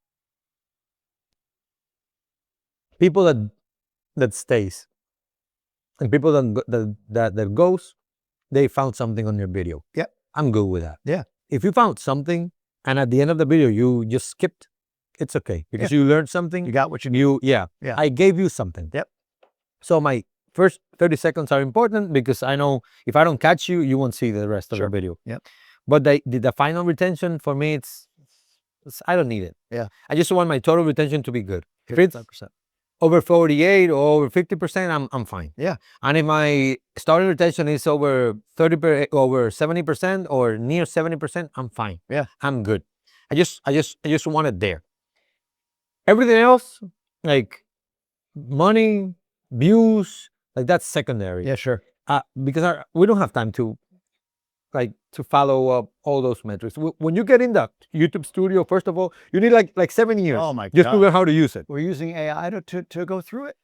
People that stays and people that goes, they found something on your video. Yep. I'm good with that. Yeah. If you found something and at the end of the video you just skipped, it's okay because you learned something. You got what you need. Yeah. I gave you something. Yep. So my first 30 seconds are important because I know if I don't catch you, you won't see the rest of the video. Yep. But the final retention for me, it's I don't need it. Yeah. I just want my total retention to be good. If it's 55%. over 48 or over 50%, I'm fine. Yeah. And if my starting retention is over 70% or near 70%, I'm fine. Yeah. I'm good. I just want it there. Everything else, like money, views, like that's secondary. Yeah, sure. Because we don't have time to follow up all those metrics. When you get in the YouTube studio, first of all, you need like 7 years. Oh my just to God. learn how to use it. We're using AI to go through it.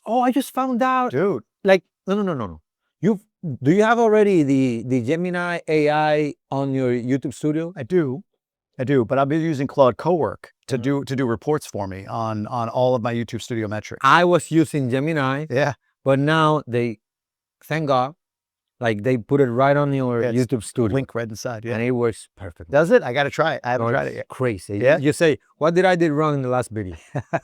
Oh, I just found out. Dude. Like no. Do you have already the Gemini AI on your YouTube studio? I do, but I've been using Claude Cowork to do reports for me on all of my YouTube studio metrics. I was using Gemini. Yeah. But now thank God, like they put it right on your Yeah, YouTube studio. Link right inside. Yeah. And it works perfect. Does it? I got to try it. I haven't tried it yet. Crazy. Yeah? You say, what did I did wrong in the last video?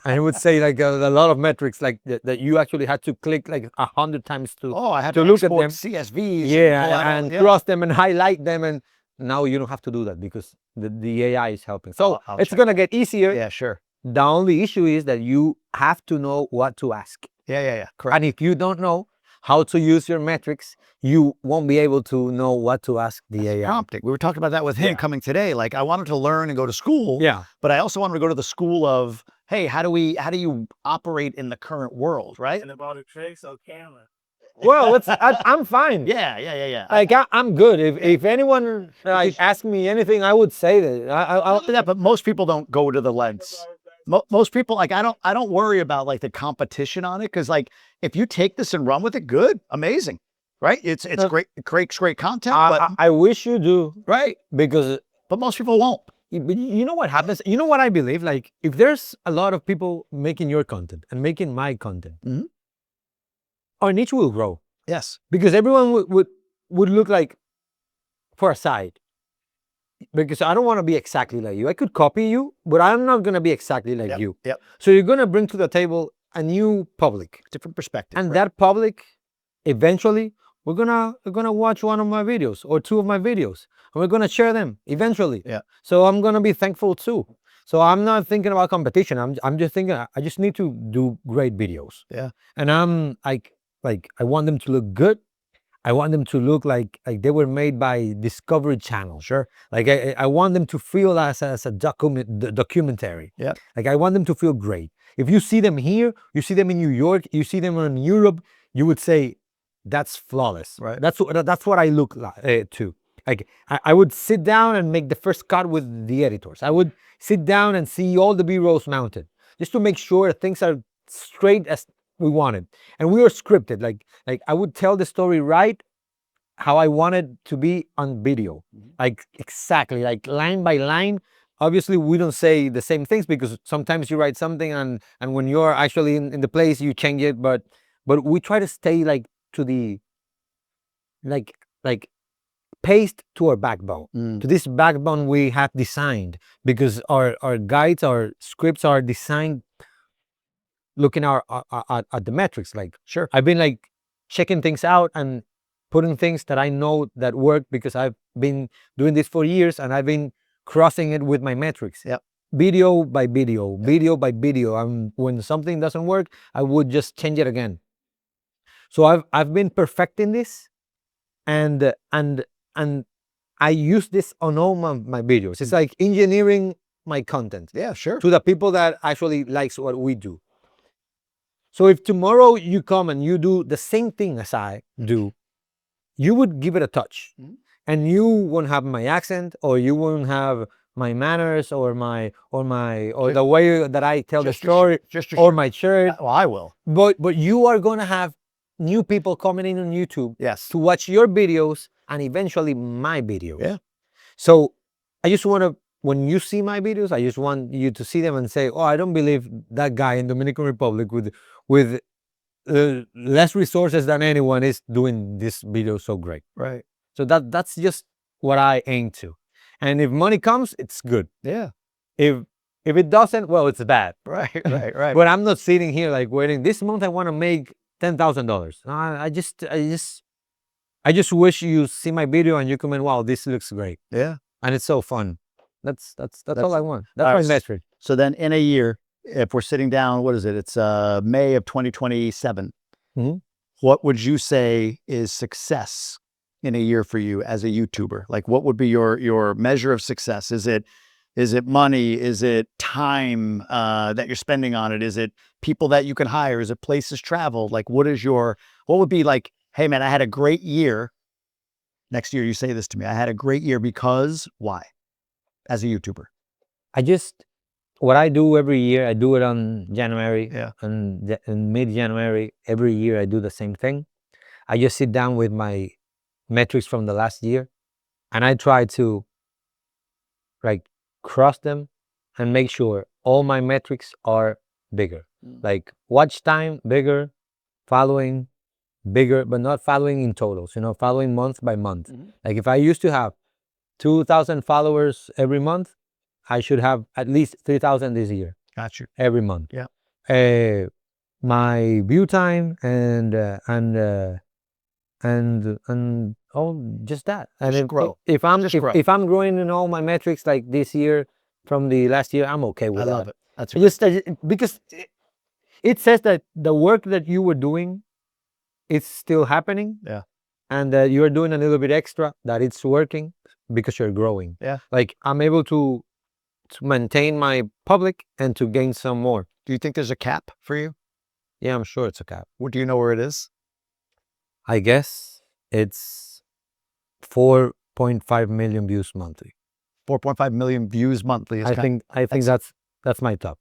And it would say like a lot of metrics like that you actually had to click like 100 times to I had to to look at export them. CSVs. Yeah, and cross them and highlight them, and now you don't have to do that because the AI is helping. So I'll it's check gonna get easier. Yeah, sure. The only issue is that you have to know what to ask. Yeah. Correct. And if you don't know how to use your metrics, you won't be able to know what to ask the AI. Prompting. We were talking about that with him coming today. Like I wanted to learn and go to school. Yeah. But I also wanted to go to the school of, hey, how do you operate in the current world, right? And about the tricks on camera. Well, I'm fine. Yeah. Like I'm good. If anyone asked me anything, I would say that. Yeah, but most people don't go to the lens. Most people, like, I don't worry about like the competition on it because like if you take this and run with it, good, amazing, right? It's great content. But I wish you do, right, because but most people won't. But you know what happens? You know what I believe? Like if there's a lot of people making your content and making my content, our niche will grow. Yes, because everyone would look like for a side. Because I don't want to be exactly like you. I could copy you, but I'm not going to be exactly like you. Yep. So you're going to bring to the table a new public, different perspective, and that public, eventually, we're gonna watch one of my videos or two of my videos, and we're gonna share them eventually. Yeah. So I'm gonna be thankful too. So I'm not thinking about competition. I'm just thinking I just need to do great videos. Yeah. And I'm like I want them to look good. I want them to look like they were made by Discovery Channel. Sure. Like I want them to feel as a documentary. Yeah. Like I want them to feel great. If you see them here, you see them in New York, you see them in Europe, you would say that's flawless. Right. That's what I look like to. Like I would sit down and make the first cut with the editors. I would sit down and see all the B-rolls mounted just to make sure things are straight as we wanted. And we were scripted. Like I would tell the story right how I wanted to be on video. Like exactly, like line by line. Obviously, we don't say the same things because sometimes you write something and when you're actually in the place, you change it. But we try to stay like to the like paste to our backbone, to this backbone we have designed, because our guides, our scripts are designed looking at the metrics. Like, sure, I've been like checking things out and putting things that I know that work because I've been doing this for years and I've been crossing it with my metrics. Yep. Video by video, video by video. When something doesn't work, I would just change it again. So I've been perfecting this, and I use this on all my videos. It's like engineering my content. Yeah, sure. To the people that actually likes what we do. So if tomorrow you come and you do the same thing as I do, you would give it a touch. And you won't have my accent, or you won't have my manners, or the way that I tell the story, or my shirt. Well, I will. But you are gonna have new people coming in on YouTube Yes. to watch your videos and eventually my videos. Yeah. So I just want to, when you see my videos, I just want you to see them and say, oh, I don't believe that guy in Dominican Republic with less resources than anyone is doing this video so great. Right. So that's just what I aim to. And if money comes, it's good. Yeah. If it doesn't, well, it's bad. Right. Right. But I'm not sitting here like waiting. This month I want to make $10,000. I just wish you see my video and you comment, wow, this looks great. Yeah. And it's so fun. That's all I want. That's all my right. metric. So then in a year, if we're sitting down, what is it? It's May of 2027. Mhm. What would you say is success in a year for you as a YouTuber? Like, what would be your measure of success? Is it money? Is it time that you're spending on it? Is it people that you can hire? Is it places traveled? Like, what would be like, hey man, I had a great year. Next year you say this to me, I had a great year because why? As a YouTuber. What I do every year, I do it on January. Yeah. And in mid-January, every year I do the same thing. I just sit down with my metrics from the last year and I try to like cross them and make sure all my metrics are bigger. Like watch time bigger, following bigger, but not following in totals, following month by month. Like if I used to have 2,000 followers every month, I should have at least 3,000 this year. Got you. Every month. Yeah. My view time and all just that. And Just grow. If I'm grow. if I'm growing in all my metrics like this year from the last year, I'm okay with I that. love it. That's Because it says that the work that you were doing, it's still happening. Yeah. And that you're doing a little bit extra, that it's working because you're growing. Yeah. Like I'm able to maintain my public and to gain some more. Do you think there's a cap for you? Yeah, I'm sure it's a cap. Do you know where it is? I guess it's 4.5 million views monthly. 4.5 million views monthly. I think that's my top.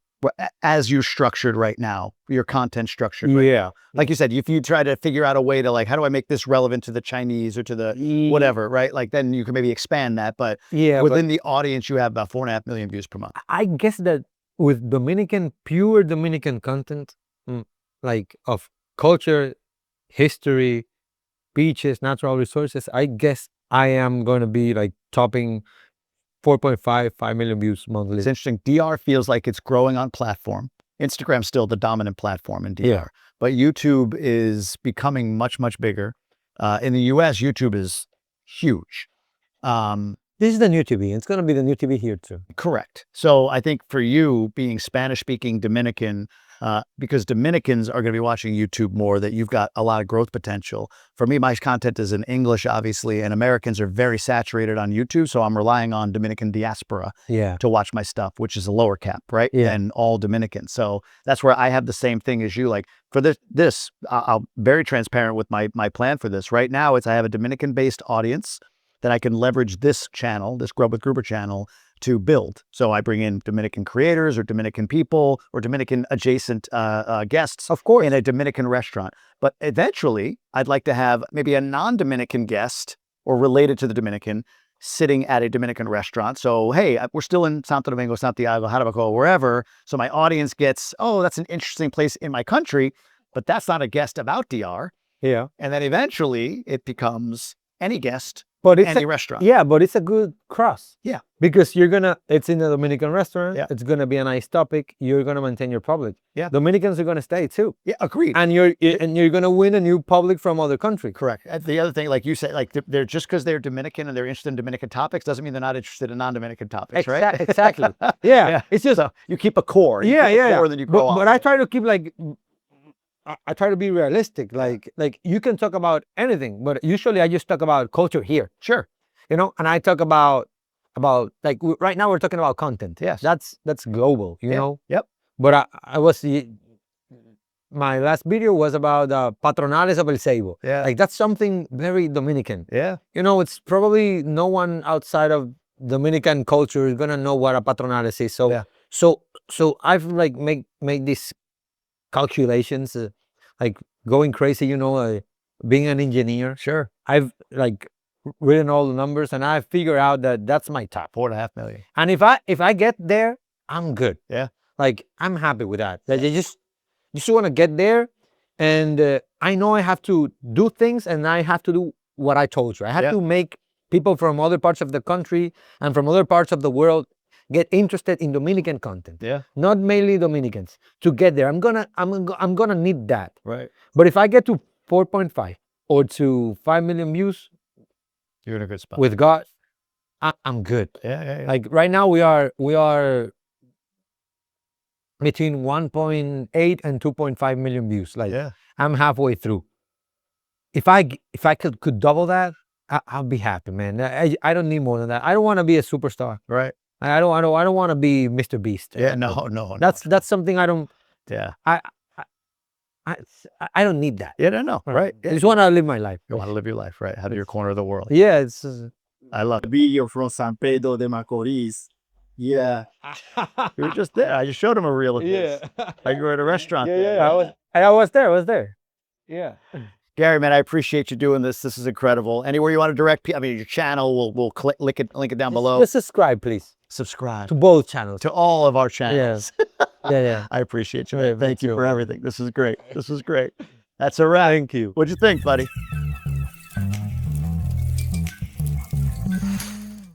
As you're structured right now, your content structured right Yeah. now. Like you said, if you try to figure out a way to like, how do I make this relevant to the Chinese or to the whatever, right? Like then you can maybe expand that. But within the audience, you have about 4.5 million views per month. I guess that with pure Dominican content, like of culture, history, beaches, natural resources, I guess I am going to be like topping 5 million views monthly. It's interesting. DR feels like it's growing on platform. Instagram's still the dominant platform in DR. Yeah. But YouTube is becoming much, much bigger. In the US, YouTube is huge. This is the new TV. It's going to be the new TV here too. Correct. So I think for you being Spanish-speaking Dominican, because Dominicans are going to be watching YouTube more, that you've got a lot of growth potential. For me, my content is in English, obviously, and Americans are very saturated on YouTube. So I'm relying on Dominican diaspora to watch my stuff, which is a lower cap, right? Yeah. And all Dominicans. So that's where I have the same thing as you. Like for this, I'm very transparent with my plan for this. Right now, I have a Dominican-based audience that I can leverage this channel, this Grub with Gruber channel, to build. So I bring in Dominican creators or Dominican people or Dominican adjacent guests, of course, in a Dominican restaurant. But eventually, I'd like to have maybe a non-Dominican guest or related to the Dominican sitting at a Dominican restaurant. So, hey, we're still in Santo Domingo, Santiago, Jarabacoa, wherever. So my audience gets, oh, that's an interesting place in my country, but that's not a guest about DR. Yeah. And then eventually it becomes any guest, but it's any restaurant. Yeah, but it's a good cross. Yeah. Because it's in a Dominican restaurant. Yeah. It's going to be a nice topic. You're going to maintain your public. Yeah. Dominicans are going to stay too. Yeah, agreed. And you're going to win a new public from other countries. Correct. And the other thing, like you said, like they're just because they're Dominican and they're interested in Dominican topics doesn't mean they're not interested in non-Dominican topics, right? Exactly. Yeah. It's just so you keep a core. You yeah, keep a yeah. core, then you grow but I try to keep I try to be realistic. Like you can talk about anything, but usually I just talk about culture here. Sure. And I talk about like right now we're talking about content. Yes. That's global, you know? Yep. But I was my last video was about Patronales of El Ceibo. Yeah. Like that's something very Dominican. Yeah. You know, it's probably no one outside of Dominican culture is gonna know what a Patronales is. So Yeah. so I've like made these calculations, like going crazy. You know, being an engineer. Sure. I've like written all the numbers, and I figure out that that's my top. 4.5 million. And if I get there, I'm good. Yeah. Like I'm happy with that. Like, I just want to get there, and I know I have to do things, and I have to do what I told you. I have Yeah. to make people from other parts of the country and from other parts of the world get interested in Dominican content. Yeah. Not mainly Dominicans. To get there, I'm gonna need that. Right. But if I get to 4.5 or to 5 million views You're in a good spot. with God, I'm good. yeah. Like right now we are between 1.8 and 2.5 million views. Like yeah. I'm halfway through. If I could double that, I'll be happy, man. I don't need more than that. I don't want to be a superstar. Right. I don't want to be Mr. Beast. Yeah. No. That's something I don't. Yeah. I don't need that. Yeah. No. Right. I just want to live my life. You want to live your life, right? Have your corner of the world. Yeah, it's. I love it. Video from San Pedro de Macorís. Yeah. You were just there. I just showed him a reel of this. Like you were at a restaurant. there. I was there. Yeah. Gary, man, I appreciate you doing this. This is incredible. Anywhere you want to direct, I mean, your channel, we'll link it down below. Just subscribe, please, Subscribe to both channels. to all of our channels. Yeah. I appreciate you. Yeah, Man. Thank you you. for everything. This is great. That's a wrap. Thank you. What'd you think, buddy?